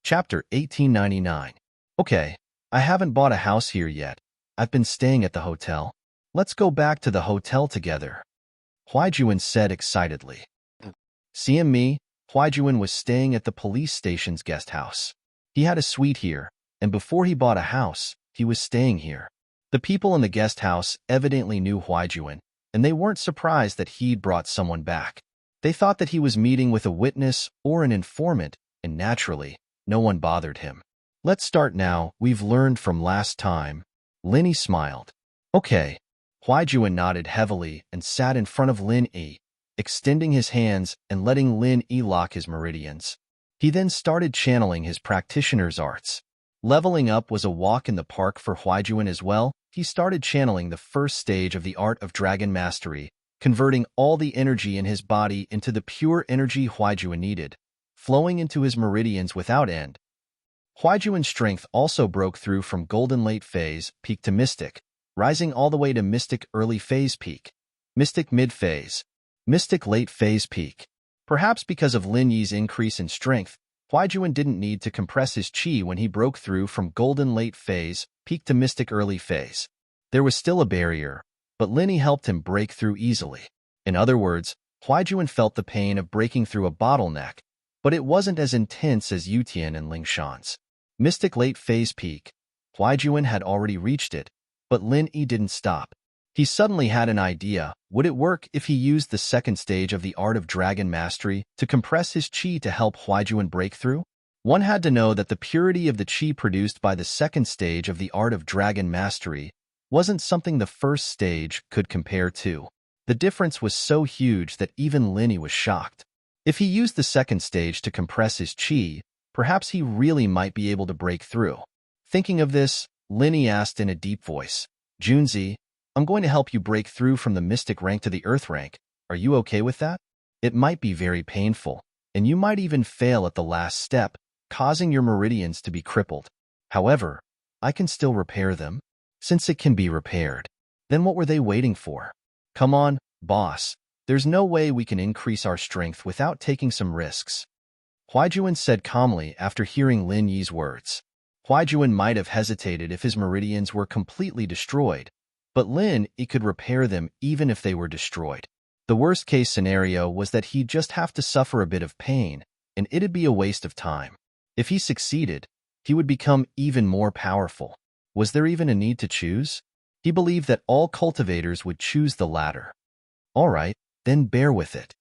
Chapter 1899. Okay, I haven't bought a house here yet. I've been staying at the hotel. Let's go back to the hotel together. Huaijuan said excitedly. Seeing me, Huaijuan was staying at the police station's guest house. He had a suite here, and before he bought a house, he was staying here. The people in the guest house evidently knew Huaijuan, and they weren't surprised that he'd brought someone back. They thought that he was meeting with a witness or an informant, and naturally, no one bothered him. Let's start now, we've learned from last time. Linny smiled. Okay. Huaijuan nodded heavily and sat in front of Lin Yi, extending his hands and letting Lin Yi lock his meridians. He then started channeling his practitioner's arts. Leveling up was a walk in the park for Huaijuan as well. He started channeling the first stage of the art of dragon mastery, converting all the energy in his body into the pure energy Huaijuan needed, flowing into his meridians without end. Huaijuan's strength also broke through from Golden Late Phase Peak to Mystic, rising all the way to Mystic Early Phase Peak, Mystic Mid Phase, Mystic Late Phase Peak. Perhaps because of Lin Yi's increase in strength, Huaijuan didn't need to compress his chi when he broke through from Golden Late Phase Peak to Mystic Early Phase. There was still a barrier, but Lin Yi helped him break through easily. In other words, Huaijuan felt the pain of breaking through a bottleneck, but it wasn't as intense as Yutian and Lingshan's. Mystic Late Phase Peak. Huaijuan had already reached it, but Lin Yi didn't stop. He suddenly had an idea. Would it work if he used the second stage of the Art of Dragon Mastery to compress his chi to help Huaijuan break through? One had to know that the purity of the chi produced by the second stage of the Art of Dragon Mastery wasn't something the first stage could compare to. The difference was so huge that even Lin Yi was shocked. If he used the second stage to compress his chi, perhaps he really might be able to break through. Thinking of this, Lin Yi asked in a deep voice, Junzi, I'm going to help you break through from the mystic rank to the earth rank. Are you okay with that? It might be very painful, and you might even fail at the last step, causing your meridians to be crippled. However, I can still repair them. Since it can be repaired, then what were they waiting for? Come on, boss. There's no way we can increase our strength without taking some risks. Huaijuan said calmly after hearing Lin Yi's words. Huaijuan might have hesitated if his meridians were completely destroyed, but Lin Yi could repair them even if they were destroyed. The worst-case scenario was that he'd just have to suffer a bit of pain, and it'd be a waste of time. If he succeeded, he would become even more powerful. Was there even a need to choose? He believed that all cultivators would choose the latter. All right, then bear with it.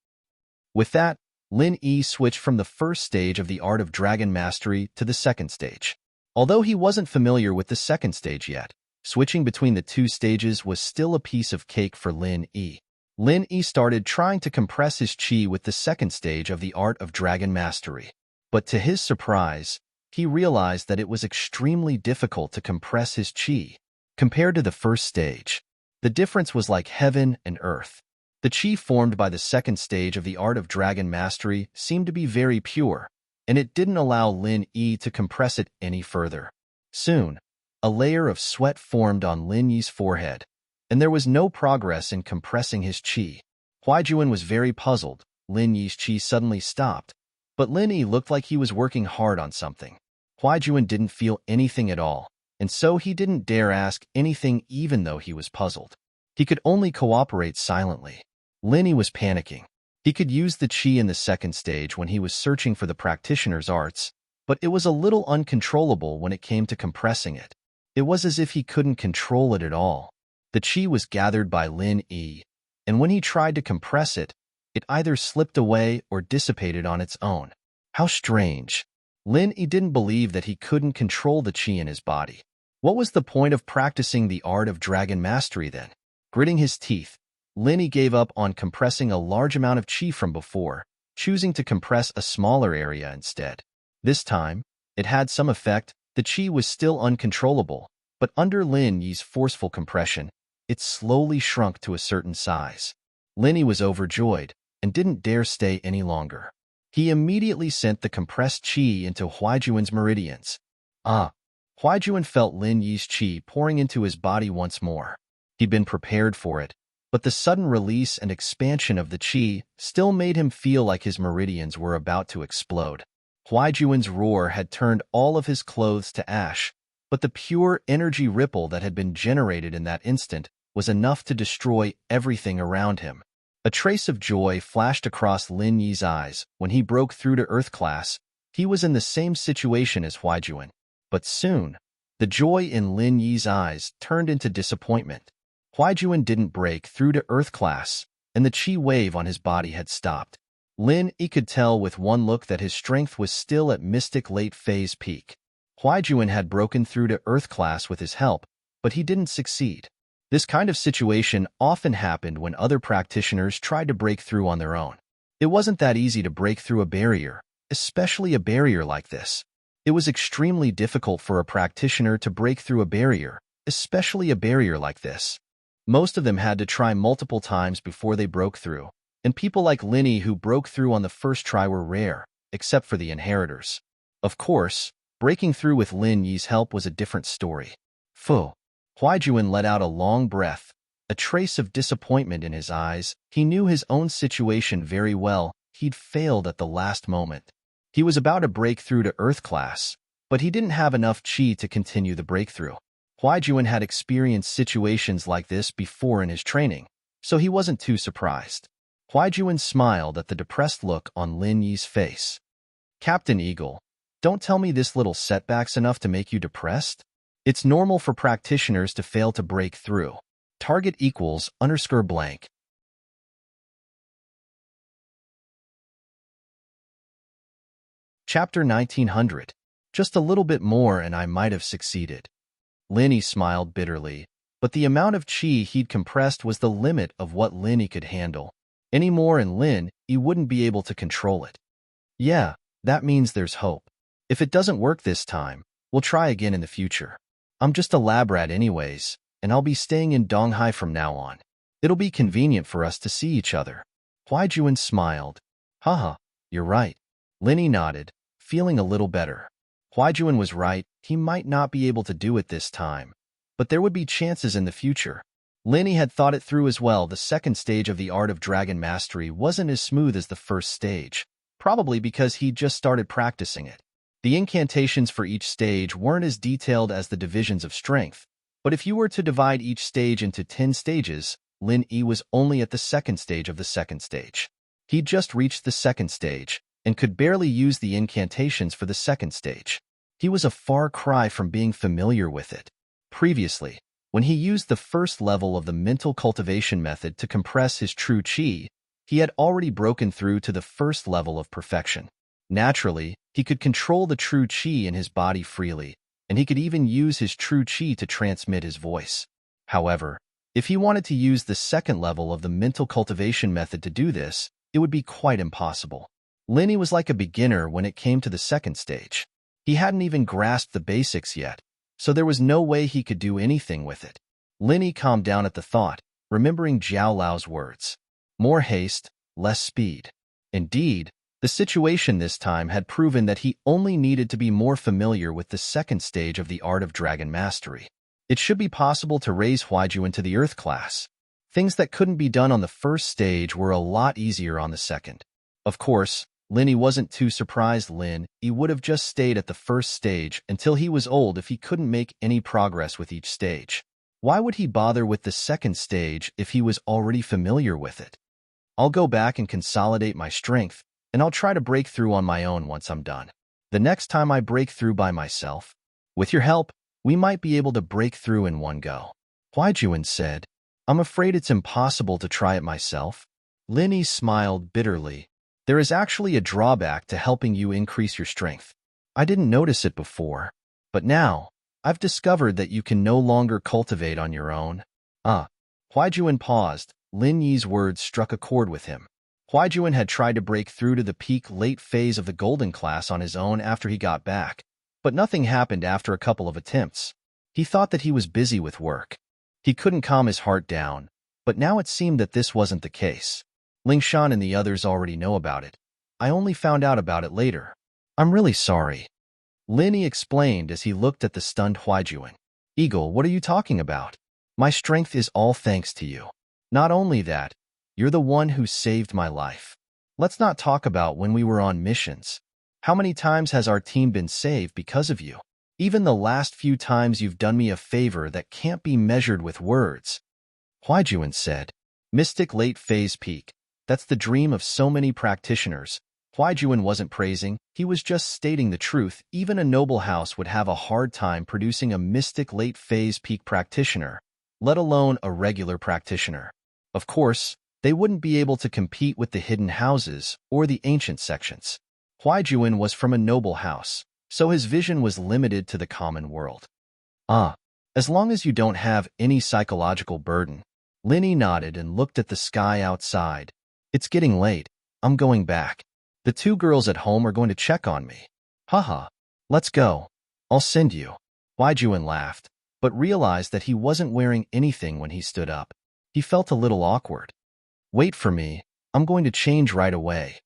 With that, Lin Yi switched from the first stage of the art of dragon mastery to the second stage. Although he wasn't familiar with the second stage yet, switching between the two stages was still a piece of cake for Lin Yi. Lin Yi started trying to compress his qi with the second stage of the art of dragon mastery. But to his surprise, he realized that it was extremely difficult to compress his qi. Compared to the first stage, the difference was like heaven and earth. The qi formed by the second stage of the art of dragon mastery seemed to be very pure, and it didn't allow Lin Yi to compress it any further. Soon, a layer of sweat formed on Lin Yi's forehead, and there was no progress in compressing his qi. Huaijuan was very puzzled. Lin Yi's qi suddenly stopped, but Lin Yi looked like he was working hard on something. Huaijuan didn't feel anything at all, and so he didn't dare ask anything even though he was puzzled. He could only cooperate silently. Lin Yi was panicking. He could use the qi in the second stage when he was searching for the practitioner's arts, but it was a little uncontrollable when it came to compressing it. It was as if he couldn't control it at all. The qi was gathered by Lin Yi, and when he tried to compress it, it either slipped away or dissipated on its own. How strange. Lin Yi didn't believe that he couldn't control the qi in his body. What was the point of practicing the art of dragon mastery then? Gritting his teeth, Lin Yi gave up on compressing a large amount of qi from before, choosing to compress a smaller area instead. This time, it had some effect. The qi was still uncontrollable, but under Lin Yi's forceful compression, it slowly shrunk to a certain size. Lin Yi was overjoyed and didn't dare stay any longer. He immediately sent the compressed qi into Huaijuan's meridians. Huaijuan felt Lin Yi's qi pouring into his body once more. He'd been prepared for it, but the sudden release and expansion of the qi still made him feel like his meridians were about to explode. Huaijuan's roar had turned all of his clothes to ash, but the pure energy ripple that had been generated in that instant was enough to destroy everything around him. A trace of joy flashed across Lin Yi's eyes when he broke through to Earth class. He was in the same situation as Huaijuan, but soon, the joy in Lin Yi's eyes turned into disappointment. Huaijuan didn't break through to Earth class, and the qi wave on his body had stopped. Lin Yi could tell with one look that his strength was still at mystic late phase peak. Huaijuan had broken through to Earth class with his help, but he didn't succeed. This kind of situation often happened when other practitioners tried to break through on their own. It wasn't that easy to break through a barrier, especially a barrier like this. It was extremely difficult for a practitioner to break through a barrier, especially a barrier like this. Most of them had to try multiple times before they broke through, and people like Lin Yi who broke through on the first try were rare, except for the inheritors. Of course, breaking through with Lin Yi's help was a different story. Phew. Huaijuan let out a long breath, a trace of disappointment in his eyes. He knew his own situation very well. He'd failed at the last moment. He was about to break through to Earth class, but he didn't have enough qi to continue the breakthrough. Huaijuan had experienced situations like this before in his training, so he wasn't too surprised. Huaijuan smiled at the depressed look on Lin Yi's face. Captain Eagle, don't tell me this little setback's enough to make you depressed? It's normal for practitioners to fail to break through. Target equals _blank. Chapter 1900. Just a little bit more and I might have succeeded. Lin Yi smiled bitterly, but the amount of qi he'd compressed was the limit of what Lin Yi could handle. Any more and Lin Yi wouldn't be able to control it. Yeah, that means there's hope. If it doesn't work this time, we'll try again in the future. I'm just a lab rat anyways, and I'll be staying in Donghai from now on. It'll be convenient for us to see each other. Huaijuan smiled. Haha, you're right. Lin Yi nodded, feeling a little better. Huaijuan was right, he might not be able to do it this time, but there would be chances in the future. Lin Yi had thought it through as well. The second stage of the art of dragon mastery wasn't as smooth as the first stage. probably because he'd just started practicing it. The incantations for each stage weren't as detailed as the divisions of strength, but if you were to divide each stage into 10 stages, Lin Yi was only at the second stage of the second stage. He'd just reached the second stage and could barely use the incantations for the second stage. He was a far cry from being familiar with it. Previously, when he used the first level of the mental cultivation method to compress his true qi, he had already broken through to the first level of perfection. Naturally, he could control the true qi in his body freely, and he could even use his true qi to transmit his voice. However, if he wanted to use the second level of the mental cultivation method to do this, it would be quite impossible. Lin Yi was like a beginner when it came to the second stage. He hadn't even grasped the basics yet, so there was no way he could do anything with it. Lin Yi calmed down at the thought, remembering Jiao Lao's words. More haste, less speed. Indeed, the situation this time had proven that he only needed to be more familiar with the second stage of the art of dragon mastery. It should be possible to raise Huaiju into the Earth class. Things that couldn't be done on the first stage were a lot easier on the second. Of course, Lin Yi wasn't too surprised. Lin Yi would have just stayed at the first stage until he was old if he couldn't make any progress with each stage. Why would he bother with the second stage if he was already familiar with it? I'll go back and consolidate my strength, and I'll try to break through on my own once I'm done. The next time I break through by myself, with your help, we might be able to break through in one go. Huaijuan said, I'm afraid it's impossible to try it myself. Lin Yi smiled bitterly. There is actually a drawback to helping you increase your strength. I didn't notice it before, but now, I've discovered that you can no longer cultivate on your own. Huaijuan paused. Lin Yi's words struck a chord with him. Huaijuan had tried to break through to the peak late phase of the golden class on his own after he got back, but nothing happened after a couple of attempts. He thought that he was busy with work. He couldn't calm his heart down, but now it seemed that this wasn't the case. Lingshan and the others already know about it. I only found out about it later. I'm really sorry. Lin Yi explained as he looked at the stunned Huaijuan. Eagle, what are you talking about? My strength is all thanks to you. Not only that, you're the one who saved my life. Let's not talk about when we were on missions. How many times has our team been saved because of you? Even the last few times you've done me a favor that can't be measured with words. Huaijuan said, Mystic late phase peak. That's the dream of so many practitioners. Huaijuan wasn't praising, he was just stating the truth. Even a noble house would have a hard time producing a mystic late phase peak practitioner, let alone a regular practitioner. Of course, they wouldn't be able to compete with the hidden houses or the ancient sections. Huaijuan was from a noble house, so his vision was limited to the common world. As long as you don't have any psychological burden. Lin Yi nodded and looked at the sky outside. It's getting late. I'm going back. The two girls at home are going to check on me. Haha. Let's go. I'll send you. Huaijuan laughed, but realized that he wasn't wearing anything when he stood up. He felt a little awkward. Wait for me. I'm going to change right away.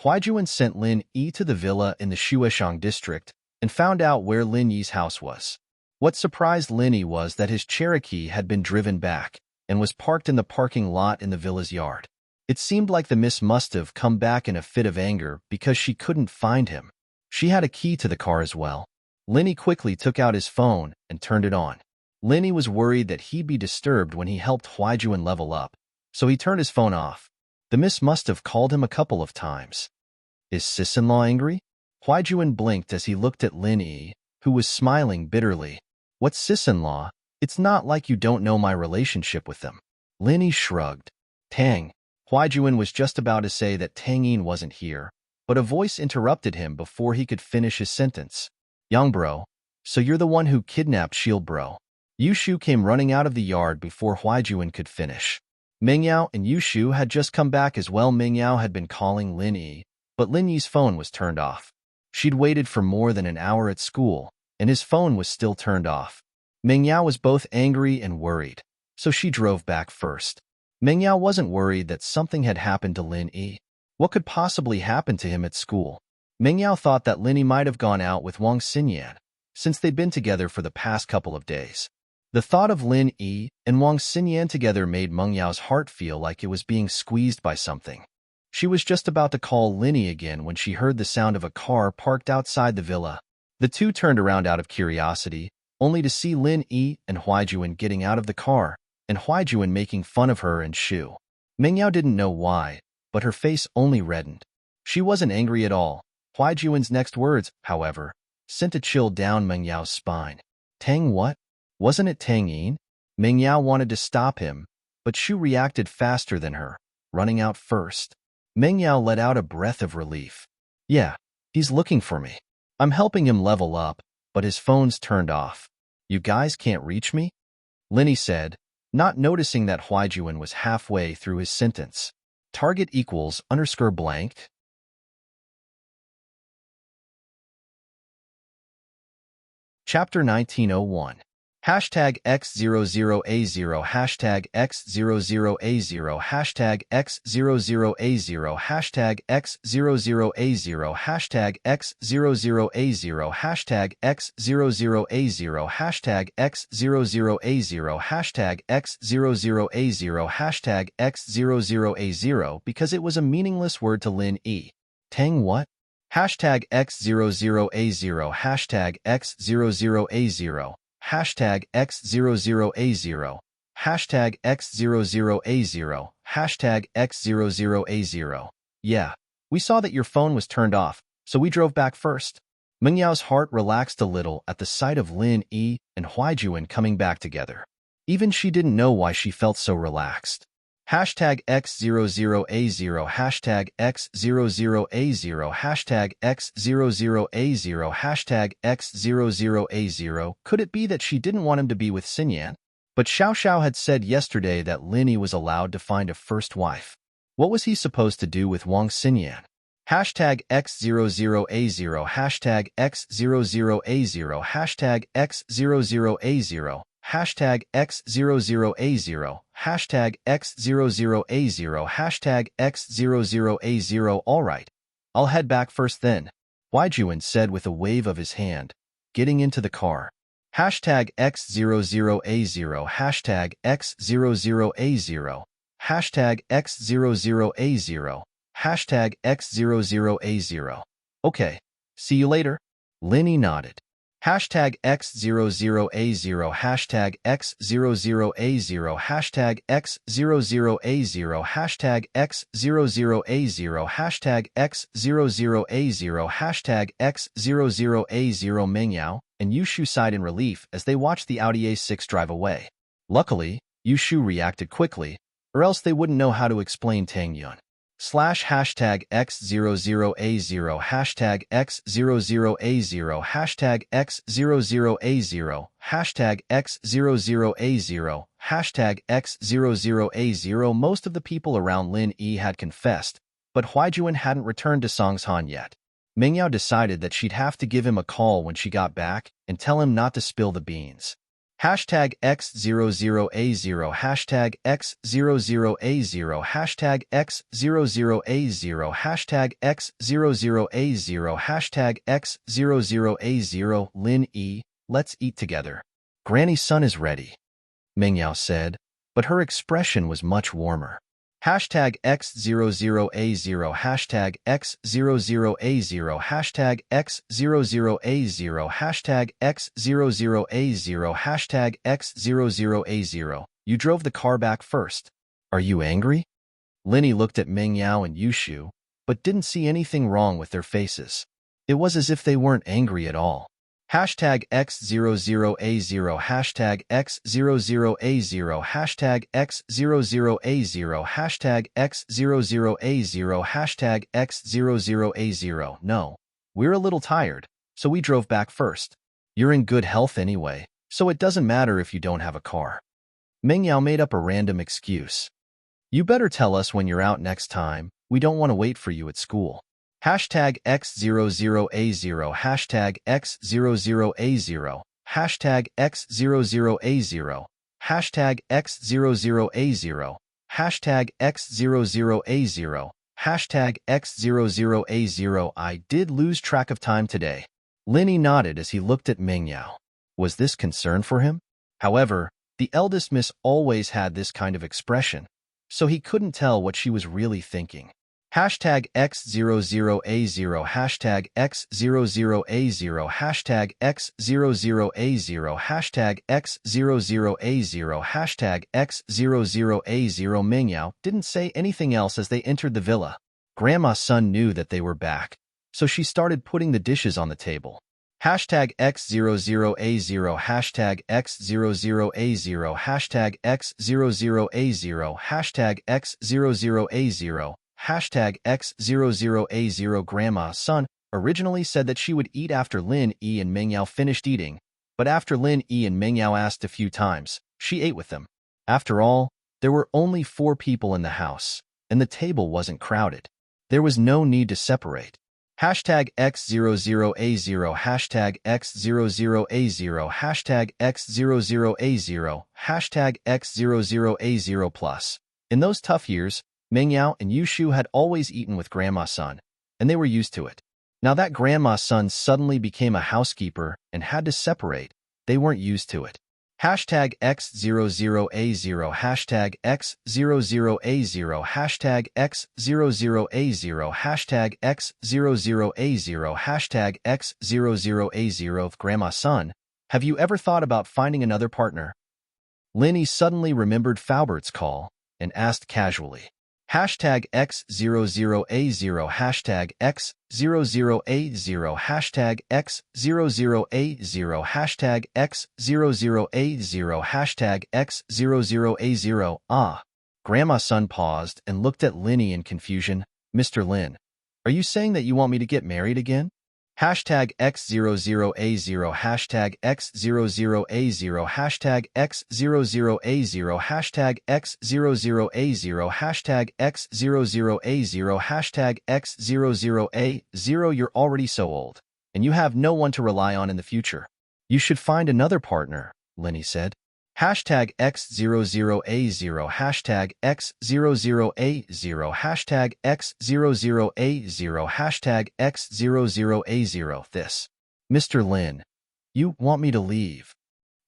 Huaijuan sent Lin Yi to the villa in the Shueshang district and found out where Lin Yi's house was. What surprised Lin Yi was that his Cherokee had been driven back and was parked in the parking lot in the villa's yard. It seemed like the miss must have come back in a fit of anger because she couldn't find him. She had a key to the car as well. Lin Yi quickly took out his phone and turned it on. Lin Yi was worried that he'd be disturbed when he helped Huaijuan level up, so he turned his phone off. The miss must have called him a couple of times. Is sis-in-law angry? Huaijuan blinked as he looked at Lin Yi, who was smiling bitterly. What's sis-in-law? It's not like you don't know my relationship with them. Lin Yi shrugged. Tang. Huaijuan was just about to say that Tang Yin wasn't here, but a voice interrupted him before he could finish his sentence. Young bro, so you're the one who kidnapped Shield bro. Yushu came running out of the yard before Huaijuan could finish. Mingyao and Yushu had just come back as well. Mingyao had been calling Lin Yi, but Lin Yi's phone was turned off. She'd waited for more than an hour at school, and his phone was still turned off. Mingyao was both angry and worried, so she drove back first. Mingyao wasn't worried that something had happened to Lin Yi. What could possibly happen to him at school? Mingyao thought that Lin Yi might have gone out with Wang Xinyan, since they'd been together for the past couple of days. The thought of Lin Yi and Wang Xinyan together made Mengyao's heart feel like it was being squeezed by something. She was just about to call Linny again when she heard the sound of a car parked outside the villa. The two turned around out of curiosity, only to see Lin Yi and Huaijuan getting out of the car, and Huaijuan making fun of her and Shu. Mengyao didn't know why, but her face only reddened. She wasn't angry at all. Huaijuan's next words, however, sent a chill down Mengyao's spine. Tang what? Wasn't it Tang Yin? Mengyao wanted to stop him, but Shu reacted faster than her, running out first. Mengyao let out a breath of relief. Yeah, he's looking for me. I'm helping him level up, but his phone's turned off. You guys can't reach me? Linny said, not noticing that Huaijuan was halfway through his sentence. Target equals _ blank. Chapter 1901. Hashtag X00A0 Hashtag X00A0 Hashtag X00A0 Hashtag X00A0 Hashtag X00A0 Hashtag X00A0 Hashtag X00A0 Hashtag X00A0 Hashtag X00A0 because it was a meaningless word to Lin Yi. Tang what? Hashtag X00A0 Hashtag X00A0 Hashtag X00A0 Hashtag X00A0 Hashtag X00A0. Yeah, we saw that your phone was turned off, so we drove back first. Mengyao's heart relaxed a little at the sight of Lin Yi and Huaijuan coming back together. Even she didn't know why she felt so relaxed. Hashtag X00A0 Hashtag X00A0 Hashtag X00A0 Hashtag X00A0. Could it be that she didn't want him to be with Xinyan? But Xiao Xiao had said yesterday that Linny was allowed to find a first wife. What was he supposed to do with Wang Xinyan? Hashtag X00A0 Hashtag X00A0 Hashtag X00A0 Hashtag X00A0 Hashtag X00A0 Hashtag X00A0. Alright, I'll head back first then, Huaijuan said with a wave of his hand, getting into the car. Hashtag X00A0 Hashtag X00A0 Hashtag X00A0 Hashtag X00A0. Okay, see you later. Linny nodded. Hashtag X00A0 Hashtag X00A0 Hashtag X00A0 Hashtag X00A0 Hashtag X00A0 Hashtag X00A0. Mengyao and Yushu sighed in relief as they watched the Audi A6 drive away. Luckily, Yushu reacted quickly, or else they wouldn't know how to explain Tang Yun. Hashtag X00A0 Hashtag X00A0 Hashtag X00A0 Hashtag X00A0 Hashtag X00A0. Most of the people around Lin Yi had confessed, but Huaijuan hadn't returned to Songshan yet. Mengyao decided that she'd have to give him a call when she got back and tell him not to spill the beans. Hashtag X00A0 Hashtag X00A0 Hashtag X00A0 Hashtag X00A0 Hashtag X00A0. Lin Yi, let's eat together. Granny's son is ready, Mengyao said, but her expression was much warmer. Hashtag X00A0 Hashtag X00A0 Hashtag X00A0 Hashtag X00A0 Hashtag X00A0. You drove the car back first. Are you angry? Linny looked at Mengyao and Yushu, but didn't see anything wrong with their faces. It was as if they weren't angry at all. Hashtag X00A0 Hashtag X00A0 Hashtag X00A0 Hashtag X00A0 Hashtag X00A0. No, we're a little tired, so we drove back first. You're in good health anyway, so it doesn't matter if you don't have a car. Mengyao made up a random excuse. You better tell us when you're out next time. We don't want to wait for you at school. Hashtag X00A0 Hashtag X00A0 Hashtag X00A0 Hashtag X00A0 Hashtag X00A0 Hashtag X00A0. I did lose track of time today. Linny nodded as he looked at Mengyao. Was this concern for him? However, the eldest miss always had this kind of expression, so he couldn't tell what she was really thinking. Hashtag X00A0 Hashtag X00A0 Hashtag X00A0 Hashtag X00A0 Hashtag X00A0 Mingyao didn't say anything else as they entered the villa. Grandma's son knew that they were back, so she started putting the dishes on the table. Hashtag X00A0 Hashtag X00A0 Hashtag X00A0 Hashtag X00A0 Hashtag X00A0 Grandma's son originally said that she would eat after Lin Yi and Mingyao finished eating, but after Lin Yi and Mingyao asked a few times, she ate with them. After all, there were only 4 people in the house, and the table wasn't crowded. There was no need to separate. Hashtag X00A0 Hashtag X00A0 Hashtag X00A0 Hashtag X00A0 Plus. In those tough years, Mingyao and Yushu had always eaten with Grandma's son, and they were used to it. Now that Grandma's son suddenly became a housekeeper and had to separate, they weren't used to it. Hashtag X00A0 Hashtag X00A0 Hashtag X00A0 Hashtag X00A0 Hashtag X00A0 Grandma's son, have you ever thought about finding another partner? Linny suddenly remembered Faubert's call and asked casually. Hashtag X00A0 Hashtag X00A0 Hashtag X00A0 Hashtag X00A0 Hashtag X00A0 Ah. Grandma's son paused and looked at Linny in confusion. Mr. Lin, are you saying that you want me to get married again? Hashtag X00A0 Hashtag X00A0 Hashtag X00A0 Hashtag X00A0 Hashtag X00A0 Hashtag X00A0 You're already so old, and you have no one to rely on in the future. You should find another partner, Linny said. Hashtag X00A0 Hashtag X00A0 Hashtag X00A0 Hashtag X00A0 This. Mr. Lin, you want me to leave?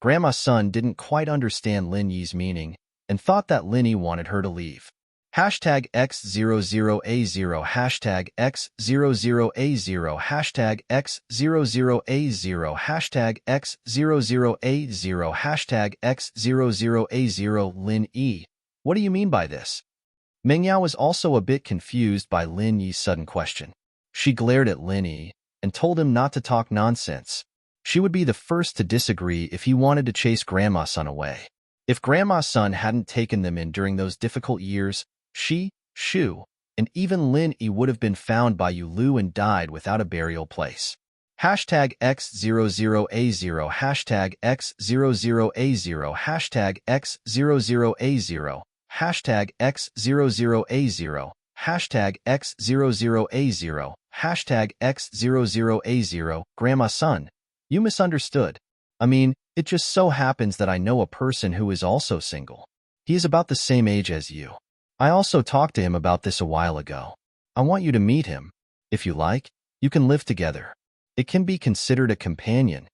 Grandma's son didn't quite understand Lin Yi's meaning and thought that Linny wanted her to leave. Hashtag X00A0 Hashtag X00A0 Hashtag X00A0 Hashtag X00A0 Hashtag X00A0 Lin Yi. What do you mean by this? Mingyao was also a bit confused by Lin Yi's sudden question. She glared at Lin Yi and told him not to talk nonsense. She would be the first to disagree if he wanted to chase Grandma's son away. If Grandma's son hadn't taken them in during those difficult years, she, Shu, and even Lin Yi would have been found by Yu Lu and died without a burial place. Hashtag X00A0 Hashtag X00A0 Hashtag X00A0 Hashtag X00A0 Hashtag X00A0 Hashtag X00A0 Grandma's son, you misunderstood. I mean, it just so happens that I know a person who is also single. He is about the same age as you. I also talked to him about this a while ago. I want you to meet him. If you like, you can live together. It can be considered a companion.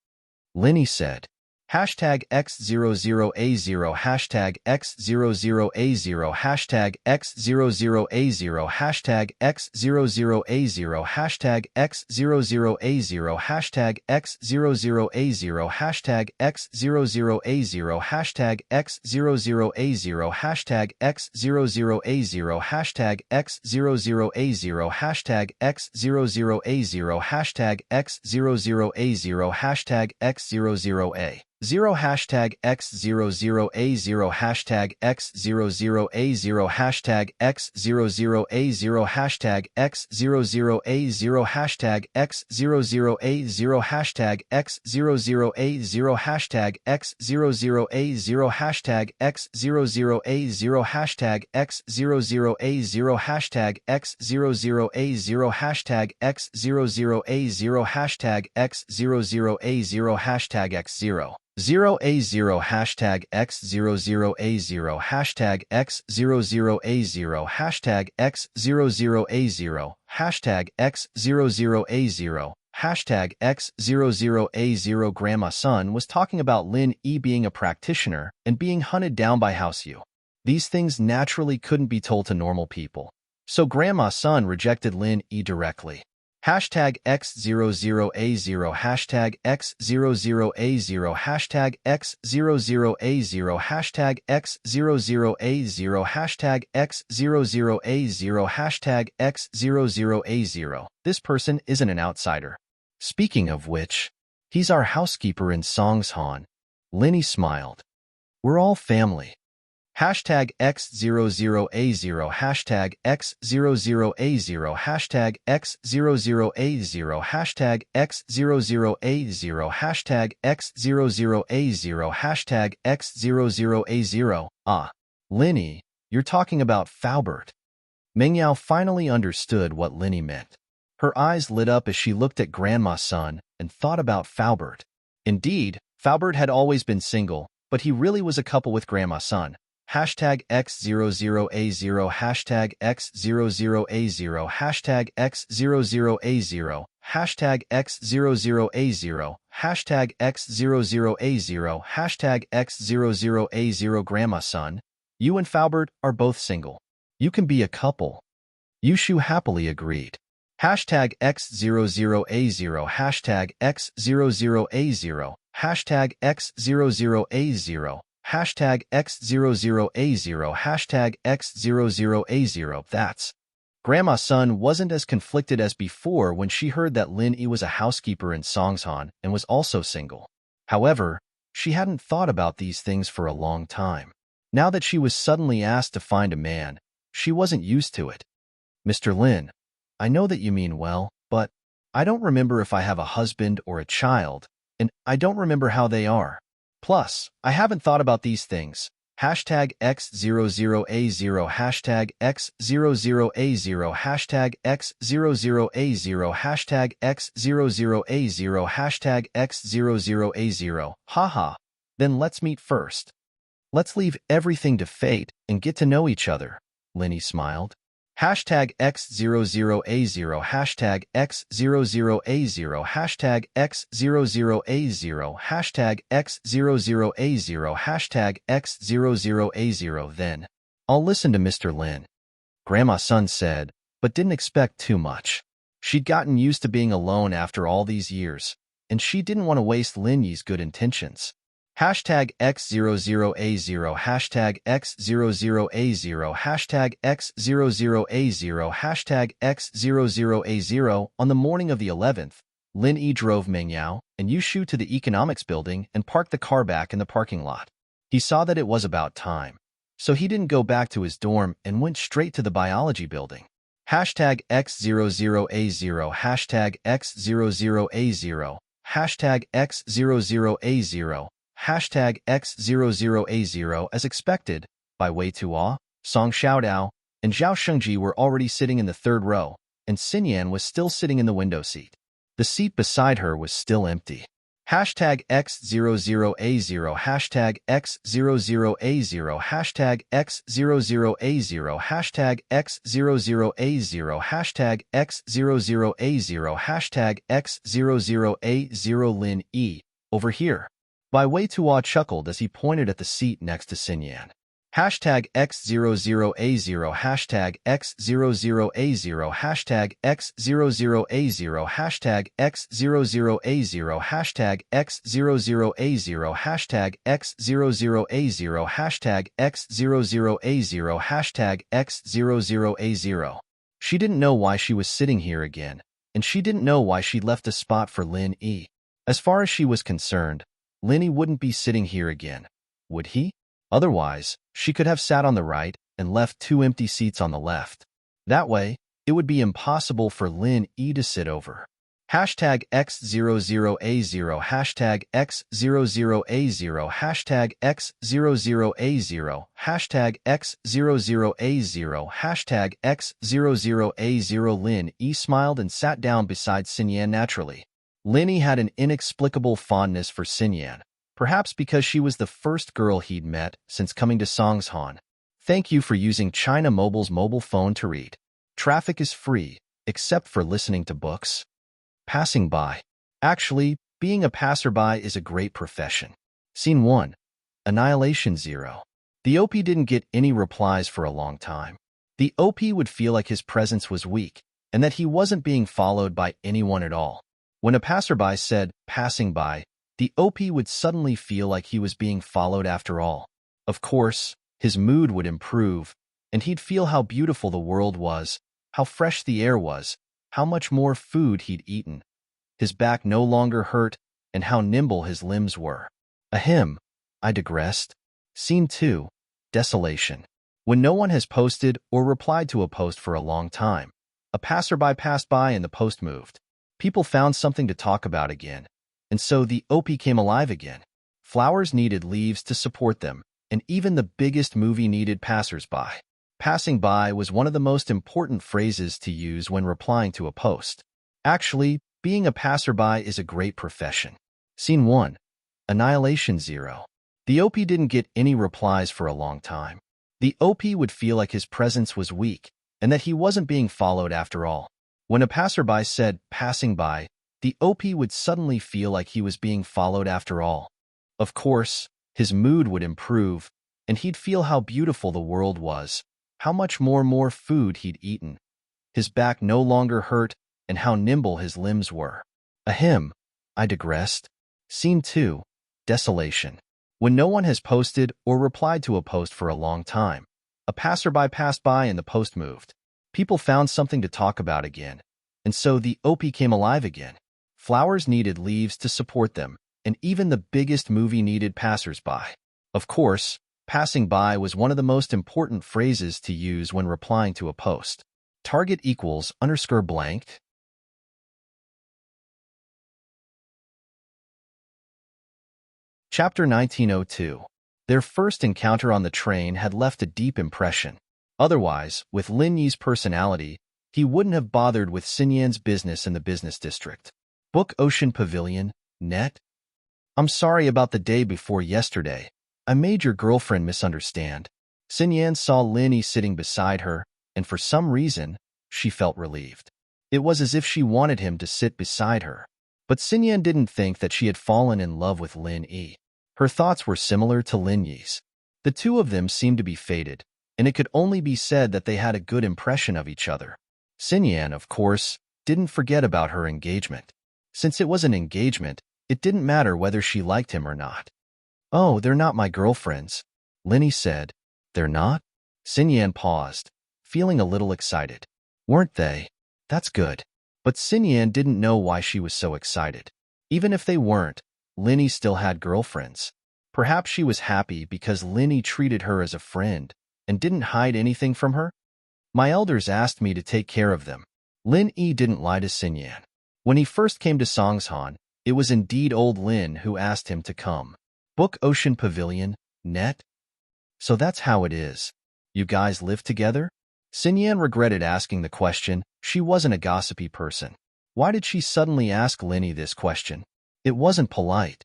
Linny said. Hashtag X00A0 Hashtag X00A0 Hashtag X00A0 Hashtag X00A0 Hashtag X00A0 Hashtag X00A0 Hashtag X00A0 Hashtag X00A0 Hashtag X00A0 Hashtag X00A0 Hashtag X00A0 Hashtag X00A0 Hashtag X00A 0 Hashtag X00A0 Hashtag X00A0 Hashtag X00A0 Hashtag X00A0 Hashtag X00A0 Hashtag X00A0 Hashtag X00A0 Hashtag X00A0 Hashtag X00A0 Hashtag X00A0 Hashtag X00A0 Hashtag X00A0 Hashtag X0 0A0 Hashtag X00A0 Hashtag X00A0 Hashtag X00A0 Hashtag X00A0 Hashtag X00A0 Grandma's son was talking about Lin Yi being a practitioner and being hunted down by House Yu. These things naturally couldn't be told to normal people, So Grandma Sun rejected Lin Yi directly. Hashtag X00A0 Hashtag X00A0 Hashtag X00A0 Hashtag X00A0 Hashtag X00A0 Hashtag X00A0. This person isn't an outsider. Speaking of which, he's our housekeeper in Songshan. Linny smiled. We're all family. Hashtag X00A0 Hashtag X00A0 Hashtag X00A0 Hashtag X00A0 Hashtag X00A0 Hashtag X00A0. Ah, Linny, you're talking about Faubert. Mengyao finally understood what Linny meant. Her eyes lit up as she looked at Grandma Sun and thought about Faubert. Indeed, Faubert had always been single, but he really was a couple with Grandma Sun. Hashtag X00A0 Hashtag X00A0 Hashtag X00A0 Hashtag X00A0 Hashtag X00A0 Hashtag X00A0 Grandma Sun, you and Faubert are both single. You can be a couple. Yushu happily agreed. Hashtag X00A0 Hashtag X00A0 Hashtag X00A0 Hashtag X00A0 Hashtag X00A0. That's. Grandma Sun wasn't as conflicted as before when she heard that Lin Yi was a housekeeper in Songshan and was also single. However, she hadn't thought about these things for a long time. Now that she was suddenly asked to find a man, she wasn't used to it. Mr. Lin, I know that you mean well, but I don't remember if I have a husband or a child, and I don't remember how they are. Plus, I haven't thought about these things. Hashtag X00A0 Hashtag X00A0 Hashtag X00A0 Hashtag X00A0 Hashtag X00A0. Haha. Then let's meet first. Let's leave everything to fate and get to know each other. Linny smiled. Hashtag X00A0 Hashtag X00A0 Hashtag X00A0 Hashtag X00A0 Hashtag X00A0. Then, I'll listen to Mr. Lin. Grandma Sun said, but didn't expect too much. She'd gotten used to being alone after all these years, and she didn't want to waste Lin Yi's good intentions. Hashtag X00A0 Hashtag X00A0 Hashtag X00A0 Hashtag X00A0. On the morning of the 11th, Lin Yi drove Mengyao and Yushu to the economics building and parked the car back in the parking lot. He saw that it was about time, so he didn't go back to his dorm and went straight to the biology building. Hashtag X00A0 Hashtag X00A0 Hashtag X00A0 Hashtag X00A0. As expected, Bai Weituo, Song Xiaodao, and Zhao Shengji were already sitting in the third row, and Xinyan was still sitting in the window seat. The seat beside her was still empty. Hashtag X00A0 Hashtag X00A0 Hashtag X00A0 Hashtag X00A0 Hashtag X00A0 Hashtag X00A0. Lin Yi, over here. Bai Weituo chuckled as he pointed at the seat next to Xinyan. Hashtag X00A0 Hashtag X00A0 Hashtag X00A0 Hashtag X00A0 Hashtag X00A0 Hashtag X00A0 Hashtag X00A0 Hashtag X00A0. She didn't know why she was sitting here again, and she didn't know why she left a spot for Lin Yi. As far as she was concerned, Lin Yi wouldn't be sitting here again, would he? Otherwise, she could have sat on the right and left 2 empty seats on the left. That way, it would be impossible for Lin Yi to sit over. Hashtag X00A0 Hashtag X00A0 Hashtag X00A0 Hashtag X00A0 Hashtag X00A0. Lin Yi smiled and sat down beside Xinyan naturally. Lin Yi had an inexplicable fondness for Xinyan, perhaps because she was the first girl he'd met since coming to Songshan. Thank you for using China Mobile's mobile phone to read. Traffic is free, except for listening to books. Passing by. Actually, being a passerby is a great profession. Scene 1. Annihilation 0. The OP didn't get any replies for a long time. The OP would feel like his presence was weak and that he wasn't being followed by anyone at all. When a passerby said, "passing by," the OP would suddenly feel like he was being followed after all. Of course, his mood would improve, and he'd feel how beautiful the world was, how fresh the air was, how much more food he'd eaten. His back no longer hurt, and how nimble his limbs were. Ahem, I digressed. Scene 2. Desolation. When no one has posted or replied to a post for a long time, a passerby passed by and the post moved. People found something to talk about again, and so the OP came alive again. Flowers needed leaves to support them, and even the biggest movie needed passers-by. Passing by was one of the most important phrases to use when replying to a post. Actually, being a passerby is a great profession. Scene 1. Annihilation 0. The OP didn't get any replies for a long time. The OP would feel like his presence was weak and that he wasn't being followed after all. When a passerby said, "passing by," the OP would suddenly feel like he was being followed after all. Of course, his mood would improve, and he'd feel how beautiful the world was, how much more food he'd eaten. His back no longer hurt, and how nimble his limbs were. Ahem, I digressed. Scene 2. Desolation. When no one has posted or replied to a post for a long time, a passerby passed by and the post moved. People found something to talk about again, and so the OP came alive again. Flowers needed leaves to support them, and even the biggest movie needed passers-by. Of course, passing by was one of the most important phrases to use when replying to a post. Target equals _blank. Chapter 1902. Their first encounter on the train had left a deep impression. Otherwise, with Lin Yi's personality, he wouldn't have bothered with Xin Yan's business in the business district. Book Ocean Pavilion, net. I'm sorry about the day before yesterday. I made your girlfriend misunderstand. Xin Yan saw Lin Yi sitting beside her, and for some reason, she felt relieved. It was as if she wanted him to sit beside her. But Xin Yan didn't think that she had fallen in love with Lin Yi. Her thoughts were similar to Lin Yi's. The two of them seemed to be fated, and it could only be said that they had a good impression of each other. Xin Yan, of course, didn't forget about her engagement. Since it was an engagement, it didn't matter whether she liked him or not. "Oh, they're not my girlfriends," Lin Yi said. "They're not?" Xin Yan paused, feeling a little excited. "Weren't they? That's good." But Xin Yan didn't know why she was so excited. Even if they weren't, Lin Yi still had girlfriends. Perhaps she was happy because Lin Yi treated her as a friend and didn't hide anything from her? "My elders asked me to take care of them." Lin Yi didn't lie to Xin Yan. When he first came to Songshan, it was indeed old Lin who asked him to come. Book Ocean Pavilion, net. So that's how it is. You guys live together? Xin Yan regretted asking the question. She wasn't a gossipy person. Why did she suddenly ask Lin Yi this question? It wasn't polite.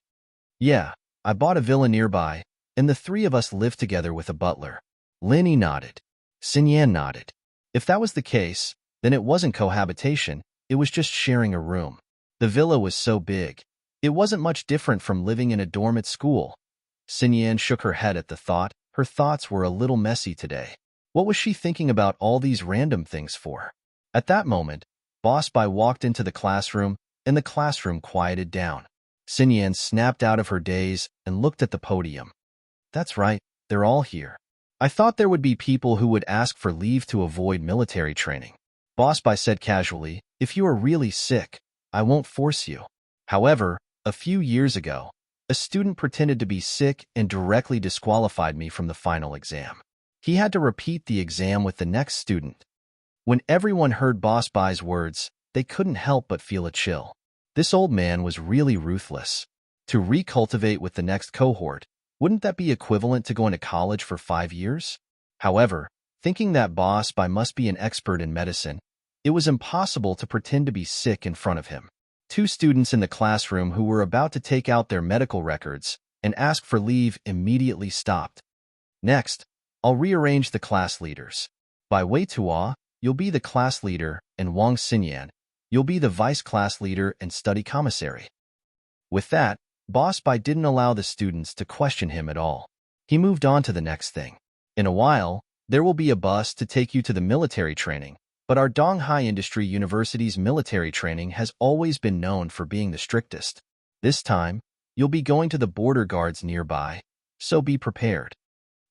"Yeah, I bought a villa nearby, and the three of us live together with a butler." Lin Yi nodded. Xin Yan nodded. If that was the case, then it wasn't cohabitation, it was just sharing a room. The villa was so big. It wasn't much different from living in a dorm at school. Xin Yan shook her head at the thought. Her thoughts were a little messy today. What was she thinking about all these random things for? At that moment, Boss Bai walked into the classroom, and the classroom quieted down. Xin Yan snapped out of her daze and looked at the podium. "That's right, they're all here. I thought there would be people who would ask for leave to avoid military training." Boss Bai said casually, "If you are really sick, I won't force you." However, a few years ago, a student pretended to be sick and directly disqualified me from the final exam. He had to repeat the exam with the next student. When everyone heard Boss Bai's words, they couldn't help but feel a chill. This old man was really ruthless. To recultivate with the next cohort, wouldn't that be equivalent to going to college for 5 years? However, thinking that Boss Bai must be an expert in medicine, it was impossible to pretend to be sick in front of him. Two students in the classroom who were about to take out their medical records and ask for leave immediately stopped. "Next, I'll rearrange the class leaders. By Wei Tuo, you'll be the class leader, and Wang Xinyan, you'll be the vice class leader and study commissary." With that, Boss Bai didn't allow the students to question him at all. He moved on to the next thing. In a while, There will be a bus to take you to the military training, but our Donghai Industry University's military training has always been known for being the strictest. This time, you'll be going to the border guards nearby, so be prepared.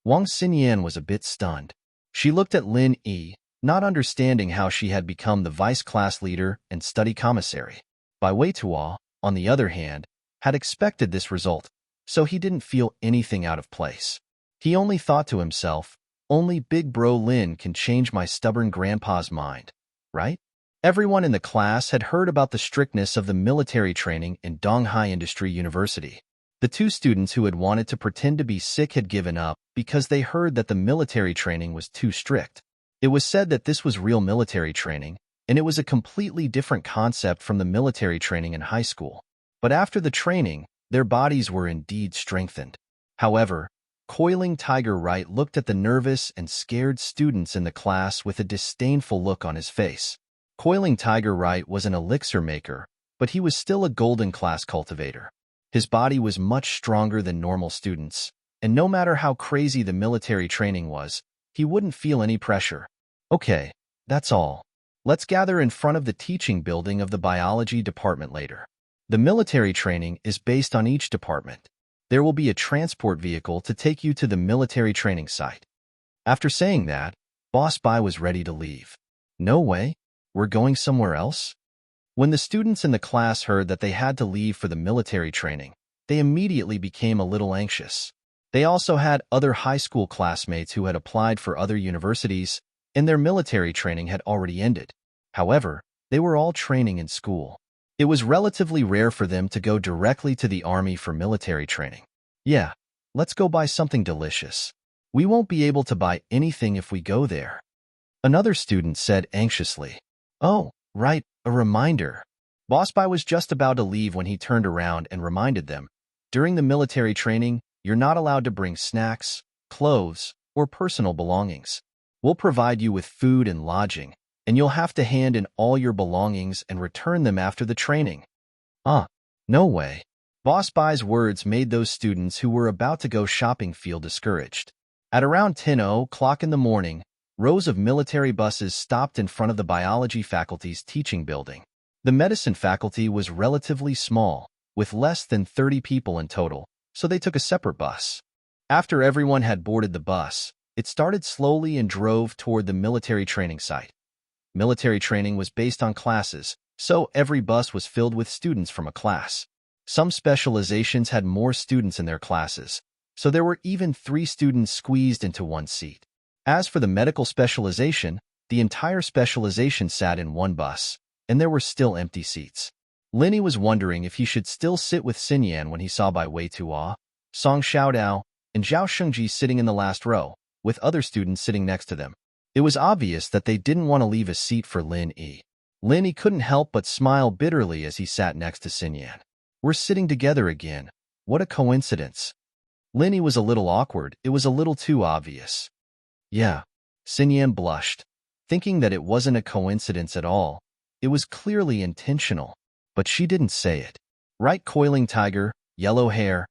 Wang Xinyan was a bit stunned. She looked at Lin Yi, not understanding how she had become the vice class leader and study commissary. Bai Weituo, on the other hand, had expected this result, so he didn't feel anything out of place. He only thought to himself, only big bro Lin can change my stubborn grandpa's mind, right? Everyone in the class had heard about the strictness of the military training in Donghai Industry University. The two students who had wanted to pretend to be sick had given up because they heard that the military training was too strict. It was said that this was real military training, and it was a completely different concept from the military training in high school. But after the training, their bodies were indeed strengthened. However, Coiling Tiger Wright looked at the nervous and scared students in the class with a disdainful look on his face. Coiling Tiger Wright was an elixir maker, but he was still a golden class cultivator. His body was much stronger than normal students, and no matter how crazy the military training was, he wouldn't feel any pressure. Okay, that's all. Let's gather in front of the teaching building of the biology department later. The military training is based on each department. There will be a transport vehicle to take you to the military training site. After saying that, Boss Bai was ready to leave. No way, we're going somewhere else? When the students in the class heard that they had to leave for the military training, they immediately became a little anxious. They also had other high school classmates who had applied for other universities, and their military training had already ended. However, they were all training in school. It was relatively rare for them to go directly to the army for military training. Yeah, let's go buy something delicious. We won't be able to buy anything if we go there. Another student said anxiously. Oh, right, a reminder. Boss Bai was just about to leave when he turned around and reminded them, during the military training, you're not allowed to bring snacks, clothes, or personal belongings. We'll provide you with food and lodging, and you'll have to hand in all your belongings and return them after the training. No way. Boss Bai's words made those students who were about to go shopping feel discouraged. At around 10:00 in the morning, rows of military buses stopped in front of the biology faculty's teaching building. The medicine faculty was relatively small, with less than 30 people in total, so they took a separate bus. After everyone had boarded the bus, it started slowly and drove toward the military training site. Military training was based on classes, so every bus was filled with students from a class. Some specializations had more students in their classes, so there were even 3 students squeezed into one seat. As for the medical specialization, the entire specialization sat in one bus, and there were still empty seats. Linny was wondering if he should still sit with Xinyan when he saw Bai Weituo, Song Xiaodao, and Zhao Shengji sitting in the last row, with other students sitting next to them. It was obvious that they didn't want to leave a seat for Lin Yi. Lin Yi couldn't help but smile bitterly as he sat next to Xinyan. We're sitting together again. What a coincidence. Lin Yi was a little awkward. It was a little too obvious. Yeah. Xinyan blushed, thinking that it wasn't a coincidence at all. It was clearly intentional, but she didn't say it. Right Coiling Tiger, yellow hair,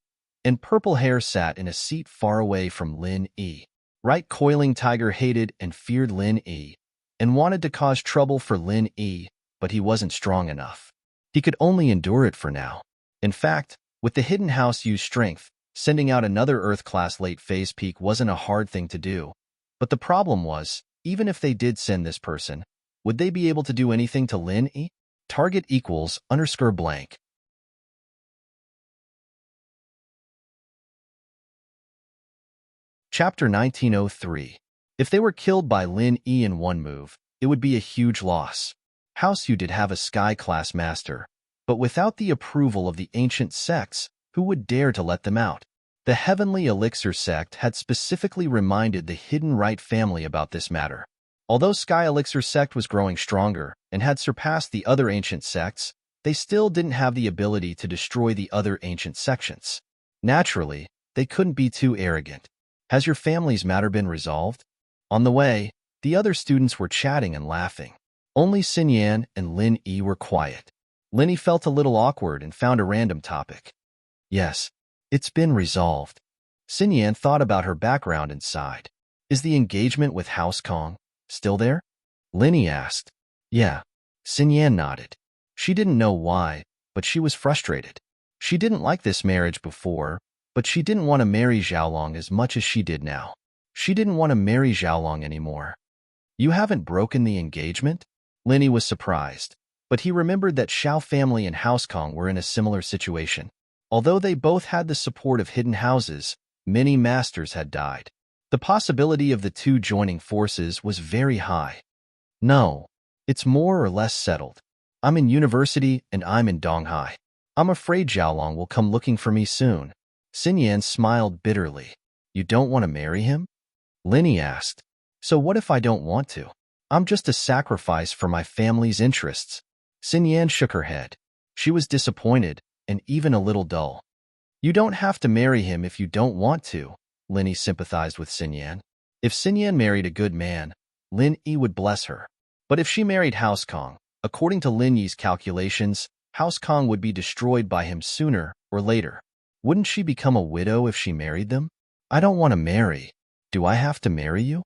and purple hair sat in a seat far away from Lin Yi. Right Coiling Tiger hated and feared Lin Yi, and wanted to cause trouble for Lin Yi, but he wasn't strong enough. He could only endure it for now. In fact, with the Hidden House used strength, sending out another Earth-class late-phase peak wasn't a hard thing to do. But the problem was, even if they did send this person, would they be able to do anything to Lin Yi? Target equals _blank. Chapter 1903. If they were killed by Lin Yi in one move, it would be a huge loss. House Yu did have a Sky-class master, but without the approval of the ancient sects, who would dare to let them out? The Heavenly Elixir sect had specifically reminded the Hidden Right family about this matter. Although Sky Elixir sect was growing stronger and had surpassed the other ancient sects, they still didn't have the ability to destroy the other ancient sections. Naturally, they couldn't be too arrogant. Has your family's matter been resolved? On the way, the other students were chatting and laughing. Only Xinyan and Lin Yi were quiet. Lin Yi felt a little awkward and found a random topic. Yes, it's been resolved. Xinyan thought about her background and sighed. Is the engagement with House Kong still there? Linny asked. Yeah. Xin Yan nodded. She didn't know why, but she was frustrated. She didn't like this marriage before, but she didn't want to marry Xiaolong as much as she did now. She didn't want to marry Xiaolong anymore. You haven't broken the engagement? Linny was surprised, but he remembered that Xiao family and House Kong were in a similar situation. Although they both had the support of hidden houses, many masters had died. The possibility of the two joining forces was very high. No, it's more or less settled. I'm in university and I'm in Donghai. I'm afraid Xiaolong will come looking for me soon. Xin Yan smiled bitterly. You don't want to marry him? Linny asked. So what if I don't want to? I'm just a sacrifice for my family's interests. Xin Yan shook her head. She was disappointed and even a little dull. You don't have to marry him if you don't want to, Linny sympathized with Xin Yan. If Xin Yan married a good man, Lin Yi would bless her. But if she married House Kong, according to Lin Yi's calculations, House Kong would be destroyed by him sooner or later. Wouldn't she become a widow if she married them? I don't want to marry. Do I have to marry you?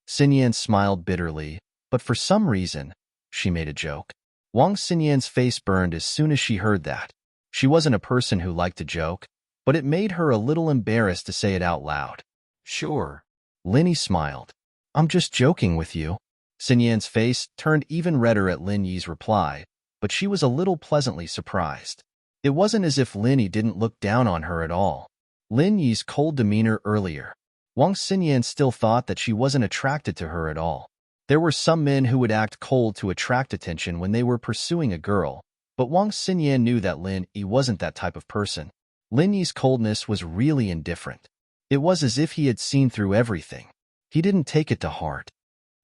Xin Yan smiled bitterly, but for some reason, she made a joke. Wang Xinyan's face burned as soon as she heard that. She wasn't a person who liked to joke, but it made her a little embarrassed to say it out loud. Sure. Linny smiled. I'm just joking with you. Xin Yan's face turned even redder at Lin Yi's reply, but she was a little pleasantly surprised. It wasn't as if Lin Yi didn't look down on her at all. Lin Yi's cold demeanor earlier. Wang Xinyan still thought that she wasn't attracted to her at all. There were some men who would act cold to attract attention when they were pursuing a girl, but Wang Xinyan knew that Lin Yi wasn't that type of person. Lin Yi's coldness was really indifferent. It was as if he had seen through everything. He didn't take it to heart.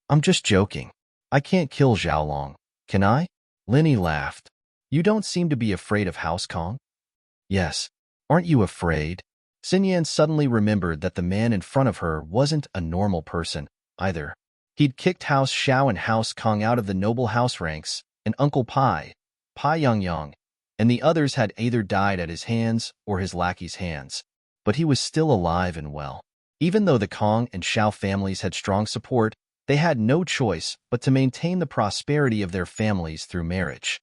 I'm just joking. I can't kill Xiaolong, can I? Lin Yi laughed. You don't seem to be afraid of House Kong? Yes. Aren't you afraid? Xin Yan suddenly remembered that the man in front of her wasn't a normal person, either. He'd kicked House Xiao and House Kong out of the noble house ranks, and Uncle Pai Yang, and the others had either died at his hands or his lackey's hands. But he was still alive and well. Even though the Kong and Xiao families had strong support, they had no choice but to maintain the prosperity of their families through marriage.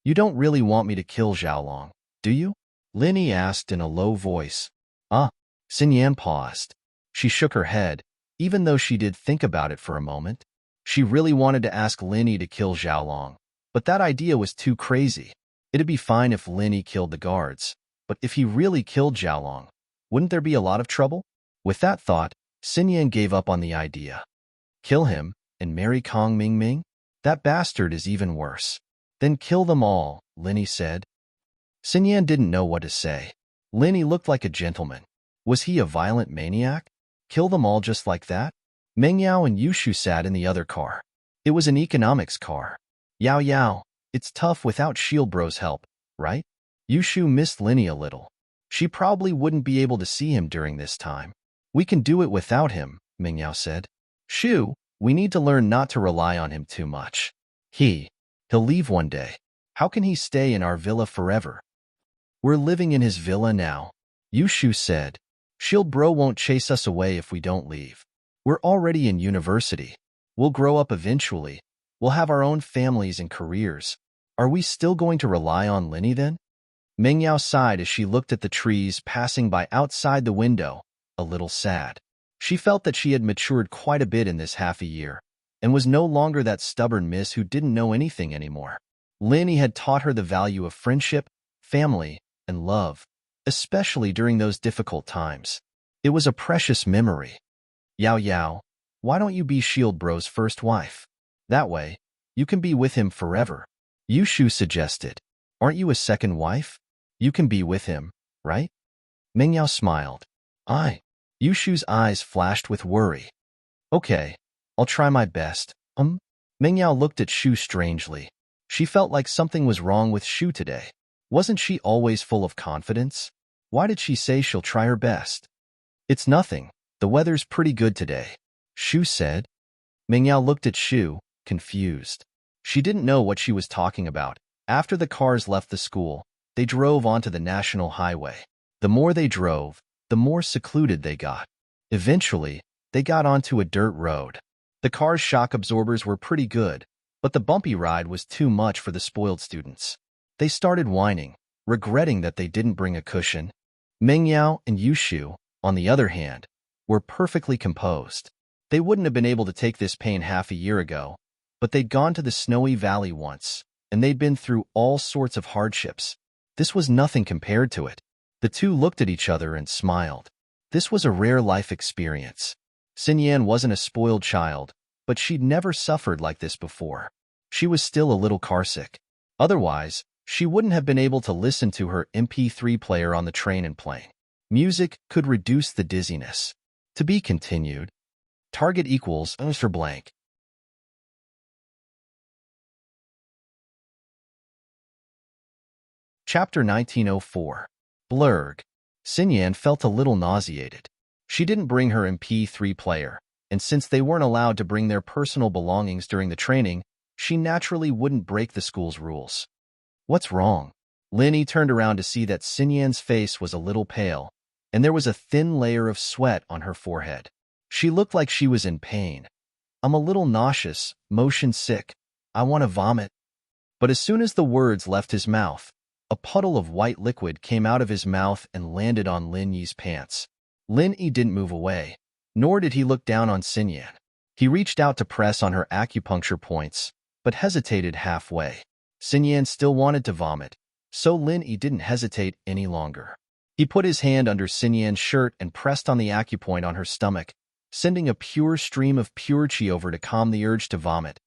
You don't really want me to kill Xiaolong, do you? Lin Yi asked in a low voice. Xin Yan paused. She shook her head, even though she did think about it for a moment. She really wanted to ask Lin Yi to kill Xiaolong, but that idea was too crazy. It'd be fine if Lin Yi killed the guards, but if he really killed Xiaolong, wouldn't there be a lot of trouble? With that thought, Xin Yan gave up on the idea. Kill him and marry Kong Mingming? That bastard is even worse. Then kill them all, Lin Yi said. Xin Yan didn't know what to say. Lin Yi looked like a gentleman. Was he a violent maniac? Kill them all just like that? Meng Yao and Yushu sat in the other car. It was an economics car. Yao Yao, it's tough without Shield Bro's help, right? Yushu missed Lin Yi a little. She probably wouldn't be able to see him during this time. We can do it without him, Meng Yao said. Shu, we need to learn not to rely on him too much. He'll leave one day. How can he stay in our villa forever? We're living in his villa now, Yushu said. Shield Bro won't chase us away if we don't leave. We're already in university. We'll grow up eventually. We'll have our own families and careers. Are we still going to rely on Lin Yi then? Meng Yao sighed as she looked at the trees passing by outside the window, a little sad. She felt that she had matured quite a bit in this half a year, and was no longer that stubborn miss who didn't know anything anymore. Lin Yi had taught her the value of friendship, family, and love, especially during those difficult times. It was a precious memory. Yao Yao, why don't you be Shield Bro's first wife? That way, you can be with him forever. Yushu suggested. Aren't you a second wife? You can be with him, right? Meng Yao smiled. Yushu's eyes flashed with worry. Okay, I'll try my best. Meng Yao looked at Shu strangely. She felt like something was wrong with Shu today. Wasn't she always full of confidence? Why did she say she'll try her best? It's nothing. The weather's pretty good today, Shu said. Meng Yao looked at Shu, confused. She didn't know what she was talking about. After the cars left the school, they drove onto the national highway. The more they drove, the more secluded they got. Eventually, They got onto a dirt road. The car's shock absorbers were pretty good, but the bumpy ride was too much for the spoiled students. They started whining, regretting that they didn't bring a cushion. Mingyao and Yushu, on the other hand, were perfectly composed. They wouldn't have been able to take this pain half a year ago, but they'd gone to the snowy valley once, and they'd been through all sorts of hardships. This was nothing compared to it. The two looked at each other and smiled. This was a rare life experience. Xinyan wasn't a spoiled child, but she'd never suffered like this before. She was still a little carsick. Otherwise, she wouldn't have been able to listen to her MP3 player on the train and plane. Music could reduce the dizziness. To be continued. Target equals for blank. Chapter 1904. Blurg. Xinyan felt a little nauseated. She didn't bring her MP3 player, and since they weren't allowed to bring their personal belongings during the training, she naturally wouldn't break the school's rules. What's wrong? Linny turned around to see that Xinyan's face was a little pale, and there was a thin layer of sweat on her forehead. She looked like she was in pain. I'm a little nauseous, motion sick. I want to vomit. But as soon as the words left his mouth, a puddle of white liquid came out of his mouth and landed on Lin Yi's pants. Lin Yi didn't move away, nor did he look down on Xinyan. He reached out to press on her acupuncture points, but hesitated halfway. Xinyan still wanted to vomit, so Lin Yi didn't hesitate any longer. He put his hand under Xinyan's shirt and pressed on the acupoint on her stomach, sending a pure stream of pure qi over to calm the urge to vomit.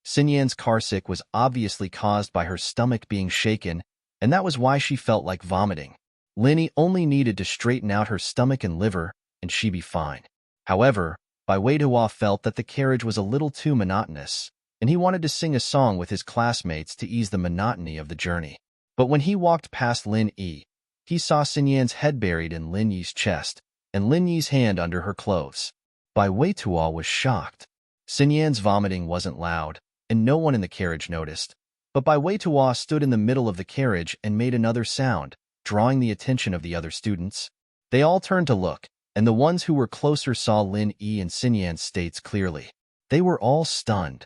Xinyan's carsick was obviously caused by her stomach being shaken, and that was why she felt like vomiting. Linny only needed to straighten out her stomach and liver, and she'd be fine. However, Bai Weituo felt that the carriage was a little too monotonous, and he wanted to sing a song with his classmates to ease the monotony of the journey. But when he walked past Lin Yi, he saw Xinyan's head buried in Lin Yi's chest, and Lin Yi's hand under her clothes. Bai Weituo was shocked. Xinyan's vomiting wasn't loud, and no one in the carriage noticed. But Bai Weituo stood in the middle of the carriage and made another sound, drawing the attention of the other students. They all turned to look, and the ones who were closer saw Lin Yi and Xinyan's states clearly. They were all stunned.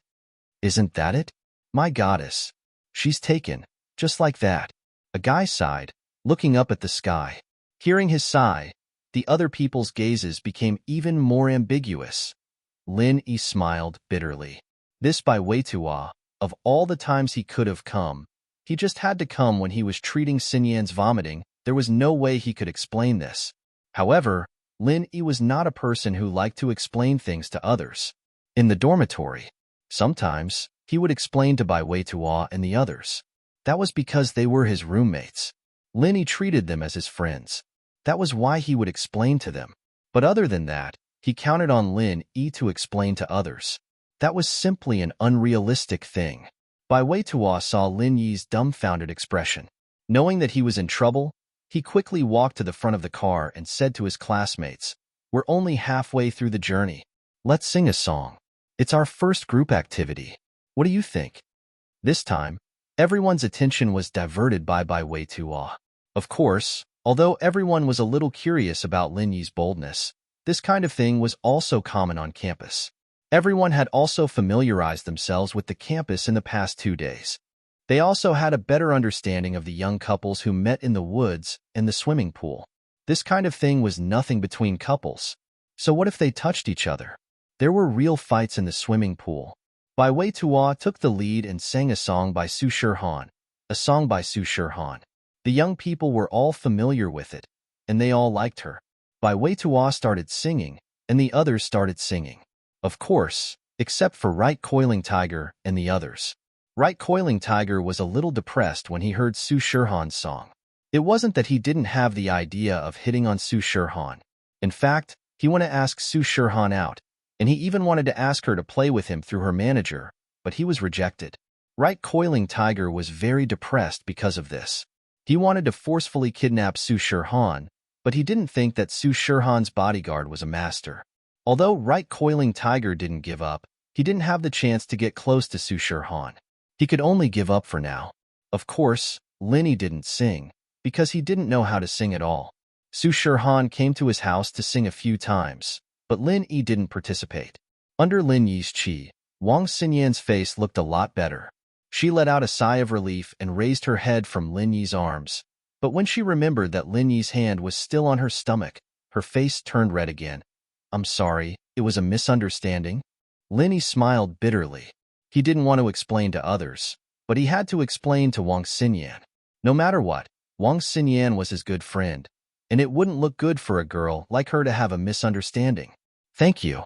Isn't that it? My goddess. She's taken, just like that. A guy sighed, looking up at the sky. Hearing his sigh, the other people's gazes became even more ambiguous. Lin Yi smiled bitterly. This Bai Weituo, of all the times he could have come, he just had to come when he was treating Xinyan's vomiting. There was no way he could explain this. However, Lin Yi was not a person who liked to explain things to others. In the dormitory, sometimes, he would explain to Bai Weituo and the others. That was because they were his roommates. Lin Yi treated them as his friends. That was why he would explain to them. But other than that, he counted on Lin Yi to explain to others. That was simply an unrealistic thing. Bai Weituo saw Lin Yi's dumbfounded expression. Knowing that he was in trouble, he quickly walked to the front of the car and said to his classmates, "We're only halfway through the journey. Let's sing a song. It's our first group activity. What do you think?" This time, everyone's attention was diverted by Bai Weituo. Of course, although everyone was a little curious about Lin Yi's boldness, this kind of thing was also common on campus. Everyone had also familiarized themselves with the campus in the past 2 days. They also had a better understanding of the young couples who met in the woods and the swimming pool. This kind of thing was nothing between couples. So what if they touched each other? There were real fights in the swimming pool. Bai Weituo took the lead and sang a song by Su Shirhan. The young people were all familiar with it, and they all liked her. Bai Weituo started singing, and the others started singing. Of course, except for Right Coiling Tiger and the others. Right Coiling Tiger was a little depressed when he heard Su Shirhan's song. It wasn't that he didn't have the idea of hitting on Su Shirhan. In fact, he wanted to ask Su Shirhan out, and he even wanted to ask her to play with him through her manager, but he was rejected. Right Coiling Tiger was very depressed because of this. He wanted to forcefully kidnap Su Shirhan, but he didn't think that Su Shirhan's bodyguard was a master. Although Right Coiling Tiger didn't give up, he didn't have the chance to get close to Su Shirhan. He could only give up for now. Of course, Linny didn't sing, because he didn't know how to sing at all. Su Shirhan came to his house to sing a few times, but Lin Yi didn't participate. Under Lin Yi's chi, Wang Xinyan's face looked a lot better. She let out a sigh of relief and raised her head from Lin Yi's arms. But when she remembered that Lin Yi's hand was still on her stomach, her face turned red again. I'm sorry, it was a misunderstanding. Lin Yi smiled bitterly. He didn't want to explain to others, but he had to explain to Wang Xinyan. No matter what, Wang Xinyan was his good friend, and it wouldn't look good for a girl like her to have a misunderstanding. Thank you.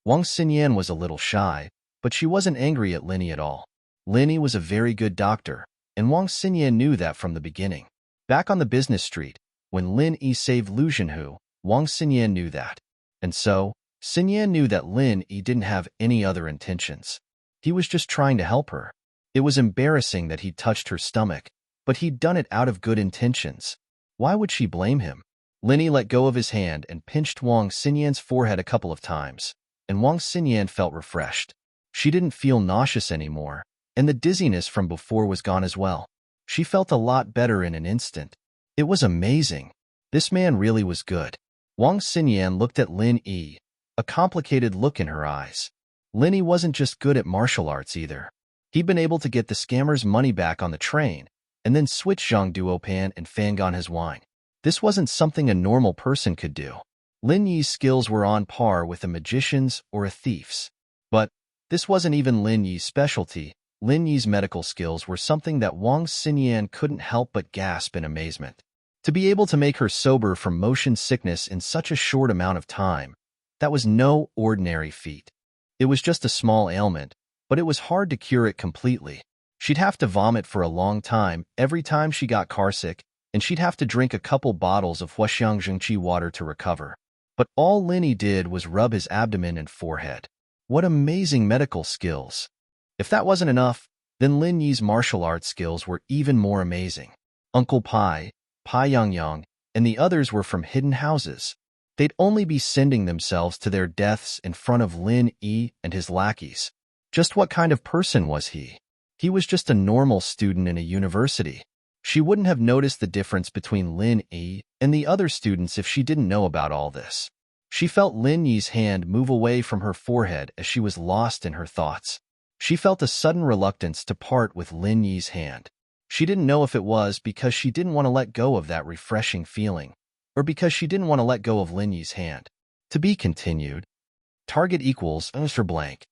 Wang Xinyan was a little shy, but she wasn't angry at Lin Yi at all. Lin Yi was a very good doctor, and Wang Xinyan knew that from the beginning. Back on the business street, when Lin Yi saved Lu Zhenhu, Wang Xinyan knew that. And so, Xinyan knew that Lin Yi didn't have any other intentions. He was just trying to help her. It was embarrassing that he'd touched her stomach, but he'd done it out of good intentions. Why would she blame him? Lin Yi let go of his hand and pinched Wang Xinyan's forehead a couple of times, and Wang Xinyan felt refreshed. She didn't feel nauseous anymore, and the dizziness from before was gone as well. She felt a lot better in an instant. It was amazing. This man really was good. Wang Xinyan looked at Lin Yi, a complicated look in her eyes. Lin Yi wasn't just good at martial arts either. He'd been able to get the scammer's money back on the train, and then switch Zhang Duopan and Fangon his wine. This wasn't something a normal person could do. Lin Yi's skills were on par with a magician's or a thief's. But this wasn't even Lin Yi's specialty. Lin Yi's medical skills were something that Wang Xinyan couldn't help but gasp in amazement. To be able to make her sober from motion sickness in such a short amount of time, that was no ordinary feat. It was just a small ailment, but it was hard to cure it completely. She'd have to vomit for a long time every time she got carsick, and she'd have to drink a couple bottles of Huaxiang Zhengqi water to recover. But all Lin Yi did was rub his abdomen and forehead. What amazing medical skills! If that wasn't enough, then Lin Yi's martial arts skills were even more amazing. Uncle Pai, Pai Yangyang, and the others were from hidden houses. They'd only be sending themselves to their deaths in front of Lin Yi and his lackeys. Just what kind of person was he? He was just a normal student in a university. She wouldn't have noticed the difference between Lin Yi and the other students if she didn't know about all this. She felt Lin Yi's hand move away from her forehead as she was lost in her thoughts. She felt a sudden reluctance to part with Lin Yi's hand. She didn't know if it was because she didn't want to let go of that refreshing feeling, or because she didn't want to let go of Lin Yi's hand. To be continued. Target equals Mr. Blank.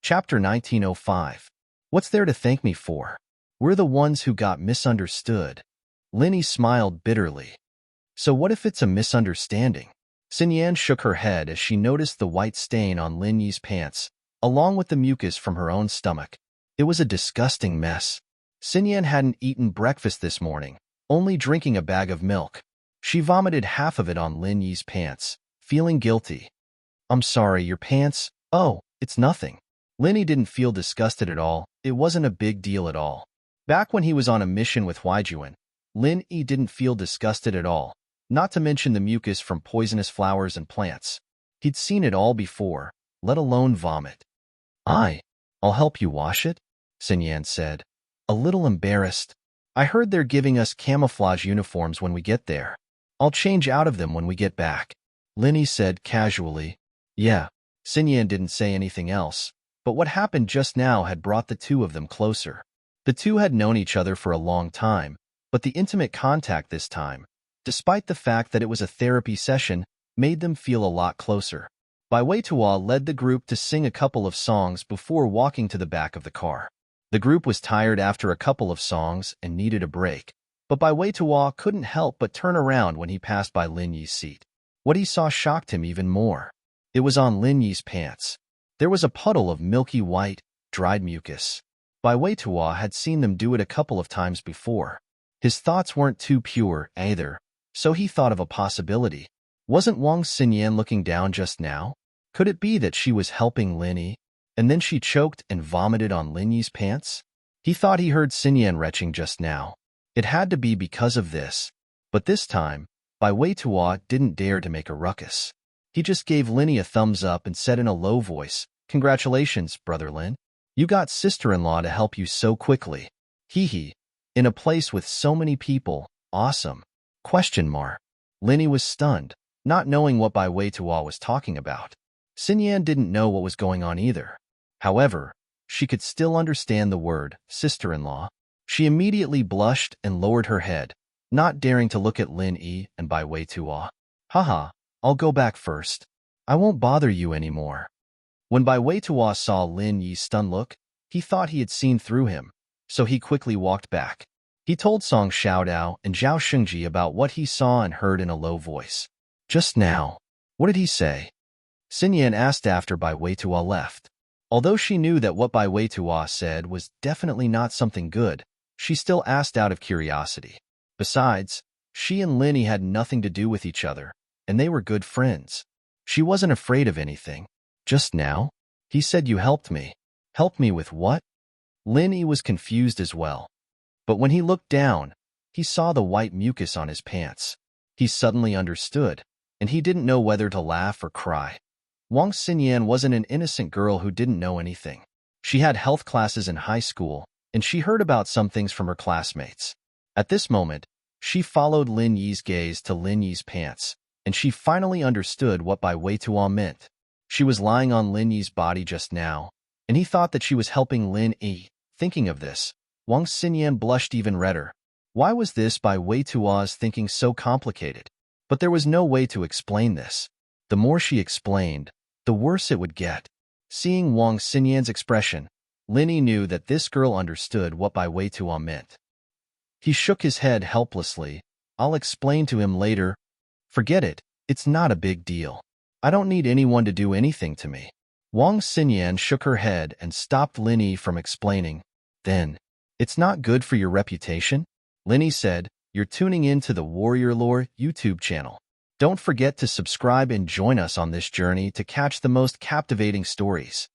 Chapter 1905. What's there to thank me for? We're the ones who got misunderstood. Lin Yi smiled bitterly. So what if it's a misunderstanding? Xinyan shook her head as she noticed the white stain on Lin Yi's pants, along with the mucus from her own stomach. It was a disgusting mess. Xinyan hadn't eaten breakfast this morning, only drinking a bag of milk. She vomited half of it on Lin Yi's pants, feeling guilty. I'm sorry, your pants? Oh, it's nothing. Lin Yi didn't feel disgusted at all. It wasn't a big deal at all. Back when he was on a mission with Huaijuan, Lin Yi didn't feel disgusted at all, not to mention the mucus from poisonous flowers and plants. He'd seen it all before, let alone vomit. I'll help you wash it, Xinyan said, a little embarrassed. I heard they're giving us camouflage uniforms when we get there. I'll change out of them when we get back. Lin Yi said casually. Yeah. Xinyan didn't say anything else, but what happened just now had brought the two of them closer. The two had known each other for a long time, but the intimate contact this time, despite the fact that it was a therapy session, made them feel a lot closer. Bai Weitua led the group to sing a couple of songs before walking to the back of the car. The group was tired after a couple of songs and needed a break, but Bai Weitua couldn't help but turn around when he passed by Lin Yi's seat. What he saw shocked him even more. It was on Lin Yi's pants. There was a puddle of milky white, dried mucus. Bai Weitua had seen them do it a couple of times before. His thoughts weren't too pure, either, so he thought of a possibility. Wasn't Wang Xinyan looking down just now? Could it be that she was helping Lin Yi, and then she choked and vomited on Lin Yi's pants? He thought he heard Xinyan retching just now. It had to be because of this, but this time, Bai Weitua didn't dare to make a ruckus. He just gave Lin Yi a thumbs up and said in a low voice, "Congratulations, Brother Lin. You got sister-in-law to help you so quickly. Hee hee. In a place with so many people, awesome. Question mark. Linny was stunned, not knowing what Bai Wei-Tua was talking about. Xinyan didn't know what was going on either. However, she could still understand the word sister-in-law. She immediately blushed and lowered her head, not daring to look at Lin Yi and Bai Wei-Tua. Haha, I'll go back first. I won't bother you anymore. When Bai Wei-Tua saw Lin Yi's stunned look, he thought he had seen through him, so he quickly walked back. He told Song Xiaodao and Zhao Shengji about what he saw and heard in a low voice. Just now, what did he say? Xinyan asked after Bai Wei-Tua left. Although she knew that what Bai Wei-Tua said was definitely not something good, she still asked out of curiosity. Besides, she and Linny had nothing to do with each other, and they were good friends. She wasn't afraid of anything. Just now? He said you helped me. Help me with what? Linny was confused as well. But when he looked down, he saw the white mucus on his pants. He suddenly understood, and he didn't know whether to laugh or cry. Wang Xinyan wasn't an innocent girl who didn't know anything. She had health classes in high school, and she heard about some things from her classmates. At this moment, she followed Lin Yi's gaze to Lin Yi's pants, and she finally understood what Bai Wei-Tua meant. She was lying on Lin Yi's body just now, and he thought that she was helping Lin Yi. Thinking of this, Wang Xinyan blushed even redder. Why was this Bai Wei-Tua's thinking so complicated? But there was no way to explain this. The more she explained, the worse it would get. Seeing Wang Xinyan's expression, Linny knew that this girl understood what Bai Wei-Tua meant. He shook his head helplessly. I'll explain to him later. Forget it, it's not a big deal. I don't need anyone to do anything to me. Wang Xinyan shook her head and stopped Linny from explaining. Then, it's not good for your reputation? Linny said, you're tuning in to the Warrior Lore YouTube channel. Don't forget to subscribe and join us on this journey to catch the most captivating stories.